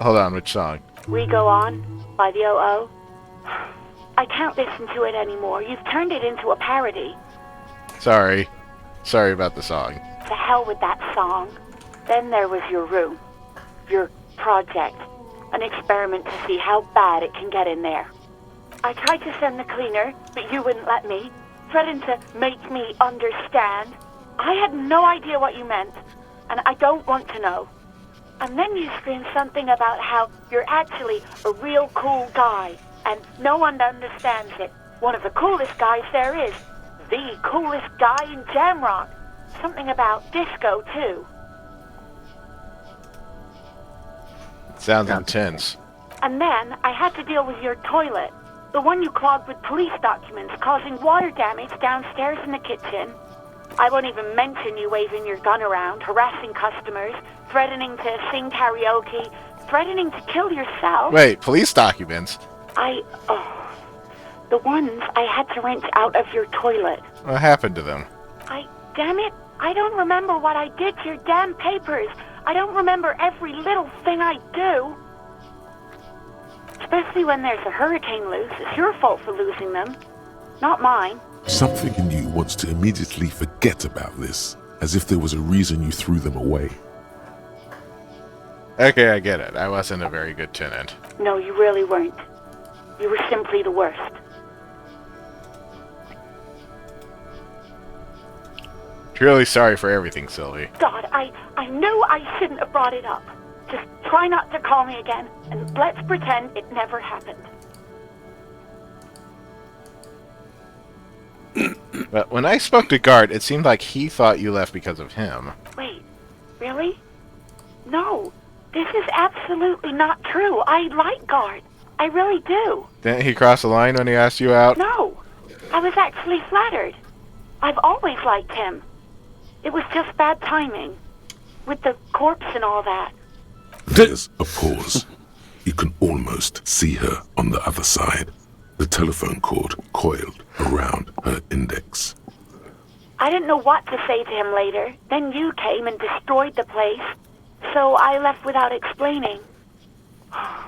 Speaker 2: Hold on, which song?
Speaker 15: We Go On by the O.O. I can't listen to it anymore. You've turned it into a parody.
Speaker 2: Sorry. Sorry about the song.
Speaker 15: To hell with that song. Then there was your room. Your project. An experiment to see how bad it can get in there. I tried to send the cleaner, but you wouldn't let me. Threatened to make me understand. I had no idea what you meant, and I don't want to know. And then you screamed something about how you're actually a real cool guy, and no one understands it. One of the coolest guys there is. The coolest guy in Jamrock. Something about disco, too.
Speaker 2: Sounds intense.
Speaker 15: And then I had to deal with your toilet. The one you clogged with police documents, causing water damage downstairs in the kitchen. I won't even mention you waving your gun around, harassing customers, threatening to sing karaoke, threatening to kill yourself.
Speaker 2: Wait, police documents?
Speaker 15: The ones I had to wrench out of your toilet.
Speaker 2: What happened to them?
Speaker 15: Damn it, I don't remember what I did to your damn papers. I don't remember every little thing I do. Especially when there's a hurricane loose. It's your fault for losing them, not mine.
Speaker 8: Something in you wants to immediately forget about this, as if there was a reason you threw them away.
Speaker 2: Okay, I get it. I wasn't a very good tenant.
Speaker 15: No, you really weren't. You were simply the worst.
Speaker 2: Truly sorry for everything, Sylvie.
Speaker 15: God, I knew I shouldn't have brought it up. Just try not to call me again, and let's pretend it never happened.
Speaker 2: But when I spoke to Gart, it seemed like he thought you left because of him.
Speaker 15: Wait, really? No, this is absolutely not true. I like Guard. I really do.
Speaker 2: Didn't he cross the line when he asked you out?
Speaker 15: No, I was actually flattered. I've always liked him. It was just bad timing. With the corpse and all that.
Speaker 8: There's a pause. You can almost see her on the other side. The telephone cord coiled around her index.
Speaker 15: I didn't know what to say to him later. Then you came and destroyed the place. So I left without explaining. I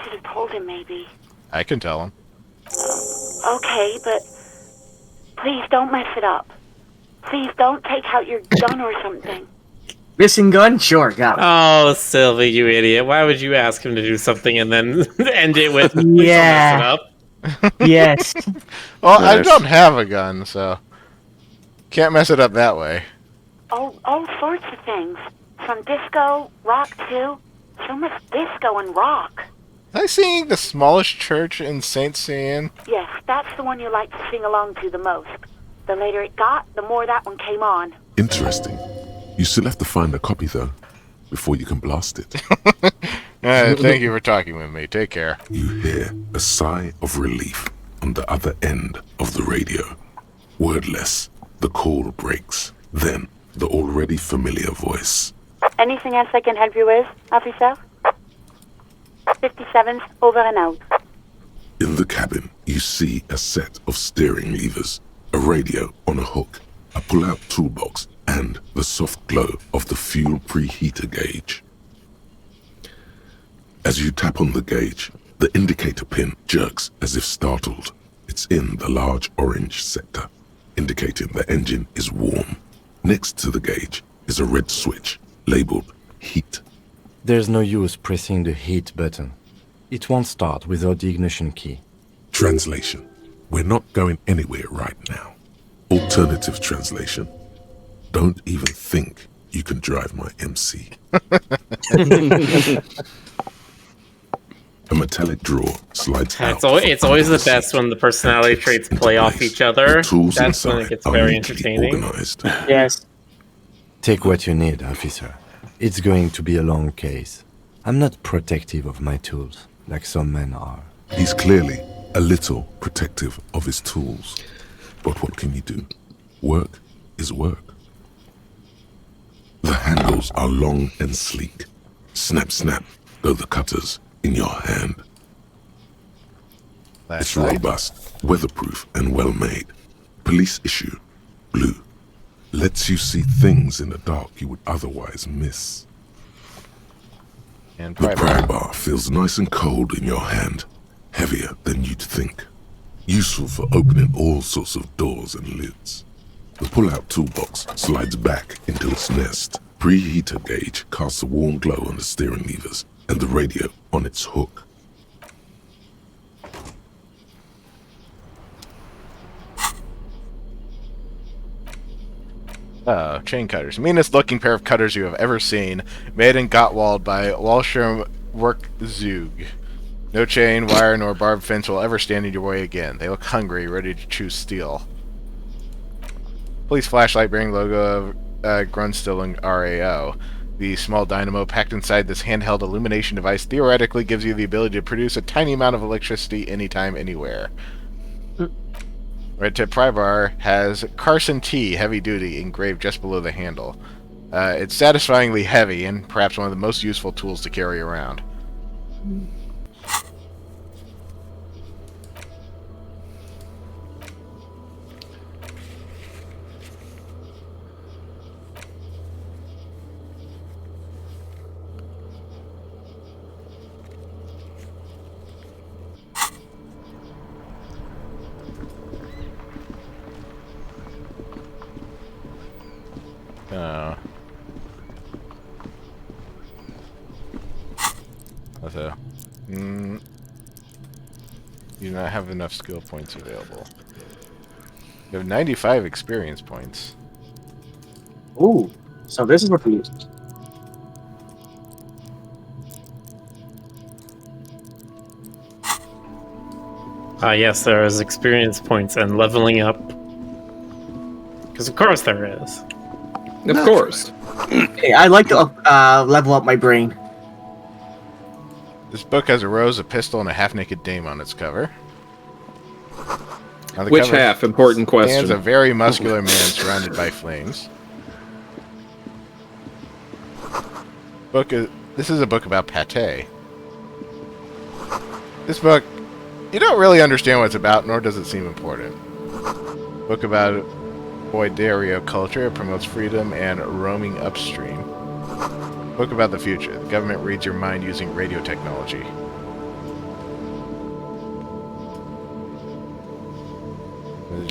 Speaker 15: should have told him, maybe.
Speaker 2: I can tell him.
Speaker 15: Okay, but please don't mess it up. Please don't take out your gun or something.
Speaker 6: Missing gun? Sure, got it.
Speaker 5: Oh, Sylvie, you idiot. Why would you ask him to do something and then end it with, please
Speaker 6: Yeah.
Speaker 5: don't mess it up?
Speaker 6: Yes.
Speaker 2: Well, I don't have a gun, so can't mess it up that way.
Speaker 15: Oh, all sorts of things. From disco, rock too. So much disco and rock.
Speaker 2: Was I singing the smallest church in St. Cian?
Speaker 15: Yes, that's the one you like to sing along to the most. The later it got, the more that one came on.
Speaker 8: Interesting. You still have to find a copy, though, before you can blast it.
Speaker 2: Thank you for talking with me. Take care.
Speaker 8: You hear a sigh of relief on the other end of the radio. Wordless, the call breaks. Then, the already familiar voice.
Speaker 15: Anything else I can help you with, officer? 57's over and out.
Speaker 8: In the cabin, you see a set of steering levers, a radio on a hook, a pull-out toolbox, and the soft glow of the fuel preheater gauge. As you tap on the gauge, the indicator pin jerks as if startled. It's in the large orange sector, indicating the engine is warm. Next to the gauge is a red switch, labeled heat.
Speaker 10: There's no use pressing the heat button. It won't start without the ignition key.
Speaker 8: Translation. We're not going anywhere right now. Alternative translation. Don't even think you can drive my MC. A metallic drawer slides out.
Speaker 5: It's always the best when the personality traits play off each other. That's when it gets very entertaining.
Speaker 6: Yes.
Speaker 10: Take what you need, officer. It's going to be a long case. I'm not protective of my tools, like some men are.
Speaker 8: He's clearly a little protective of his tools. But what can you do? Work is work. The handles are long and sleek. Snap, snap, go the cutters in your hand. It's robust, weatherproof, and well-made. Police issue, blue. Lets you see things in the dark you would otherwise miss.
Speaker 2: And
Speaker 8: the pry bar feels nice and cold in your hand, heavier than you'd think. Useful for opening all sorts of doors and lids. The pull-out toolbox slides back into its nest. Preheater gauge casts a warm glow on the steering levers and the radio on its hook.
Speaker 2: Chain cutters. Meanest looking pair of cutters you have ever seen. Made in Gottwald by Walsham Werkzeug. No chain, wire, nor barbed fence will ever stand in your way again. They look hungry, ready to choose steel. Police flashlight bearing logo of Grunstilling RAO. The small dynamo packed inside this handheld illumination device theoretically gives you the ability to produce a tiny amount of electricity anytime, anywhere. Red tip pry bar has Carson T heavy duty engraved just below the handle. It's satisfyingly heavy and perhaps one of the most useful tools to carry around. Also, you do not have enough skill points available. You have 95 experience points.
Speaker 6: Ooh, so this is what we use.
Speaker 5: Yes, there is experience points and leveling up. Because of course there is.
Speaker 1: Of course.
Speaker 6: Hey, I like to level up my brain.
Speaker 2: This book has a rose, a pistol, and a half-naked dame on its cover. On the
Speaker 1: Which
Speaker 2: cover
Speaker 1: half? Important question.
Speaker 2: stands a very muscular man surrounded by flames. This is a book about pate. This book, you don't really understand what it's about, nor does it seem important. Book about Boidario culture. It promotes freedom and roaming upstream. Book about the future. The government reads your mind using radio technology.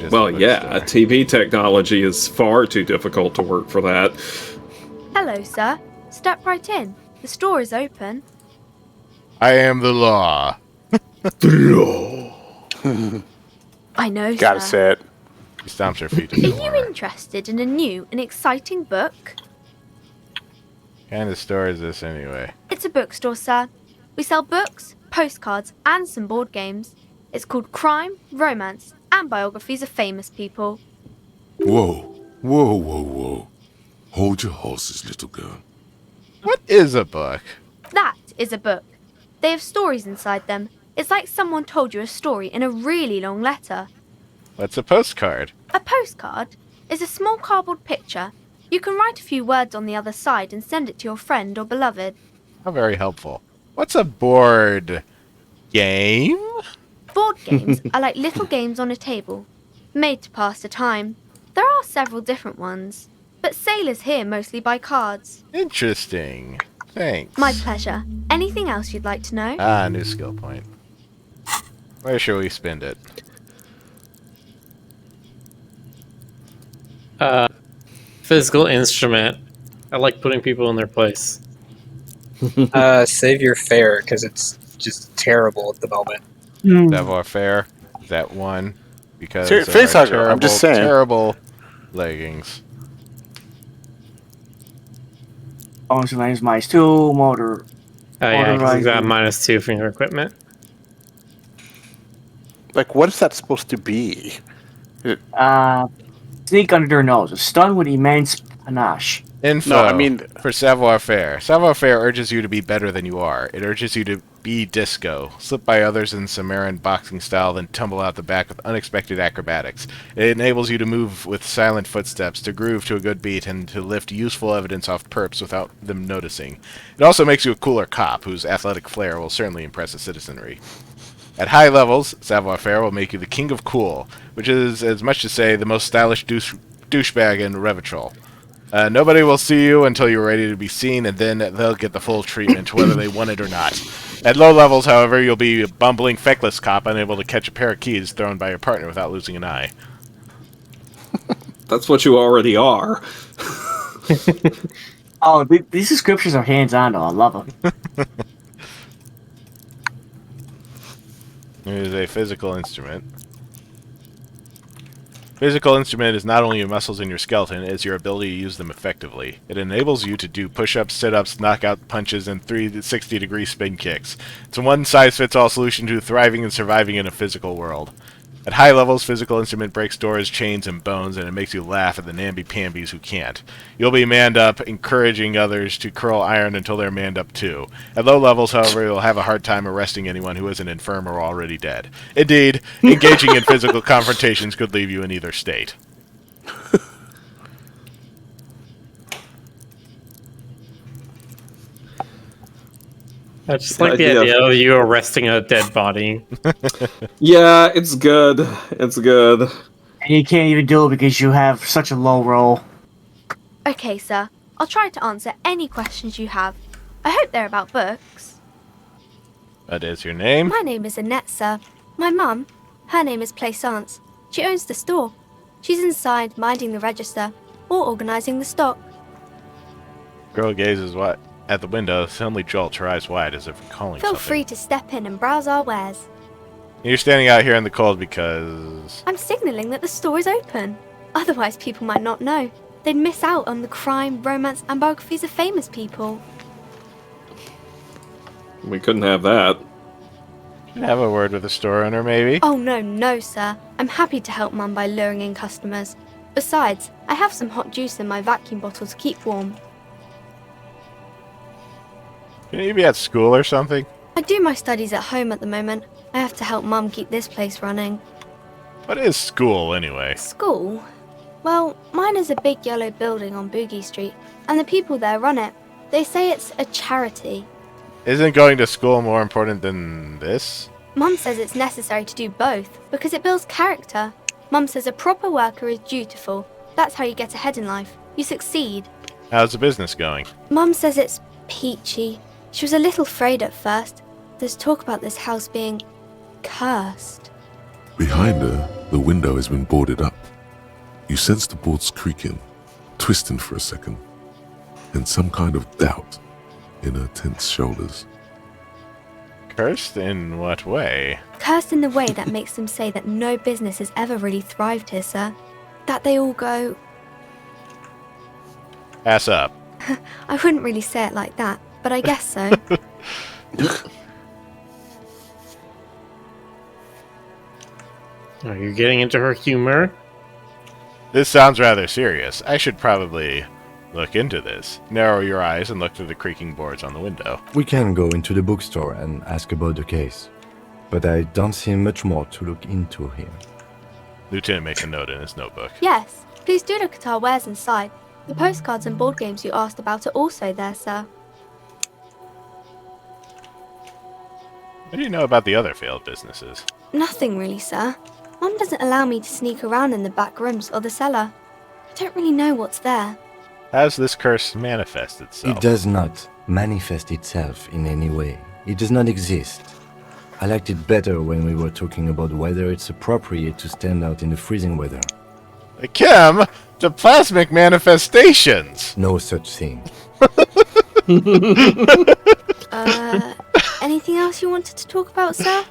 Speaker 1: Well, yeah, TV technology is far too difficult to work for that.
Speaker 20: Hello, sir. Step right in. The store is open.
Speaker 2: I am the law.
Speaker 1: The law.
Speaker 20: I know,
Speaker 3: Gotta
Speaker 20: sir.
Speaker 3: say it.
Speaker 2: He stomps her feet.
Speaker 20: Are you interested in a new and exciting book?
Speaker 2: What kind of store is this anyway?
Speaker 20: It's a bookstore, sir. We sell books, postcards, and some board games. It's called Crime, Romance, and Biographies of Famous People.
Speaker 8: Whoa, whoa, whoa, whoa. Hold your horses, little girl.
Speaker 2: What is a book?
Speaker 20: That is a book. They have stories inside them. It's like someone told you a story in a really long letter.
Speaker 2: What's a postcard?
Speaker 20: A postcard is a small cardboard picture. You can write a few words on the other side and send it to your friend or beloved.
Speaker 2: How very helpful. What's a board game?
Speaker 20: Board games are like little games on a table, made to pass the time. There are several different ones, but sailors here mostly buy cards.
Speaker 2: Interesting. Thanks.
Speaker 20: My pleasure. Anything else you'd like to know?
Speaker 2: Ah, new skill point. Where shall we spend it?
Speaker 5: Physical instrument. I like putting people in their place.
Speaker 4: Save your fare, because it's just terrible at the moment.
Speaker 2: Savoir faire. That one. Because
Speaker 3: Ser-
Speaker 2: of
Speaker 3: face
Speaker 2: our
Speaker 3: hugger, I'm just saying.
Speaker 2: terrible leggings.
Speaker 6: Bonus lands -2, motor.
Speaker 5: Oh yeah, because you got
Speaker 6: motorizing.
Speaker 5: -2 from your equipment.
Speaker 3: Like, what is that supposed to be?
Speaker 6: Sneak under their nose. Stun with immense panache.
Speaker 2: Info
Speaker 3: No, I mean-
Speaker 2: for savoir faire. Savoir faire urges you to be better than you are. It urges you to be disco, slip by others in Sumerian boxing style, then tumble out the back with unexpected acrobatics. It enables you to move with silent footsteps, to groove to a good beat, and to lift useful evidence off perps without them noticing. It also makes you a cooler cop, whose athletic flair will certainly impress the citizenry. At high levels, savoir faire will make you the king of cool, which is as much to say the most stylish douchebag in Revachol. Nobody will see you until you're ready to be seen, and then they'll get the full treatment, whether they want it or not. At low levels, however, you'll be a bumbling, feckless cop, unable to catch a pair of keys thrown by your partner without losing an eye.
Speaker 1: That's what you already are.
Speaker 6: Oh, these descriptions are hands-on, though. I love them.
Speaker 2: It is a physical instrument. Physical instrument is not only your muscles and your skeleton, it's your ability to use them effectively. It enables you to do push-ups, sit-ups, knockout punches, and 360-degree spin kicks. It's a one-size-fits-all solution to thriving and surviving in a physical world. At high levels, physical instrument breaks doors, chains, and bones, and it makes you laugh at the namby-pambies who can't. You'll be manned up, encouraging others to curl iron until they're manned up too. At low levels, however, you'll have a hard time arresting anyone who isn't infirm or already dead. Indeed, engaging in physical confrontations could leave you in either state.
Speaker 5: I just like the idea of you arresting a dead body.
Speaker 1: Yeah, it's good. It's good.
Speaker 6: And you can't even do it because you have such a low roll.
Speaker 20: Okay, sir. I'll try to answer any questions you have. I hope they're about books.
Speaker 2: What is your name?
Speaker 20: My name is Annette, sir. My mum, her name is Plaisance. She owns the store. She's inside minding the register or organising the stock.
Speaker 2: Girl gazes what? at the window, suddenly jolts her eyes wide as if recalling
Speaker 20: Feel
Speaker 2: something.
Speaker 20: free to step in and browse our wares.
Speaker 2: You're standing out here in the cold because...
Speaker 20: I'm signalling that the store is open. Otherwise, people might not know. They'd miss out on the crime, romance, and biographies of famous people.
Speaker 1: We couldn't have that.
Speaker 2: Should have a word with the store owner, maybe?
Speaker 20: Oh, no, sir. I'm happy to help Mum by luring in customers. Besides, I have some hot juice in my vacuum bottle to keep warm.
Speaker 2: Can you be at school or something?
Speaker 20: I do my studies at home at the moment. I have to help Mum keep this place running.
Speaker 2: What is school, anyway?
Speaker 20: School? Well, mine is a big yellow building on Boogie Street, and the people there run it. They say it's a charity.
Speaker 2: Isn't going to school more important than this?
Speaker 20: Mum says it's necessary to do both, because it builds character. Mum says a proper worker is dutiful. That's how you get ahead in life. You succeed.
Speaker 2: How's the business going?
Speaker 20: Mum says it's peachy. She was a little afraid at first. There's talk about this house being cursed.
Speaker 8: Behind her, the window has been boarded up. You sense the boards creaking, twisting for a second, and some kind of doubt in her tense shoulders.
Speaker 2: Cursed in what way?
Speaker 20: Cursed in the way that makes them say that no business has ever really thrived here, sir. That they all go...
Speaker 2: Ass up.
Speaker 20: I wouldn't really say it like that, but I guess so.
Speaker 5: Are you getting into her humor?
Speaker 2: This sounds rather serious. I should probably look into this. Narrow your eyes and look through the creaking boards on the window.
Speaker 10: We can go into the bookstore and ask about the case, but I don't see much more to look into here.
Speaker 2: Lieutenant makes a note in his notebook.
Speaker 20: Yes, please do look at our wares inside. The postcards and board games you asked about are also there, sir.
Speaker 2: What do you know about the other failed businesses?
Speaker 20: Nothing really, sir. Mum doesn't allow me to sneak around in the back rooms or the cellar. I don't really know what's there.
Speaker 2: How does this curse manifest itself?
Speaker 10: It does not manifest itself in any way. It does not exist. I liked it better when we were talking about whether it's appropriate to stand out in the freezing weather.
Speaker 2: Kim, the plasmic manifestations!
Speaker 10: No such thing.
Speaker 20: Anything else you wanted to talk about, sir?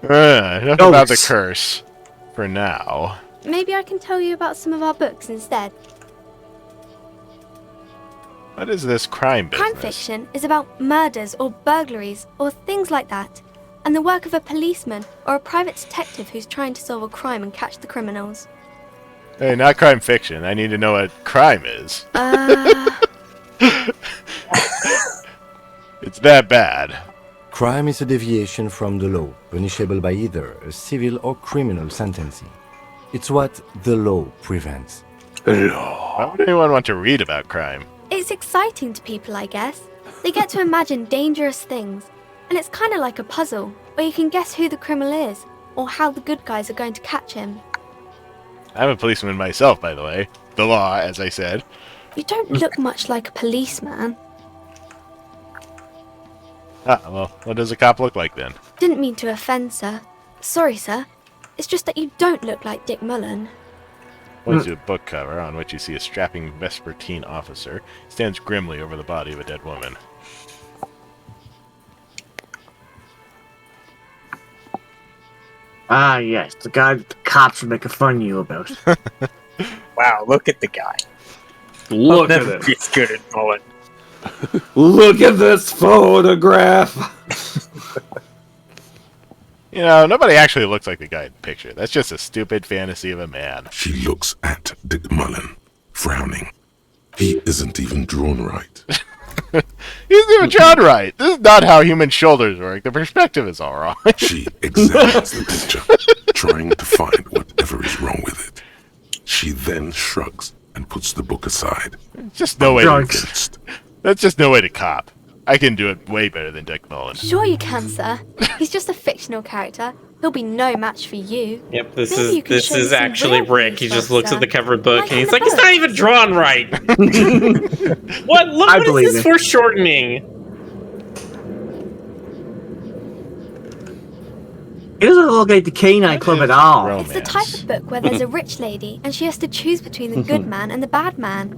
Speaker 2: Enough about the curse. For now.
Speaker 20: Maybe I can tell you about some of our books instead.
Speaker 2: What is this crime business?
Speaker 20: Crime fiction is about murders or burglaries or things like that, and the work of a policeman or a private detective who's trying to solve a crime and catch the criminals.
Speaker 2: Hey, not crime fiction. I need to know what crime is. It's that bad.
Speaker 10: Crime is a deviation from the law, punishable by either a civil or criminal sentencing. It's what the law prevents.
Speaker 2: Why would anyone want to read about crime?
Speaker 20: It's exciting to people, I guess. They get to imagine dangerous things, and it's kind of like a puzzle, where you can guess who the criminal is, or how the good guys are going to catch him.
Speaker 2: I'm a policeman myself, by the way. The law, as I said.
Speaker 20: You don't look much like a policeman.
Speaker 2: Ah, well, what does a cop look like then?
Speaker 20: Didn't mean to offend, sir. Sorry, sir. It's just that you don't look like Dick Mullen.
Speaker 2: Points to a book cover on which you see a strapping Vespertine officer stands grimly over the body of a dead woman.
Speaker 6: Ah, yes, the guy that the cops were making fun of you about.
Speaker 4: Wow, look at the guy.
Speaker 1: Look
Speaker 4: I'll
Speaker 1: at
Speaker 4: never
Speaker 1: it.
Speaker 4: be as good at Mullen.
Speaker 1: Look at this photograph.
Speaker 2: You know, nobody actually looks like the guy in the picture. That's just a stupid fantasy of a man.
Speaker 8: She looks at Dick Mullen, frowning. He isn't even drawn right.
Speaker 2: He's even drawn right. This is not how human shoulders work. The perspective is all wrong.
Speaker 8: She examines the picture, trying to find whatever is wrong with it. She then shrugs and puts the book aside.
Speaker 2: Just no way.
Speaker 8: Unconvinced.
Speaker 2: That's just no way to cop. I can do it way better than Dick Mullen.
Speaker 20: Sure you can, sir. He's just a fictional character. He'll be no match for you.
Speaker 5: Yep, this
Speaker 20: Maybe you can
Speaker 5: is
Speaker 20: show me some
Speaker 5: actually
Speaker 20: real
Speaker 5: Rick. He
Speaker 20: police
Speaker 5: just looks
Speaker 20: work,
Speaker 5: at the
Speaker 20: sir.
Speaker 5: cover of the book
Speaker 20: Like
Speaker 5: and
Speaker 20: in
Speaker 5: he's
Speaker 20: the
Speaker 5: like, it's not
Speaker 20: book.
Speaker 5: even drawn right. What
Speaker 6: I
Speaker 5: is
Speaker 6: believe
Speaker 5: this
Speaker 6: it.
Speaker 5: foreshortening?
Speaker 6: It doesn't look like the Canine Club at all.
Speaker 20: It's the type of book where there's a rich lady and she has to choose between the good man and the bad man.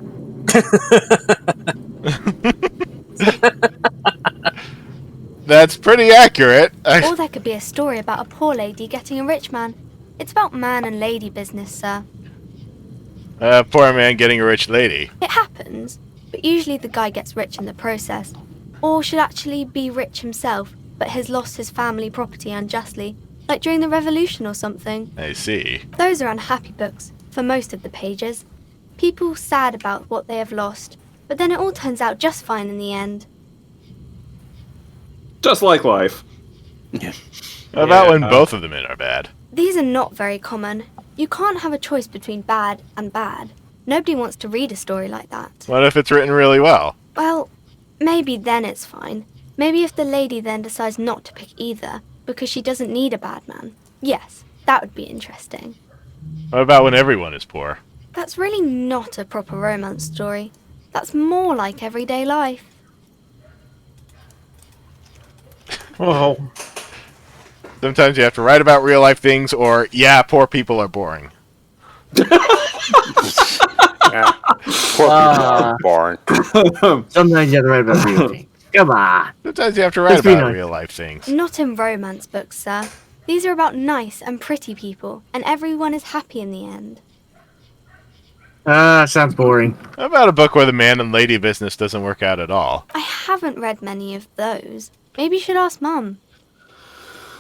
Speaker 2: That's pretty accurate.
Speaker 20: Or there could be a story about a poor lady getting a rich man. It's about man and lady business, sir.
Speaker 2: Poor man getting a rich lady.
Speaker 20: It happens, but usually the guy gets rich in the process. Or should actually be rich himself, but has lost his family property unjustly, like during the revolution or something.
Speaker 2: I see.
Speaker 20: Those are unhappy books, for most of the pages. People sad about what they have lost, but then it all turns out just fine in the end.
Speaker 1: Just like life.
Speaker 2: How about when both of the men are bad?
Speaker 20: These are not very common. You can't have a choice between bad and bad. Nobody wants to read a story like that.
Speaker 2: What if it's written really well?
Speaker 20: Well, maybe then it's fine. Maybe if the lady then decides not to pick either, because she doesn't need a bad man. Yes, that would be interesting.
Speaker 2: What about when everyone is poor?
Speaker 20: That's really not a proper romance story. That's more like everyday life.
Speaker 2: Oh. Sometimes you have to write about real life things, or, yeah, poor people are boring.
Speaker 3: Poor people are boring.
Speaker 6: Sometimes you have to write about real things. Come on.
Speaker 2: Sometimes you have to write about real life things.
Speaker 20: Not in romance books, sir. These are about nice and pretty people, and everyone is happy in the end.
Speaker 6: Sounds boring.
Speaker 2: How about a book where the man and lady business doesn't work out at all?
Speaker 20: I haven't read many of those. Maybe you should ask Mum.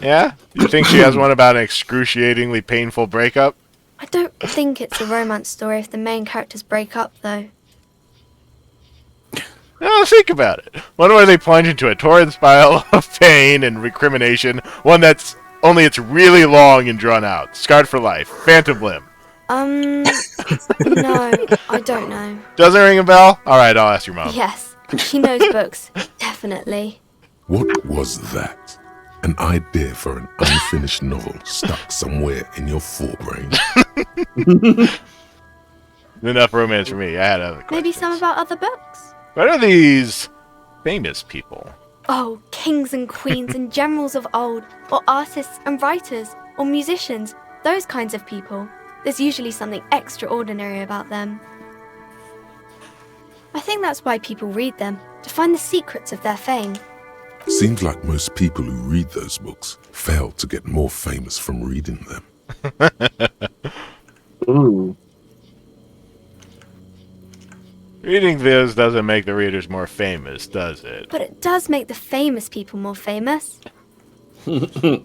Speaker 2: Yeah? You think she has one about an excruciatingly painful breakup?
Speaker 20: I don't think it's a romance story if the main characters break up, though.
Speaker 2: Oh, think about it. One where they plunge into a torrent spiral of pain and recrimination. One that's only it's really long and drawn out. Scarred for life. Phantom limb.
Speaker 20: No, I don't know.
Speaker 2: Doesn't ring a bell? Alright, I'll ask your mom.
Speaker 20: Yes, she knows books. Definitely.
Speaker 8: What was that? An idea for an unfinished novel stuck somewhere in your forebrain.
Speaker 2: Enough romance for me. I had other questions.
Speaker 20: Maybe some about other books.
Speaker 2: What are these famous people?
Speaker 20: Oh, kings and queens and generals of old, or artists and writers, or musicians, those kinds of people. There's usually something extraordinary about them. I think that's why people read them, to find the secrets of their fame.
Speaker 8: Seems like most people who read those books fail to get more famous from reading them.
Speaker 6: Ooh.
Speaker 2: Reading those doesn't make the readers more famous, does it?
Speaker 20: But it does make the famous people more famous.
Speaker 1: But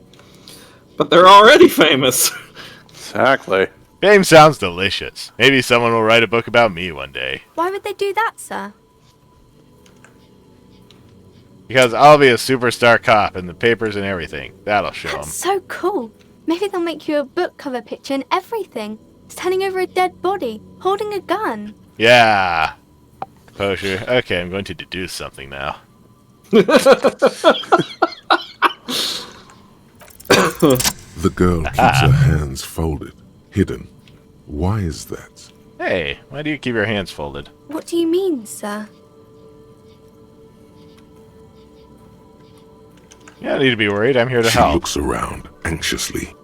Speaker 1: they're already famous.
Speaker 3: Exactly.
Speaker 2: Fame sounds delicious. Maybe someone will write a book about me one day.
Speaker 20: Why would they do that, sir?
Speaker 2: Because I'll be a superstar cop in the papers and everything. That'll show them.
Speaker 20: That's so cool. Maybe they'll make you a book cover picture and everything. Standing over a dead body, holding a gun.
Speaker 2: Yeah. Kosher. Okay, I'm going to deduce something now.
Speaker 8: The girl keeps her hands folded, hidden. Why is that?
Speaker 2: Hey, why do you keep your hands folded?
Speaker 20: What do you mean, sir?
Speaker 2: You don't need to be worried. I'm here to
Speaker 8: She
Speaker 2: help.
Speaker 8: looks around anxiously.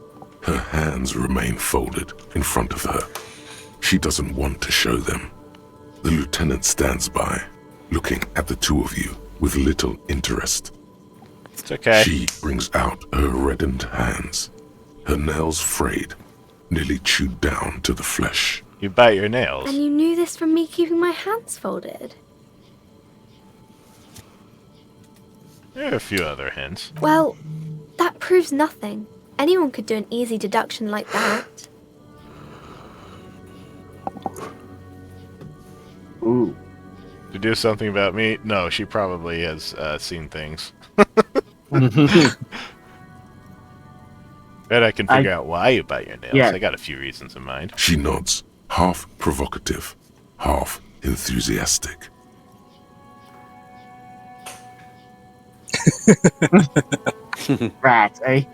Speaker 8: Her hands remain folded in front of her. She doesn't want to show them. The lieutenant stands by, looking at the two of you with little interest.
Speaker 2: It's okay.
Speaker 8: She brings out her reddened hands, her nails frayed, nearly chewed down to the flesh.
Speaker 2: You bite your nails.
Speaker 20: And you knew this from me keeping my hands folded?
Speaker 2: There are a few other hints.
Speaker 20: Well, that proves nothing. Anyone could do an easy deduction like that.
Speaker 6: Ooh.
Speaker 2: To do something about me? No, she probably has seen things. Bet I can figure out why you bite your nails.
Speaker 6: Yeah.
Speaker 2: I got a few reasons in mind.
Speaker 8: She nods, half provocative, half enthusiastic.
Speaker 6: Rats, eh?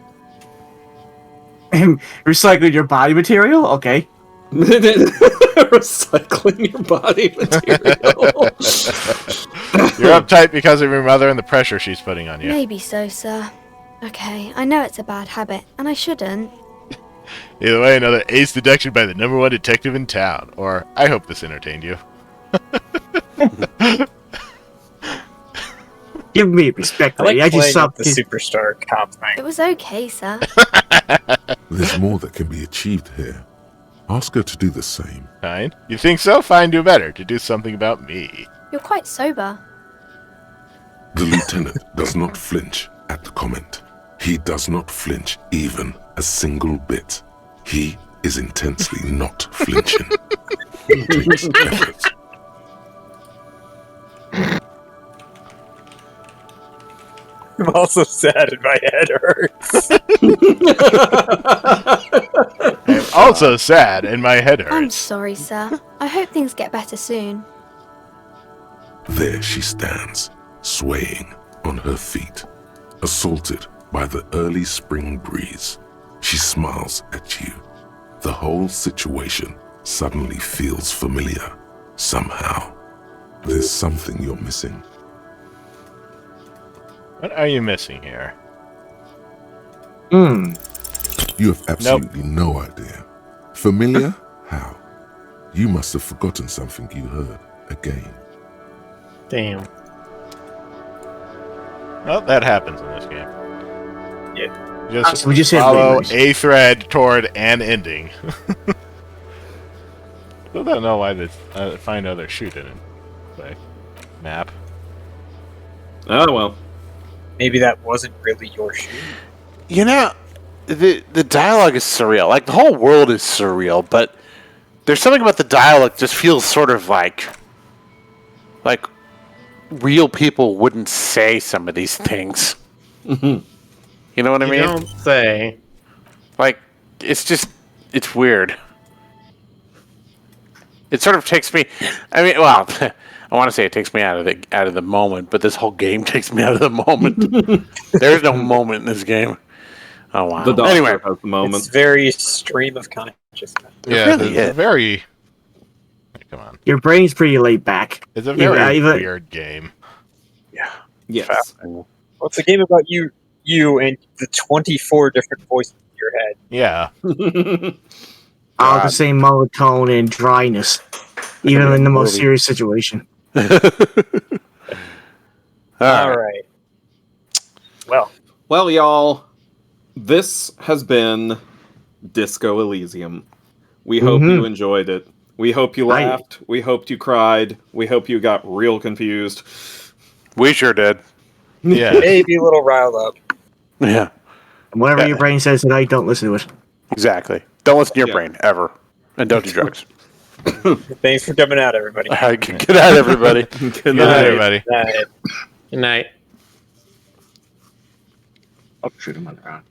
Speaker 6: Recycling your body material? Okay.
Speaker 1: Recycling your body material.
Speaker 2: You're uptight because of your mother and the pressure she's putting on you.
Speaker 20: Maybe so, sir. Okay, I know it's a bad habit, and I shouldn't.
Speaker 2: Either way, another ace deduction by the #1 detective in town. Or, I hope this entertained you.
Speaker 6: Give me respect,
Speaker 4: I like
Speaker 6: lady. I just
Speaker 4: playing
Speaker 6: saw
Speaker 4: with the superstar cop thing.
Speaker 20: It was okay, sir.
Speaker 8: There's more that can be achieved here. Ask her to do the same.
Speaker 2: Fine. You think so? Fine, do better. To do something about me.
Speaker 20: You're quite sober.
Speaker 8: The lieutenant does not flinch at the comment. He does not flinch even a single bit. He is intensely not flinching. It takes effort.
Speaker 4: I'm also sad and my head hurts.
Speaker 2: I'm also sad and my head hurts.
Speaker 20: I'm sorry, sir. I hope things get better soon.
Speaker 8: There she stands, swaying on her feet, assaulted by the early spring breeze. She smiles at you. The whole situation suddenly feels familiar. Somehow, there's something you're missing.
Speaker 2: What are you missing here?
Speaker 8: You have absolutely no idea. Familiar? How? You must have forgotten something you heard again.
Speaker 5: Damn.
Speaker 2: Well, that happens in this game.
Speaker 4: Yeah.
Speaker 2: Just
Speaker 6: we just hit
Speaker 2: follow
Speaker 6: levers.
Speaker 2: a thread toward an ending. Still don't know why they find other shoot in it. Like, map.
Speaker 1: Oh, well.
Speaker 4: Maybe that wasn't really your shoe.
Speaker 3: You know, the dialogue is surreal. Like, the whole world is surreal, but there's something about the dialogue just feels sort of like real people wouldn't say some of these things. You know what I mean?
Speaker 5: Don't say.
Speaker 3: Like, it's weird. It sort of takes me. I mean, well, I want to say it takes me out of the moment, but this whole game takes me out of the moment. There's no moment in this game. Oh wow.
Speaker 1: The doctor
Speaker 3: anyway,
Speaker 1: has the moment.
Speaker 4: It's very stream of consciousness.
Speaker 2: Yeah,
Speaker 3: really
Speaker 2: it's
Speaker 3: is.
Speaker 2: very. Come on.
Speaker 6: Your brain's pretty laid back.
Speaker 2: It's a very
Speaker 6: Even-
Speaker 2: weird game.
Speaker 3: Yeah.
Speaker 1: Yes.
Speaker 4: Well, it's a game about you and the 24 different voices in your head.
Speaker 2: Yeah.
Speaker 6: All the same monotone and dryness, even in the most serious situation.
Speaker 4: All right.
Speaker 1: Well, y'all, this has been Disco Elysium. We hope you enjoyed it. We hope you laughed. We hoped you cried. We hope you got real confused.
Speaker 3: We sure did.
Speaker 2: Yeah.
Speaker 4: Maybe a little riled up.
Speaker 3: Yeah.
Speaker 6: And whatever your brain says tonight, don't listen to it.
Speaker 3: Exactly. Don't listen to your brain ever, and don't do drugs.
Speaker 4: Thanks for coming out, everybody.
Speaker 3: All right, good night, everybody.
Speaker 1: Good night,
Speaker 2: everybody.
Speaker 4: Night.
Speaker 5: Good night.
Speaker 6: I'll shoot him on the ground.